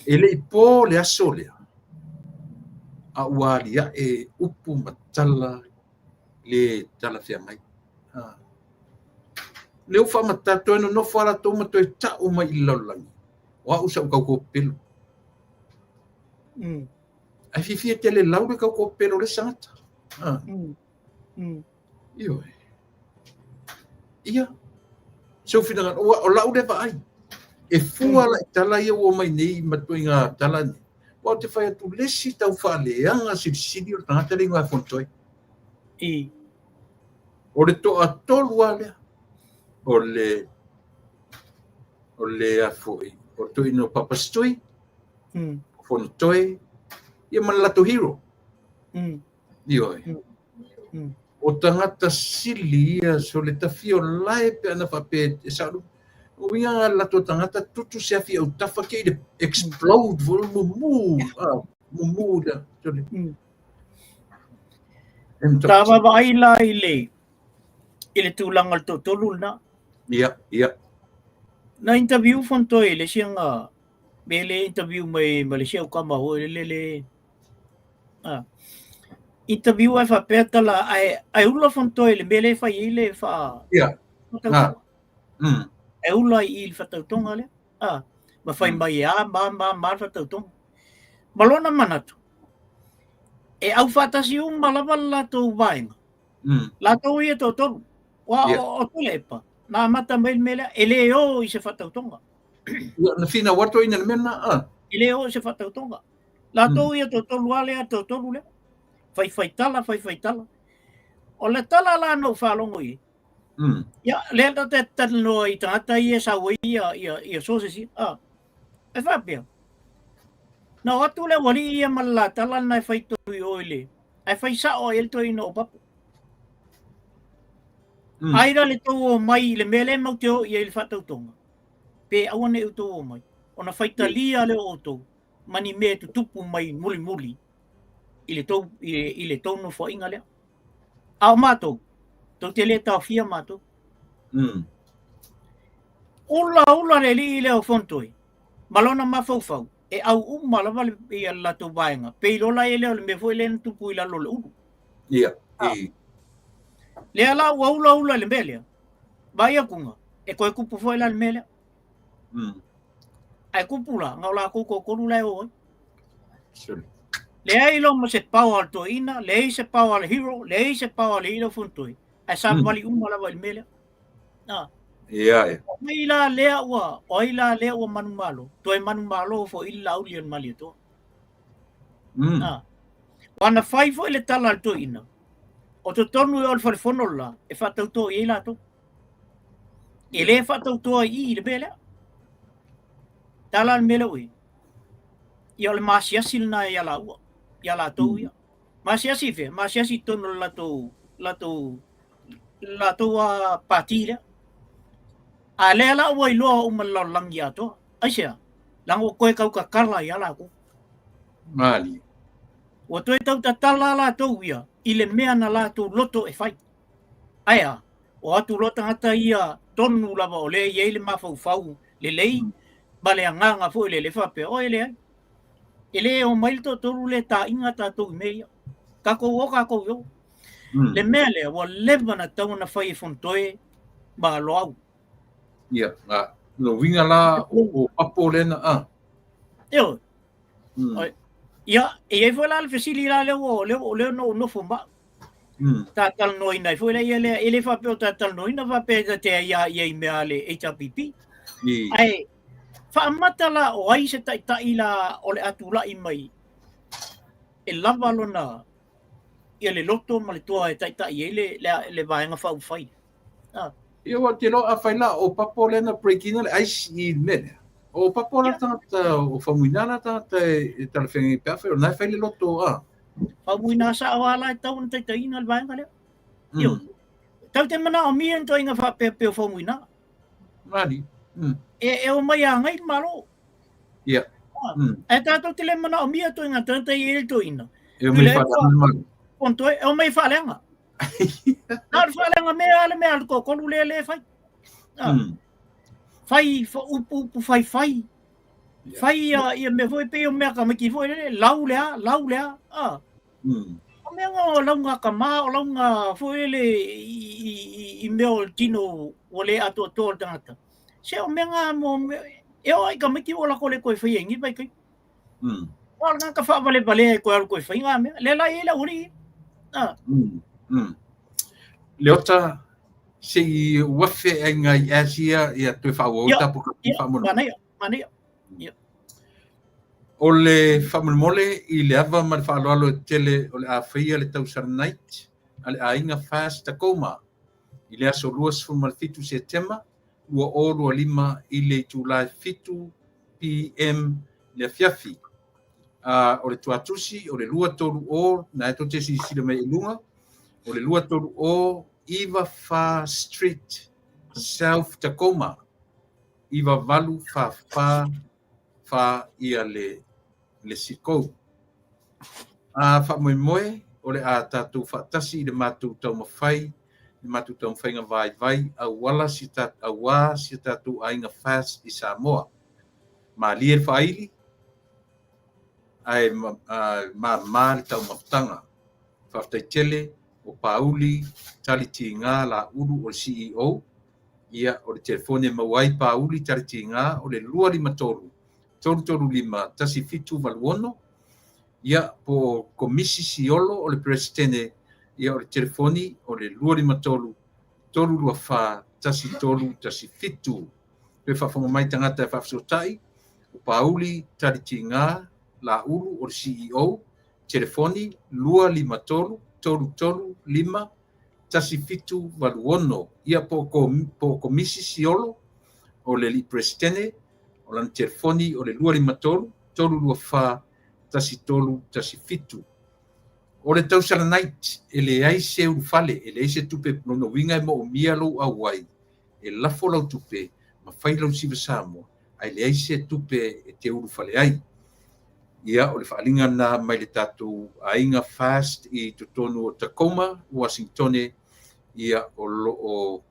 Ele i pō le aso lea. A ualia e upu matala le tala fia mai. Le ufa matato no fara to mato e ta o mai laulangi. Wa usa kau ko pelo. Ai fifi te le lau kau ko pelo le sangata. Io. Ia. So fina o lau de vai. E fua la tala ia o mai nei matoinga tala ni. Wa te fai tu lesi tau fa le anga sibsidi o tangata le ngā fontoi. O le to atolu ale. O le afoi. O to ino papastoi. Fontoi. Ia malato hero. Io. O tangata sili ia so le tafio lai pe ana fape e saru. O ia la to tangata tutu se afi o tafa ke de explode vol mumu da. Tama ba ila ile tulang al to tolul na. Ia. Na interview fontoi le sianga bele interview mai Malaysia o kama ho le interview ai fa petala ai ula fontoi le bele fa ile fa e ula il fa tautonga le ma fai mai ma fa tautonga malona manatu e au fatasi malava la to vainga la to ia to wa o tulepa na mata mai mele eleo i se fa tautonga na fina wato ina mena eleo se fa tautonga la to ia to wale to le fai tala o le tala la no falongo i ya le te tano i tata ia sa ia so se si e fa pia na watu le wali ia mala tala na fai to i oile ai fai sa o el to i no papu ai le to mai le mele mo te ia il fa tautonga pe awane u to mai ona fai talia le o to mani me tu tupu mai muli ile tau no fo inga lea. Au mato, tau te le tau fia mato. Ula le li leo fontoi. Malona mafau. E au malava le ia la tau vaenga. Pei lola e leo le me foi le tupu ila lola ulu. Ia. Lea la ula le melea. Baia kunga. E koe kupu foi la le melea. Ai kupula, ngau la kuko kolu leo oi. Sure. Le ai lo mo se pau al toina, le ai se pau al hero, le ai se pau al hero funtoi. Ai sa vali la wal mele. Ia. Mai la lea ua manu malo. Toi manu malo fo ila ulian mali to. Wana fai fo ile tala al toina. O to tonu e ol fa fono la, e fa tau to i la to. E le fa tau to i le mele. Tala al mele ui. Ia le masiasil na ia la ua. Ia la tau ia. Masiasi tono la tau patira. A le la ua i loa umala langi ato. Aisia, lango koe kau ka karla ia la ko. Mali. Ua toi tau ta tala la tau ia. I le mea na la tau loto e fai. Aia, o atu lota hata ia tonu lava o le ia ile mafau le lei. Bale anganga fo le fape o ele ai. Ele o mail to toru le ta inga ta to meia. Kako yo. Le mele o levana tau na fai fontoe ba loau. Ia, no winga la o papo lena Yo. Ia, e foi la le fesili la le no fumba. Ta tal no ina foi la ele fa pe ta tal no ina fa pe te ia i me ale HPP. Ai fa matala o ai se tai la o le atula i mai. E lava lona ia le loto ma le tua e tai le vaenga fa fai. Ia wa te lo a fai la o papo lena breaking le ai si mele. O papo la tata o famuinana tata e talafengi peafe o nai fai le loto Famuina sa awala tau tai ina le vaenga le. Yo. Tau te mana o mien to inga fa pe famuina. Mali. E o mai a ngai malo. Ia. E tātou te le mana o mia to inga tanta i ele to ina. E o mai whātangan Ponto e o mai whalenga. Nā whalenga mea ale ko kolu le whai. Whai, upu whai. Whai ia me foi pe o mea ka maki foi le lau lea. O mea ngā launga ka mā o launga foi le i meo tino o le ato tangata. Se o mea ngā mo e o ai ka maki o la ko le koe whai engi pai kai. Wala ngā ka whaavale koe alu koe whai ngā mea. Le lai e la uri. Leota se i wafe e ngai Asia ia tue whaauota puka whaamona. Manea. O le whamolmole i le awa ma le whaaloalo e tele o le awhia le tausara night a le ainga fast Tacoma i le aso luas fitu se tema ua o lua lima i le July 5 PM le fiafi. O le tuatusi o le lua tolu o na e tote si sila mai ilunga o le lua tolu o Iva Fa Street South Tacoma Iva Valu fa ia le sikou. Fa moe o le a tātou whaatasi i le mātou tau mawhai, le mātou tau mawhai ngā vai, wala si tātou ainga fast i Samoa. Ma lia le whaili, ai ma le tau mawtanga. Whaftai tele, o Pauli, taliti ngā la uru o le CEO, ia o le telefone mawai Pauli taliti ngā o le lua lima toru. Toru lima tasi fitu valuono ia po komisi siolo o le presidente ia o le telefoni o le lua lima toru lua fa tasi toru tasi fitu pe whafonga mai tangata e whafsotai o Pauli taritinga la ulu o le CEO telefoni lua lima toru lima tasi fitu valuono ia po komisi siolo o le presidente o lan telefoni o le lua lima toru lua fa tasi fitu. O le tausara night, e le ai se urufale, e le ai se tupe nono winga e mo o mia lau awai, e lafo lau tupe, ma fai lau siva Samoa, ai le ai se tupe e te urufale ai. Ia o le whaalinga na mai le tātou ainga fast i totonu o Tacoma, Washingtone, ia o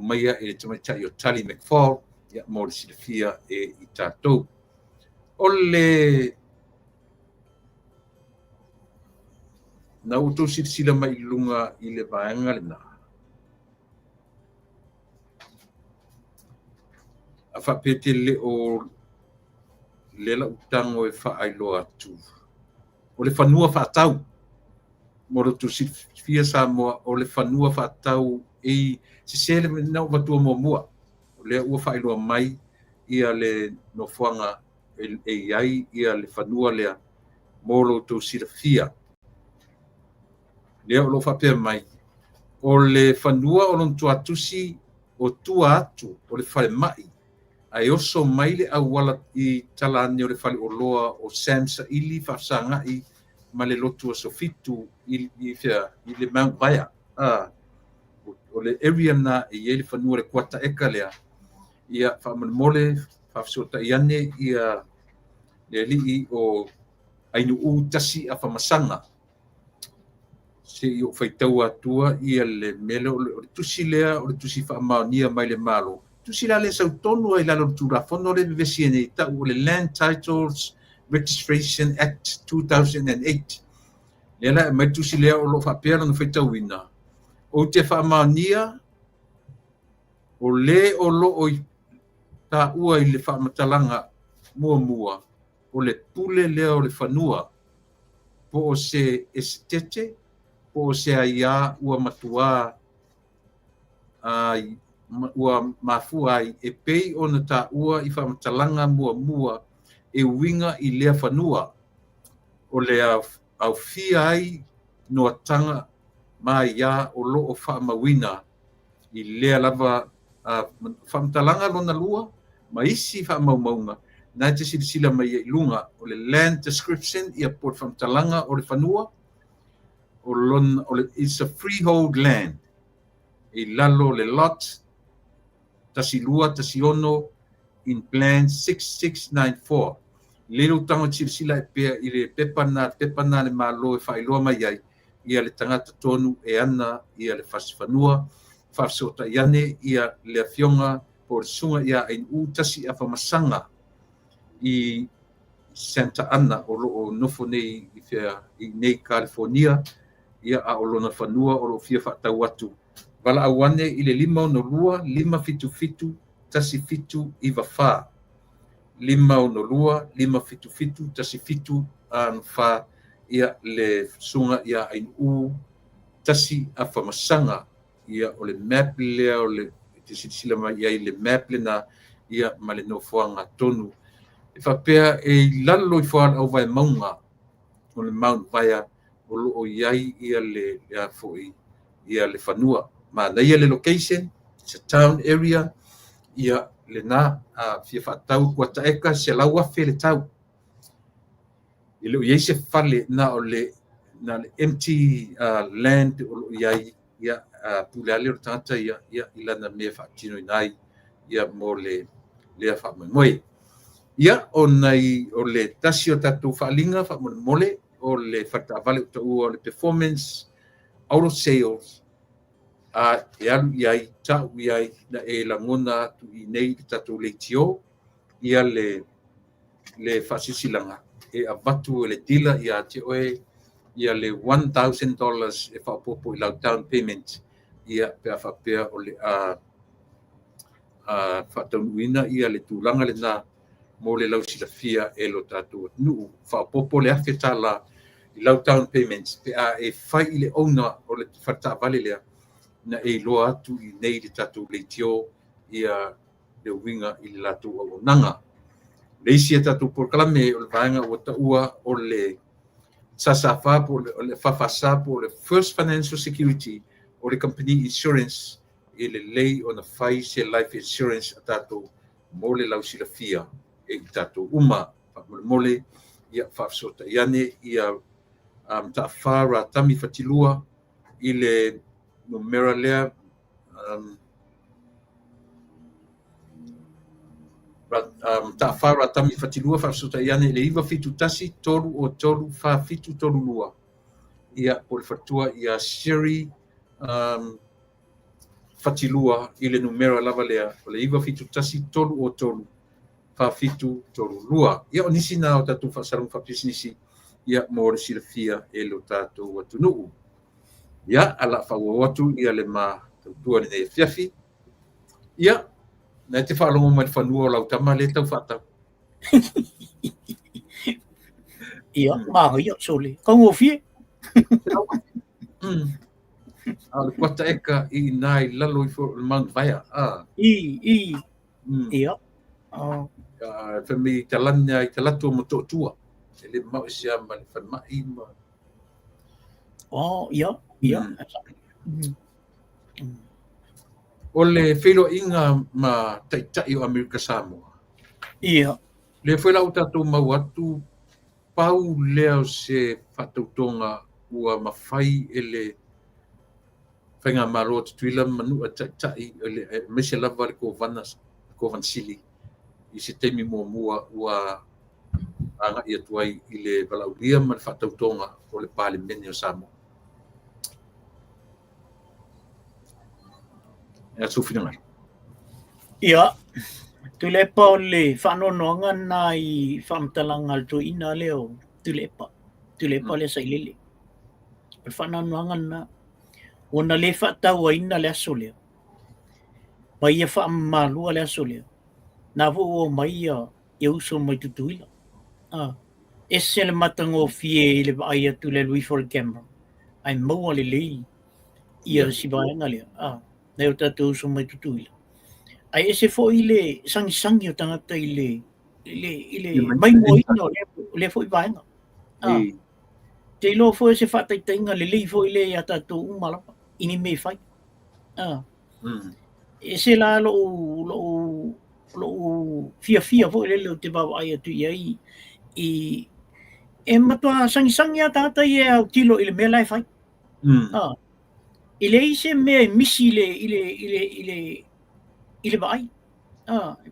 maia e le tamaitai o Tally McFall, ia mo le silafia e i tātou. O le na utou sila mai lunga i le vaenga le na. A whapete le o le la utango e whaailoa atu. O le whanua whaatau. Moro tu silafia Samoa o le whanua whaatau e se sele nau watua mua. Le ua whaailoa mai ia le nofuanga e ai ia le whanua lea moro tu silafia. Lea o lo whapea mai. O le whanua o lon tuatusi o tua atu o le whare mai. Ai oso mai le awala i talane o le whare o loa o Samsa ili whafsanga i ma le lotu o sofitu i le Mount Baia. O le area na i le whanua le kuata eka lea. Ia whamanmole whafsota i ane ia le li o ainu u tasi a whamasanga. Se i o whaitau atua ia le mele o le tusi lea o le tusi whaamaonia mai le malo. Tusi la le sautonu ai lalo turafono le vesiene i tau o le Land Titles Registration Act 2008. Lela e mai tusi lea o lo whapea no whaitau ina. O te whaamaonia o le o lo o ta ua i le whaamatalanga mua o le pule lea o le whanua po o se estete po o se aia ua matua ua mafua ai e pei o na ta ua i whaamatalanga mua e winga i lea whanua o le au fia ai noa tanga mai ia o lo o whaamawina i lea lava whaamatalanga lona lua ma isi whaamaumaunga na te sila mai i lunga o le land description ia por whaamatalanga o le whanua o le it's a freehold land i lalo le lot tasi lua tasi ono in plan 6694 lelo tanga sila e pea i le pepana le malo e whailoa mai ai ia le tangata tonu e ana ia le whasiwhanua whafsota iane ia le awhionga po le sunga ia ein utasi a whamasanga i Santa Ana o loo nofo nei i nei California ia a o lona whanua o loo fia whaatau atu wala awane i le 5 tasi fitu i wawha 5 tasi fitu an wha ia le sunga ia ein tasi a whamasanga ia o le map lea o le sila mai ia i le map le na ia ma le nofoanga tonu e whapea e lalo i whaal au vai maunga o le Mount Vaya o loo iai ia le foi ia le whanua ma na ia le location it's a town area ia le na a fia whaatau kua taeka se lau afe le tau i leo iai se whale na o le empty land o loo iai ia pule ale o tangata ia ilana mea whaatino inai ia mo le lea whaamaimoe ia o nei o le tasi o tatou whaalinga whaamole o le whataavale o le performance out of sales e alu iai tau iai na e langona tu i nei tatou le tio ia le whaasisilanga e avatu le tila ia te oe ia le $1,000 e whaapopo i lau down payment ia pea whapea o le whaataunuina ia le tūlanga le nā mo le lau silafia e lo tatou nuu whaapopo le afe tala i lau down payments pe e whai i le ona o le whataavale lea na e loa atu i nei le tatou le tio ia le winga i le latou au nanga. Le isi e tatou porkalame o le vaenga o taua o le sasafa po le fafasa po le First Financial Security o le company insurance i le lei o na whai se life insurance a tatou mo le lau silafia e tatou uma mole ia whafsota iane ia taafara tami fatilua i le numera lea taafara tami fatilua whafsota iane le iwa fitu tasi tolu o tolu wha fitu tolu lua ia po le fatua ia siri fatilua i le numera lava lea o le iwa fitu tasi tolu o tolu fitu tolu lua ia o nisi na o tatou whaasarung whapisnisi ia mo le silafia e lo tatou atunuu ia ala whauawatu ia le ma tautua le nei fiafi ia na te whaalongo mai whanua o lau tama le tau whaatau ia maho ia sole kongo fie le kuata eka i nai lalo i fo le Mount Vaya ia femi talanya i talatu mo totua ele mau sia ma le famai ma ia o le felo inga ma taitai o Amerika Samoa ia le foi la tatou mau atu pau leo se fatautonga ua mawhai ele whainga maro tuila manu a taitai ele mese lava le kovan sili i se teimi mua ua anga ia tuai i le balauria ma le whaatautonga o le palemene o Samoa. Ia tūwhina ngai. Ia, tulepa o le whanononga na i whamtalanga alto ina leo, tulepa le sailele. Le whanononga na, ona le whaatau ina le aso leo. Mai ia whaamalua le aso leo. Na o mai ia e uso mai tutuila. Ese le matango fie i le vai atu le lui for camera. Ai maua le lei ia si vaenga lea. Na o tatu uso mai tutuila. Ai ese fo i le sangi o tangata i le mai moina le fo i vaenga. Te ilo fo ese whataitainga le lei fo i le a tatu umalapa. Ini mei whai. Ese la lo fia fo le te bau ai atu iai i e matua sangi a tata i au tilo i le mea lai whai. I le ise mea misi i le vai.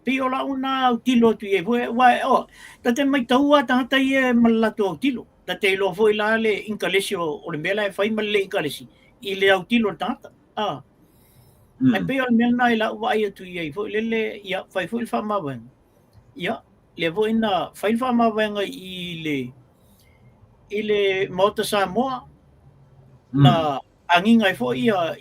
Pe ola una utilo tu e wa tate mai taua tangata ia malato utilo tate lo foi la le inkalesio o le mela e fai mal le inkalesi I le utilo tangata ai pe o mel na ila wa ia tu ia foi le ia fai foi fa mawen ia le vo ina fai fa mawen I le mota sa moa na anginga fo ia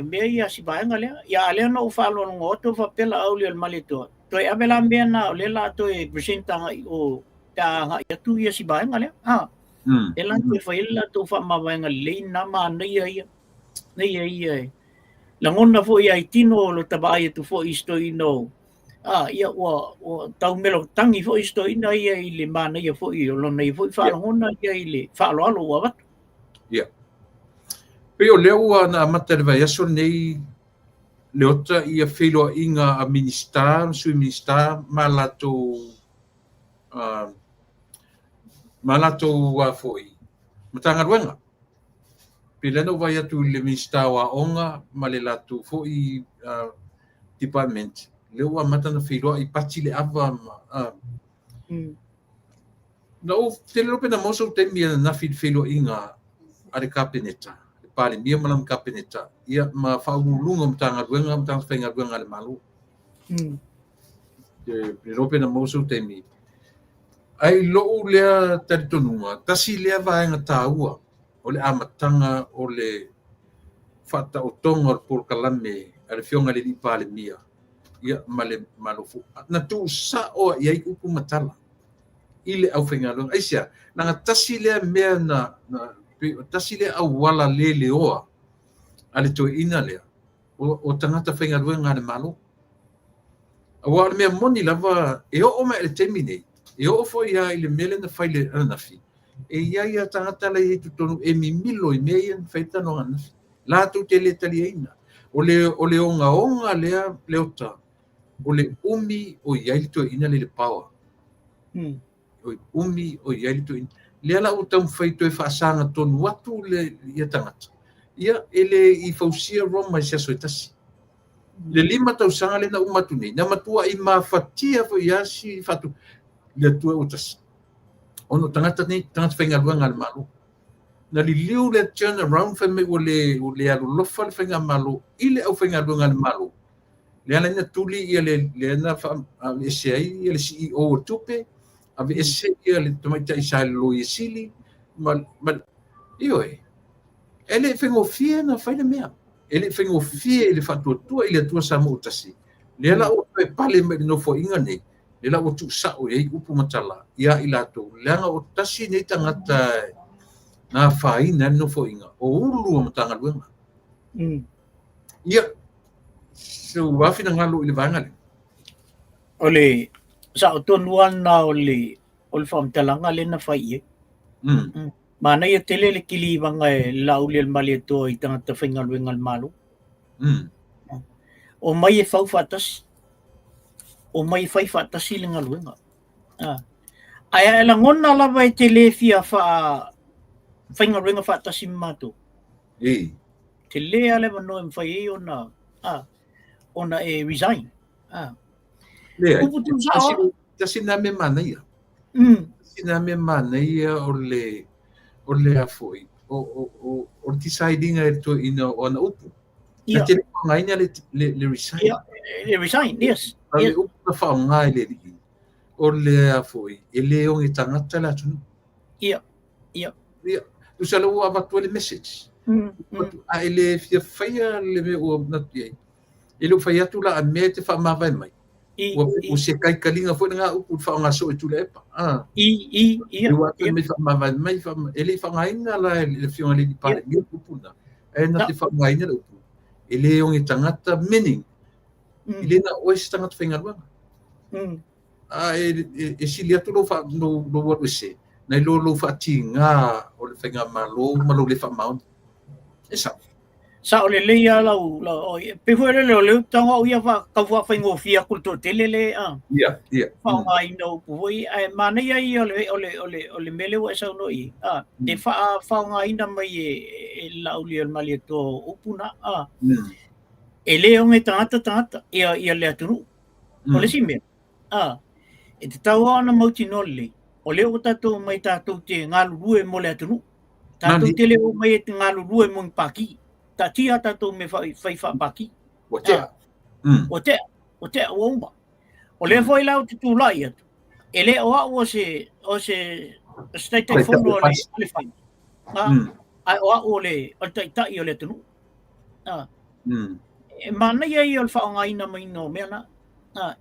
me ia si baenga le ia ale no fa lo ngoto fa pela au le malito to e abela me na le la to e presenta o ta nga ia tu ia si baenga le ela te fa ila to fa mawenga le na ma nei ia la ngona fo ia itino lo taba ia tu fo isto ino ia o tau melo tangi fo isto ina ia I le mana ia fo I lo nei fo fa ngona ia I le fa lo wa ia pe o leo na amata le vai aso nei le ota ia whelo inga a minister sui minister malato wa foi matanga ruenga pila no vai atu le minister wa onga malelato foi department leo amata na whelo I pati le ava no te lope na moso te mia na whelo inga are kapineta pale mia malam kapineta ia ma faulunga mtanga ruenga mtanga fenga ruenga le malu te rope na moso te mi ai lo le teritonunga tasi le vaenga taua o le amatanga o le fata o tonga por kalame ale fionga le pale mia ia male malufu na tu sa o ia upu matala ile au fenga ruenga aisia na tasi le mea na tasi le awala le oa ale to ina le o tangata whainga ruenga le malo awa mea moni lava e o ma ele termine e o fo ia I le mele na whaile anafi e ia tangata le e tutonu e mi milo I mea whaita no anafi la tu te le tali eina o le onga le ota o le umi o ia to ina le power o umi o ia to ina le ala o tam feito e faasanga tonu watu le ia tangata ia ele I fausia Roma sia soitasi le lima tau sanga le na umatu nei na matua I mafatia fo ia si fatu le tua utas ono tangata nei tangata whainga luanga le malu na li liu le turn around fa me o le alu lofa le whainga malu ile au whainga luanga le malu le ala ina tuli ia le na fa ese ai ia le CEO o tupe ave ese ia le tomaita isa lo isili mal ioe ele fengo fie na faile mea ele fengo fie ele fatu tua ile tua sama utasi le la o pe pale me no fo inga nei le la o tu sa o e upu matala ia ilato le nga o tasi nei tangata na faina no fo inga o ulu o tanga luenga ia so wafina ngalo ile vanga le ole sa otonuan na ole fam talanga le na fai mana ia tele le kili vanga la ule el malieto I tanga whainga luenga malu o mai e fau fatas o mai fai fatas I le ngaluenga ai la ngona lava e tele fia fa whainga luenga fatas I matu tele ale vano em fai ona e resign tasi na me mana ia sina me mana ia o le afoi o deciding e to ina ona upu ia te ngaina le resign le resign yes ale upu na fa ngai le o le afoi ele o ngi tangata la tunu ia tu sala o avatu le message a ele fia faia le me o na tie ele faia tu la me te fa ma vai mai o se kai kalinga foi nga upu fa nga so tu le pa ia me fa ma vai mai fa ele fa ngaina la le fia le pa le upu na e na te fa ngaina le upu ele o ngi tangata meaning ele na o se tangata fenga ba e si le tu lo fa no wo se na lo fa tinga o le fenga malo le fa mount esa sa ole le ia la pe foi le tanga o ia fa ka fa faingo fia kulto telele ia fa mai no pui ai mana ia ole mele o esa no I de fa ngai na mai e la uli el malieto upuna ele o nge tata ia le aturu O le sime. E te tau ana mautinole. O le o tatou mai tatou te ngalurue mo le atunu. Tatou te leo mai te ngalurue mo paki. Ta tia tatou me fai paki. O tea. O tea o umba. O le foi lau te tūlai atu. E le o se state fono le fai. Ai o le o tai o le tunu. E mana ia i o le whaongaina mai no mea na.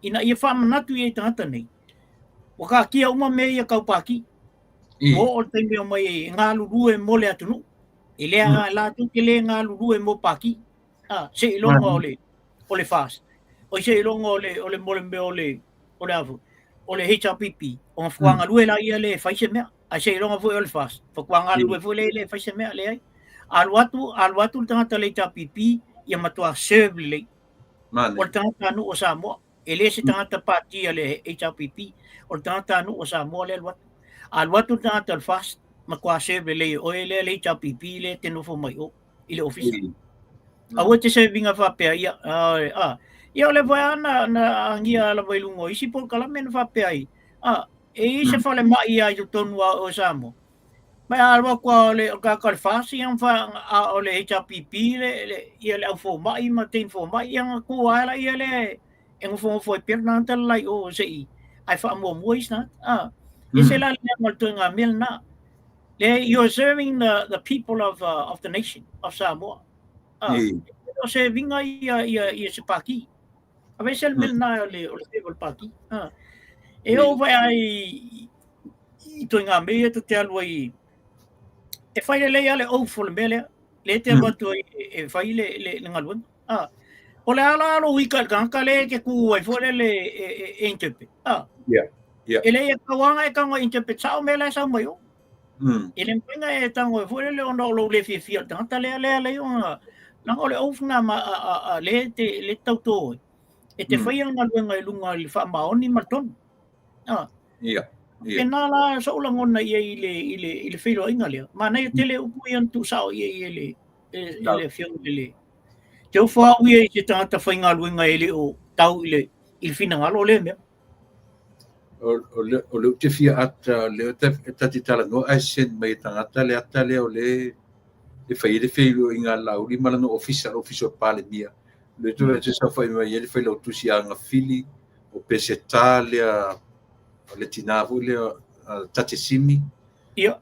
Ina ia whamanatu i tangata nei. O ka kia uma me ia kaupaki. O te mea mai ngā lurue mo le atunu. E lea la tu ke le ngā lurue mo paki. Se ilonga o le fast. O se ilonga o le mole me o le afu. O le HRPP. O ngā whuanga lue la ia le whaise mea. A se ilonga fui o le fast. Whakuanga lue fui le whaise mea le ai. Aluatu le tangata le HRPP ia matua serve le. O le tangata anu o Samoa. E le se tangata pati le HRPP. O le tangata anu o Samoa le aluatu. Aluatu tangata le fast. Makua serve le o le HRPP le te nofo mai o. I le office. Aua te se vinga whapea ia. Ia o le vai ana na angia la vai lungo. Isi por kalame na whapea i. E se whale mai ai tu tonua o Samoa. Mai alwa kwa le o ka fasi yang fa o le HRPP le ia le au mai ma te fo mai yang ku ala ia le en fo perna tal lai o sei ai fa mo moisna ese la le mal tunga milna le you're serving the people of the nation of Samoa o se vinga ia se paki a veces el milna le o le paki e o vai ai tunga me te alwa i e fai le ale o fo le mele le te batu e fai le ngalun o le ala lo wika ka le ke ku ai fo le interpret ele e kawanga e kanga interpret sa o mele sa mai o ele pinga e tango fo le no lo le fi ta le o na o le o funa ma le tauto e te fai ngalun ngai lunga le fa maoni maton e nā la sa ula ngona ia i le whiro inga lea. Ma nei tele upu i antu sao ia i le whio le. Te o wha uia i te tangata whainga luenga ele o tau i le whina ngalo le mea. O le te whia ata le tati tala no ai sen mai tangata le ata le o le whai le whiro inga lauri malano official pale mia. Le tu le te sa whai mai ele whai lau tusi a ngā whili o peseta lea le tinavu le tate simi ia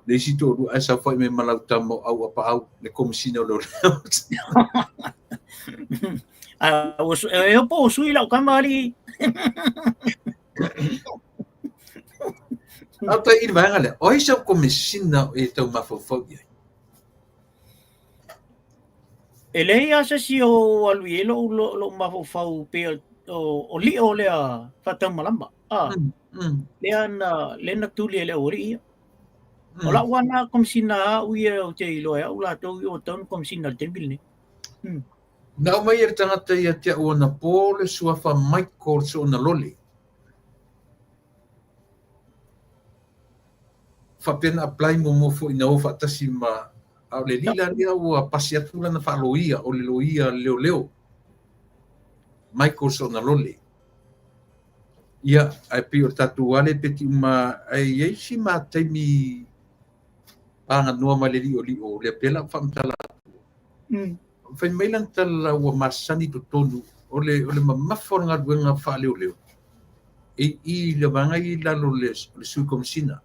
le sito lu asa foi me malau tamo au apa au le komisina lo o po sui la kamari ata il vai ngale oi sa komisina e tau mafofobia ele asa si o aluelo lo mafofau pe o li o le fatam malamba le tuli le ori o la wana komsina uia o te iloa o la tau o ton komsina te bilne na mai er tangata ia te ona pole suafa Michael so na loli fa pena apply mo fo ina o fa tasima au le lila ia o pasiatula na fa loia o le loia leo Michael so na loli ia ai pe o tatu ale peti uma ai si ma taimi anga no ma le o le pela famtala fai mai lan tala o masani to tonu o le mafonga duenga fa leo i le vanga i la lo le su komsina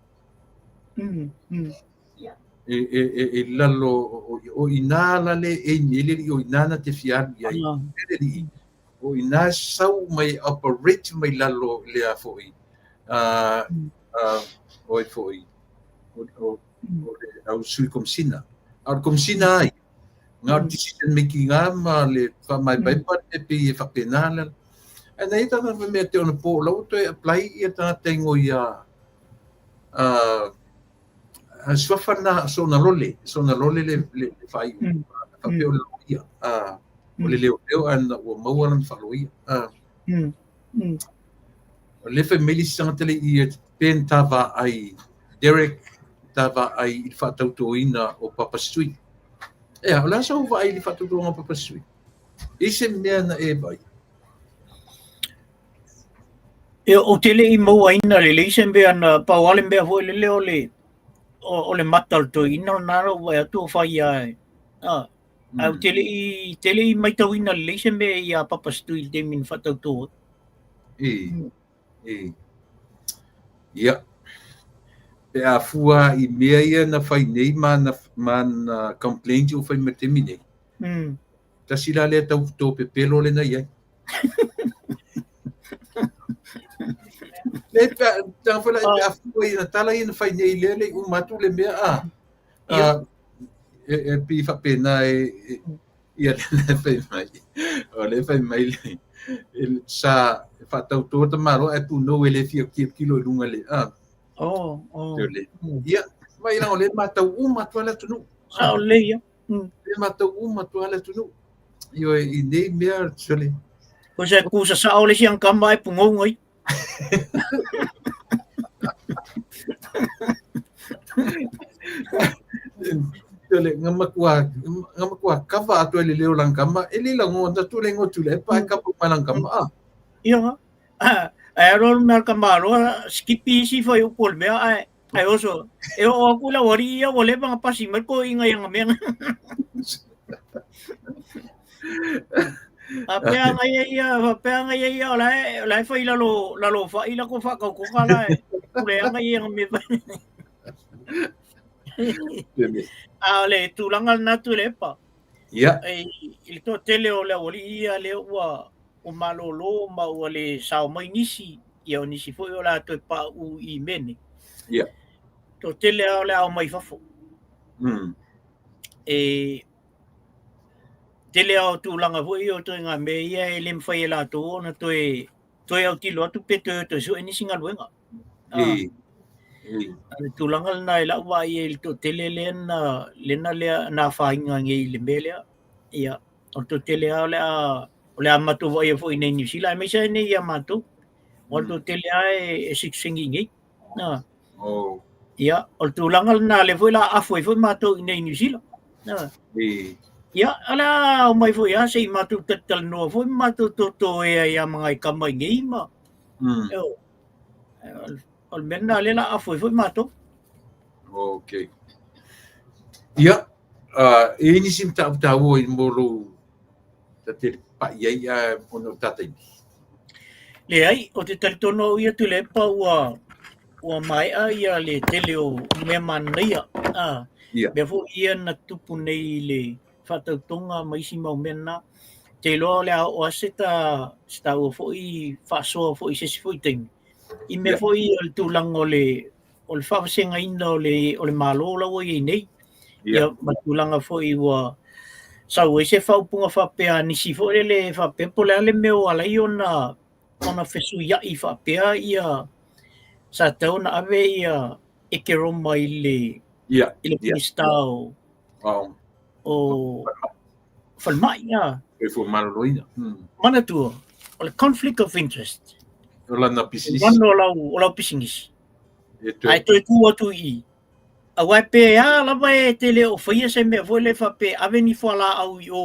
e la lo o inala le e le o inana te fiar ia o ina sau mai operate mai lalo le a foi oi foi o au sui komsina ai nga decision making ma le fa mai bai pa e pe fa penal ana ita na me te ona po lo to apply ia ta tengo ia swafana so na lole le fai fa pe o ia o le leo ana o mauana whaloia. O le whai meli sanga tele i pen tawa ai Derek tawa ai i whatautoina o Papasui. O la sa uwa ai i whatautoina o Papasui. I se mea na e vai. o tele I mau aina le leisen be ana pauale be vo le o le matal to ina na ro wa tu fa ia au tele I mai tau ina le leisen be ia papastu I te min fa tau to ia pe a fua I mea ia na fai nei man complaint o fai matemi nei ta sila le tau to pe pelo le na ia le ta fala a fua ina tala ina fai nei le o matu le mea e pi fa pena ia le fai mai le sa fa tau to ta maro e pu no ele fia kilo lunga le ia vai na ole matau matu ala tunu le ia le matu ala tunu io I nei mea sole ko se ku sa ole siang kama e pungo ngai le ngama kwa kava atu le leo lang kama ele la ngonda tu le ngotu le pa ka pu malang kama ia ro na kama ro skipi si foi o pol me ai oso o kula wari ia wole bang pasi mer ko inga yang me apea ngai ia lai fai la lo fa ila ko fa ko kala le nga yang me ale tulangal na tu le pa ia il to tele o le oli ia le wa o malolo ma o le sao mai nisi ia o nisi foi o la to pa u I mene ia to tele o le au mai fafo tele o tulanga foi o to nga me ia ele mfai la to na to au tilo tu pe to so ni singa luenga tulangal na ila wa il to tele lena le na fainga ngi le mele ia o to tele o le amatu wa ia foi nei New Zealand me sa nei amatu o to tele ai sixingi ngi na ia o tulangal na le foi la afoi foi matu nei New Zealand na ia ala o mai foi a sei matu tatal no foi matu to ia mga kamai ngi ma al mena le la afoi foi matu okay ia ini sim tahu I moro tatil pa ia ono tatai le ai o te talitono ia tu le pa ua mai ia le tele o me manaia be fo ia na tupu nei le fatautonga mai si mau mena te lo le o aseta sta o fo I faso fo I se fo I teng I me fo I o tulang o le fa senga ina o le malo la o I nei ia matulanga fo I wa sa o se fa punga fa pe nisi fo le fa pe po le me o ala iona ona fesu ia I fa pe ia sa tau na ave ia e ke ro mai le ile pinistao o falmai ia e fo maloloina mana tu o le conflict of interest ola na pisingis o la pisingis ai to ku atu I awai pe la vai tele o faia se me vole fa pe aveni fola au o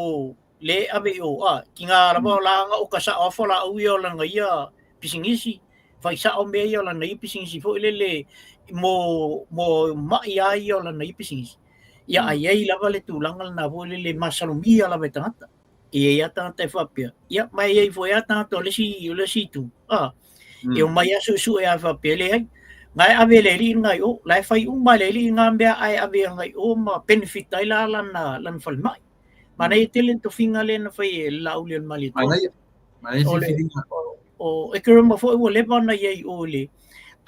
le ave o kinga la la o kasa o fola au o la ngia pisingisi vai sa o me o la nei pisingisi fo le mo ma ia o la nei pisingisi ia ai la vale tu langal na vole le masalumia la vetata ia tata fa pe ia mai ai foi ata to le si tu e o mai su e fa pe le ai ngai ave le ri ngai o lai fai mai le ri ngambe ai ave ngai o ma benefit ai la lan fal mai mana I telen to finga le na fai la ule mali mai o e kero ma fo o le bana ye o le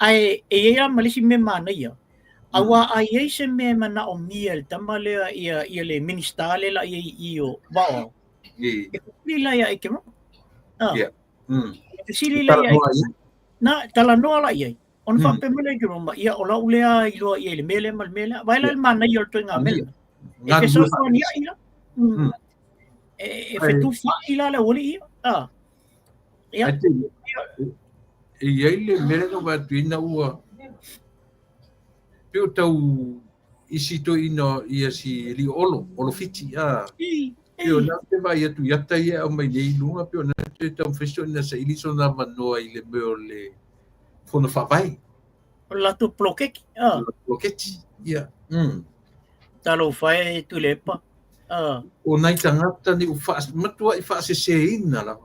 ai e ia malisi me mana ia awa ai se me mana o miel tamale ia le ministale la ia o ba o e ni la ia e kero sili la ia na tala no la ia on fa pe mele kero ma ia ola ulea I lo ia le mele mal mele vai la mana ia to nga mele e ke so ni ia e fe tu fa ila la oli ia ia le mele no va tuina ua pe tau isi to ino ia si li olo fiti Pio na te vai atu yata ia o mai nei lunga pio na te tau feso na sa ili so na manoa I le meo le Fona whapai. O lato plokeki. Loketi. Ia. Talo whae tu lepa. O nai tangata ni matua i whaaseseina la.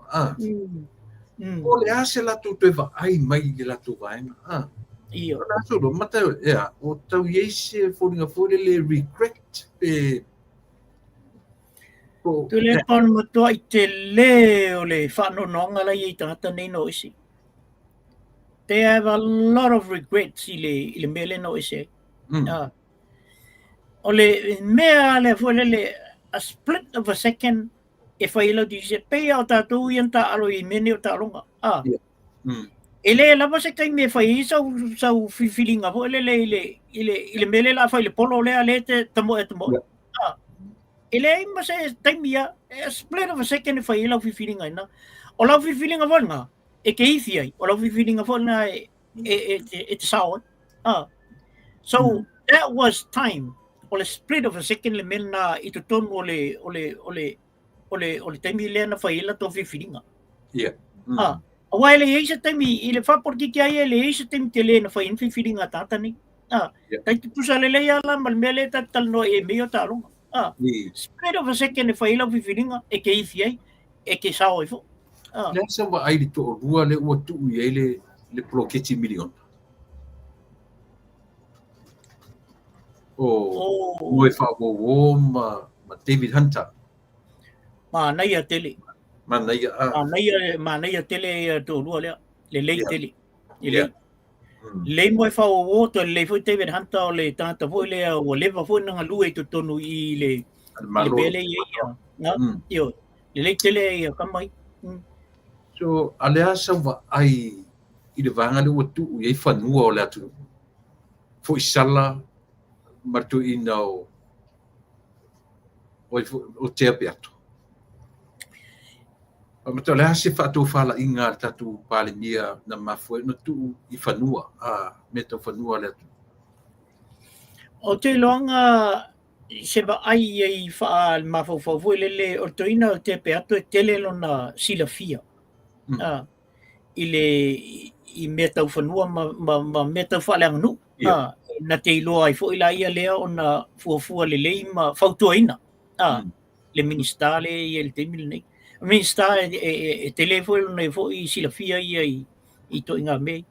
O le ase latu te ai mai i latu vaenga. Ia. Ona solo mata ea o tau yeise foringa fore le regret pe tu lepa matua i te le o le whanononga la i tangata nei no isi. They have a lot of regrets i le mele no isi. O le mea le fole le a split of a second e whaila di se pei au tātou i anta alo i mene o tāronga. E le lava se kai me whai sau whiwhiringa ho ele le mele la whai le polo lea le te tamo e tamo. E le ima se taimia a split of a second e whai lau whiwhiringa ina. O lau whiwhiringa wanga e ke ithi ai. O lau whiwhiringa wanga e te saon. So that was time. O le split of a second le mena i to tonu o le taimi lea na whaila to whiwhiringa. A wai le eisa taimi i le whaporki ki ai le eisa taimi te le na whain whiwhiringa tātani. Tai te pusa le leia la mal mea le tatal no e meo tāronga. Split of a second e whaila whiwhiringa e ke ithi ai e ke sao e fo. Le sa wa ai li to o rua le ua tuu i ai le ploketi milion. O e whawo ma David Hunter. Ma nei a tele. Ma nei a tele to rua lea. Le lei tele. Le mo e whawo to le foi David Hunter o le tata foi lea o lewa foi nanga lue to tonu i le bele i ia. Io. Le lei tele ia kamai. So alea sa wa ai i le vanga le ua tuu i ai whanua o le atu. Foi sala martu ina o te apiato. Mato le hase whātou whala inga tatu pāle nia na mafue no tu i whanua. Me tau whanua le atu. O te loanga se wa ai ai wha mafau lele o toina o te apiato e tele lona sila fia. I me tau whanua ma me tau whaleanga nu. Na te iloa ai fo ila ia lea o na fuafua le lei ma whautua ina. Le minista le i el temil nei. Minista e telefo nei fo i sila fia ia i to inga mei.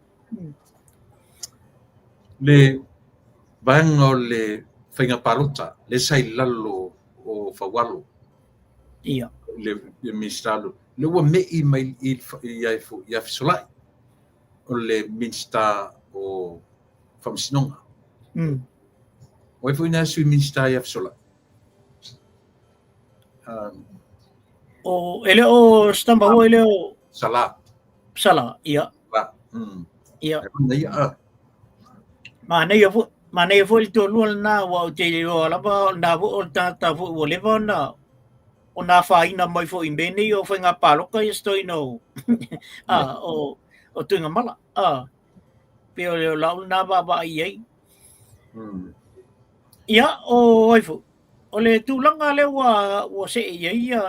Le vanga o le whainga parota, le sai lalo o whawalo. Ia. Le minista lo. Le ua mei mai i ai fo i afisolai. O le minista o whamsinonga. O e fo ina sui minista i afisolai. O ele o stamba o ele o Sala, ia. Ia. Ma nei fo il to lua na wa te o la ba na vo ta vo o le va na o na fa ina mai fo i bene o fa nga paloka i sto ino. O tunga mala. Pe o la na ba i ai. Ia o oifo. O le tūlanga le wa se ia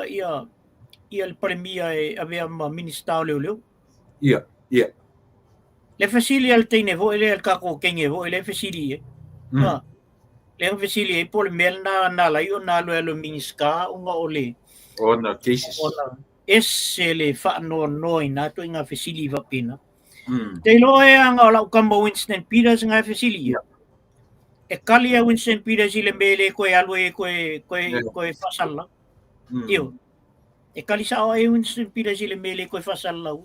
le premia e avea ma minista leo. Ia. Le fasili al teine vo ele al kako kenge vo ele fasili e. Le fasili e po le mel na la yo na lo minska unga ole. Ona cases. Ese le fa no ina to inga fasili va pina. Te lo e anga la kamba Winston Peters nga fasili. E kali a Winston Peters i le mele koe alue koe fasalla. Io. E kali sa o e Winston Peters i le mele koe fasalla.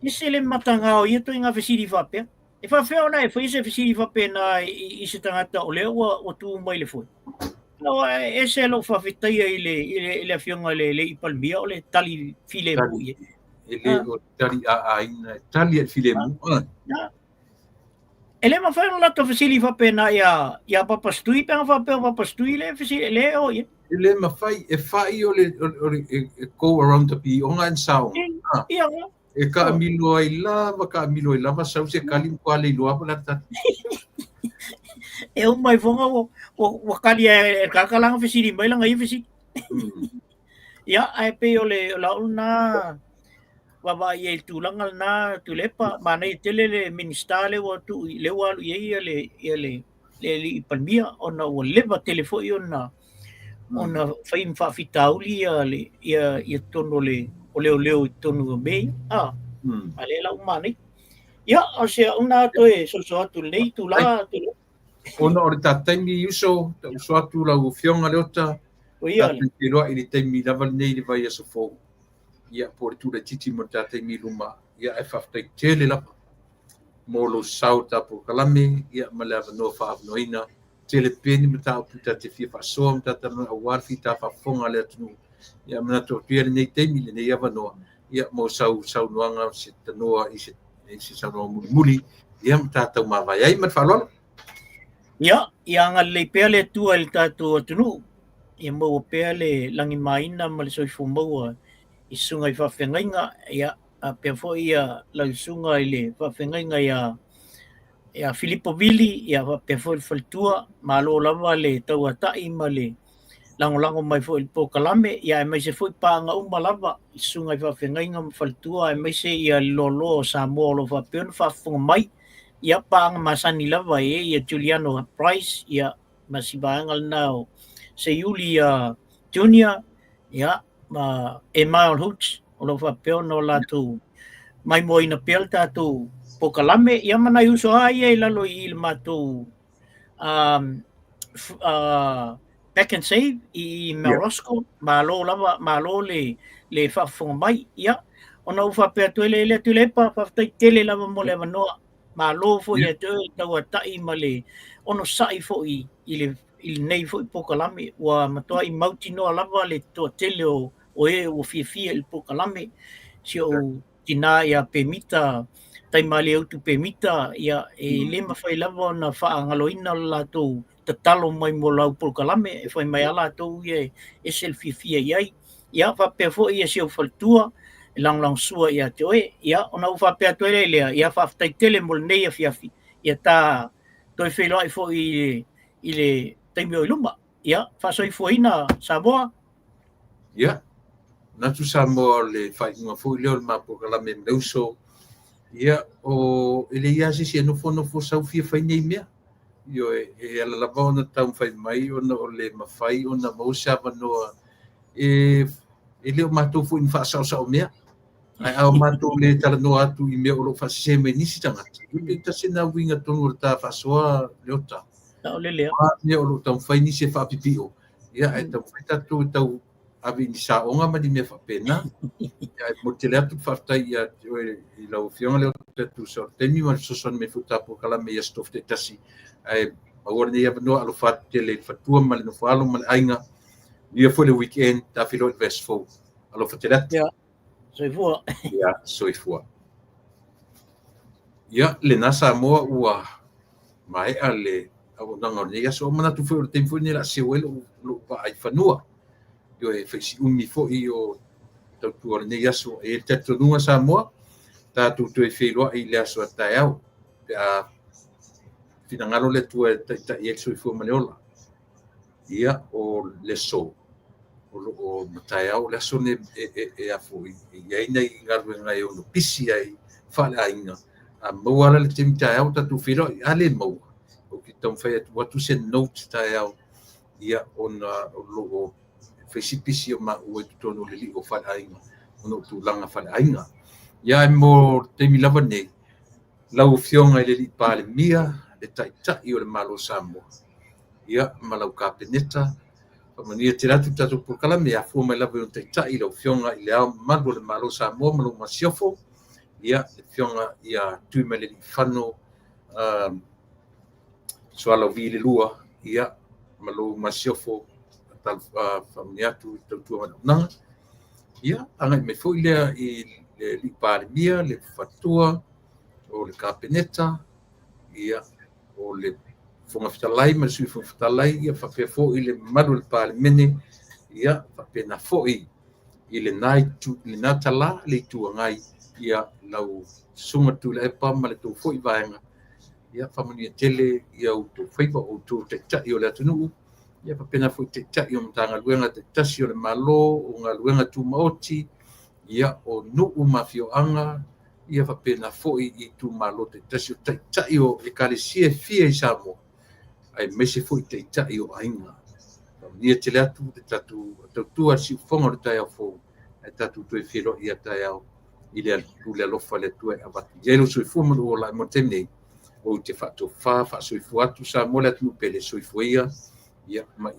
Ese le matanga o ia to inga fasili whapea. E whawhea ona e whaise fasili whapea na i se tangata o leo o tu mai le fwoi. No, ese lo whawhetaia i le awhionga le i palmia o le tali file mu i. Ele o tali a ina, tali file mu. Ele ma fai la to fasili whapea na ia papastui, penga whapea papastui le fasili le o ia. Ele ma fai e fai o le go around the pi onga en sao. Ia. E ka amilo ai lava sau se kalim kwa le loa pala tata. E o mai vonga o kali e kakalanga fasili mai langa i fasili. Ia, ai pe o le launa wa ye tulanga na tulepa mana tele le ministale wa tu le wa ye le ipalmia ona o leva telefoni ona faim fa fitauli ia tono le o leo tono be ale la umani ya o se una to e so tu nei tu la tu ona o ta taimi uso so atu la ufionga leota o ia te roa i taimi lava nei le vai so fo ia por tu le titi mo ta taimi luma ia e fa te tele la mo lo sauta po kalame ia malava no fa noina tele peni mata puta te fia fa so mata no awar fita fa fonga le tu ia mana to pier nei taimi le ia va no ia mo sau noanga se tanoa i se sau muli ia mata tau ma vai ai ma fa lo ia nga le pele tu al tatu tunu ia mo pele langi maina mal so fu mo i sunga i fa fengainga ia a pe fo ia la sunga ile fa fengainga ia Filippo Vili ia fa pe fo faltua malo lava le tau atai male lango mai fo il pokalame ia mai se foi pa nga lava i sunga i fa fengainga faltua mai se ia lolo sa mo lo fa pe fa fo mai ia pa nga masani lava ia Juliano Price ia masibangal now se Julia Junior ia ma Emile Hoots o lo fa pe no la tu mai mo ina pelta tu pokalame ia mana uso ai lalo il matu back and save i Marosco malo lava malo le fa fo mai ia ona ufa pe tu le tu le pa fa tele lava mo le no malo fo ia tu tau tai male ono sai fo i il nei fo pokalame wa mato i mauti no lava le to tele o fia il pokalame si o tina ia pemita tai male au tu pemita ia le mafai lava na fa ngaloina la tu tatalo mai mo lau pokalame e foi mai ala tu e selfie ia ia fa pe fo ia si o faltua lang sua ia toe ia ona fa pe to le ia fa tai tele mo nei ia fiafi ia ta toi fe lo fo ile tai mo luma ia fa so fo ina Samoa ia na tu Samoa le fa nga fo le ma pokalame meuso ia o ele ia si no fo sa fia fa nei mea yo e ala la bona tau fai mai ona o le mafai ona mo sa no ele o matou fu in fa sa o mea ai au matou le tala no atu i mea o lo fa se me nisi tanga le ta sina winga tonu ta fa soa leota o le ne o lo tau fai nisi fa pipio ia e tau fai tau avi ni sa onga ma di me fa pena ia mo te le atu fa tai ia i la ofionga le tu so temi ma so son me futa po kala me ia stof te tasi ai agora ia no alo fa te le fatua ma no falo ma ainga ia foi le weekend ta filo Westfall alo fa te le soifua ia soifua ia le nasa moa ua mai ale au nanga ia so mana tu foi o tempo ni la se welo lo pa ai fanua yo e fesi umi fo io tau tu ne ia so e te tonua sa moa ta tu e felo i le aso ta au a finangalo le tu ta ia soifua maneola ia o le so o mataiao le aso ne e afu ia ina i ngaru ngai o no pisi ai fala ainga a moala le temi taiao tatu filo ale mo o ki tom fai atu se note taiao ia ona o logo fesipisi o ma o tono le li o fala ainga ono tu langa fala ainga ia mo temi lava nei lau fionga le li pale mia le tai o le malo sambo ia malau kapeneta mania te ratu tatu por kala me afu mai lava te tai lo fionga i le au mago le malo sa mo malo masiofo ia le fionga ia tu me le fano swala vi le lua ia malo masiofo tal famia tu mana ia anga me foi le i le parmia le fatua o le kapeneta ia o le fonga fitalai ma sui fonga fitalai ia fa pe fo ile malu le pale mene ia fa pe na fo ile nai tu le natala le tu ngai ia lau sunga tu le pa ma le tu fo i vaenga ia fa mani tele ia o tu faiva o tu te ta i o le tunu ia fa pe na fo te ta i o mtanga luenga te tasi o le malo o nga luenga tu maoti ia o nuu mafioaga ia faapena foʻi i tumalo taʻitasi o taʻitaʻi o ekalesia fia i Samoa ai mese foʻi taʻitaʻi o aiga ia te le atu te tatu tautua le siufoga o le taeaofou e tatu toe filoʻi ia taeao i le le alofa le atua e avatu ia lo soifua ma lua laʻi mo le taimi nei o te faatofā faasoifua atu sa mo le atunuu pe le soifua ia ia ma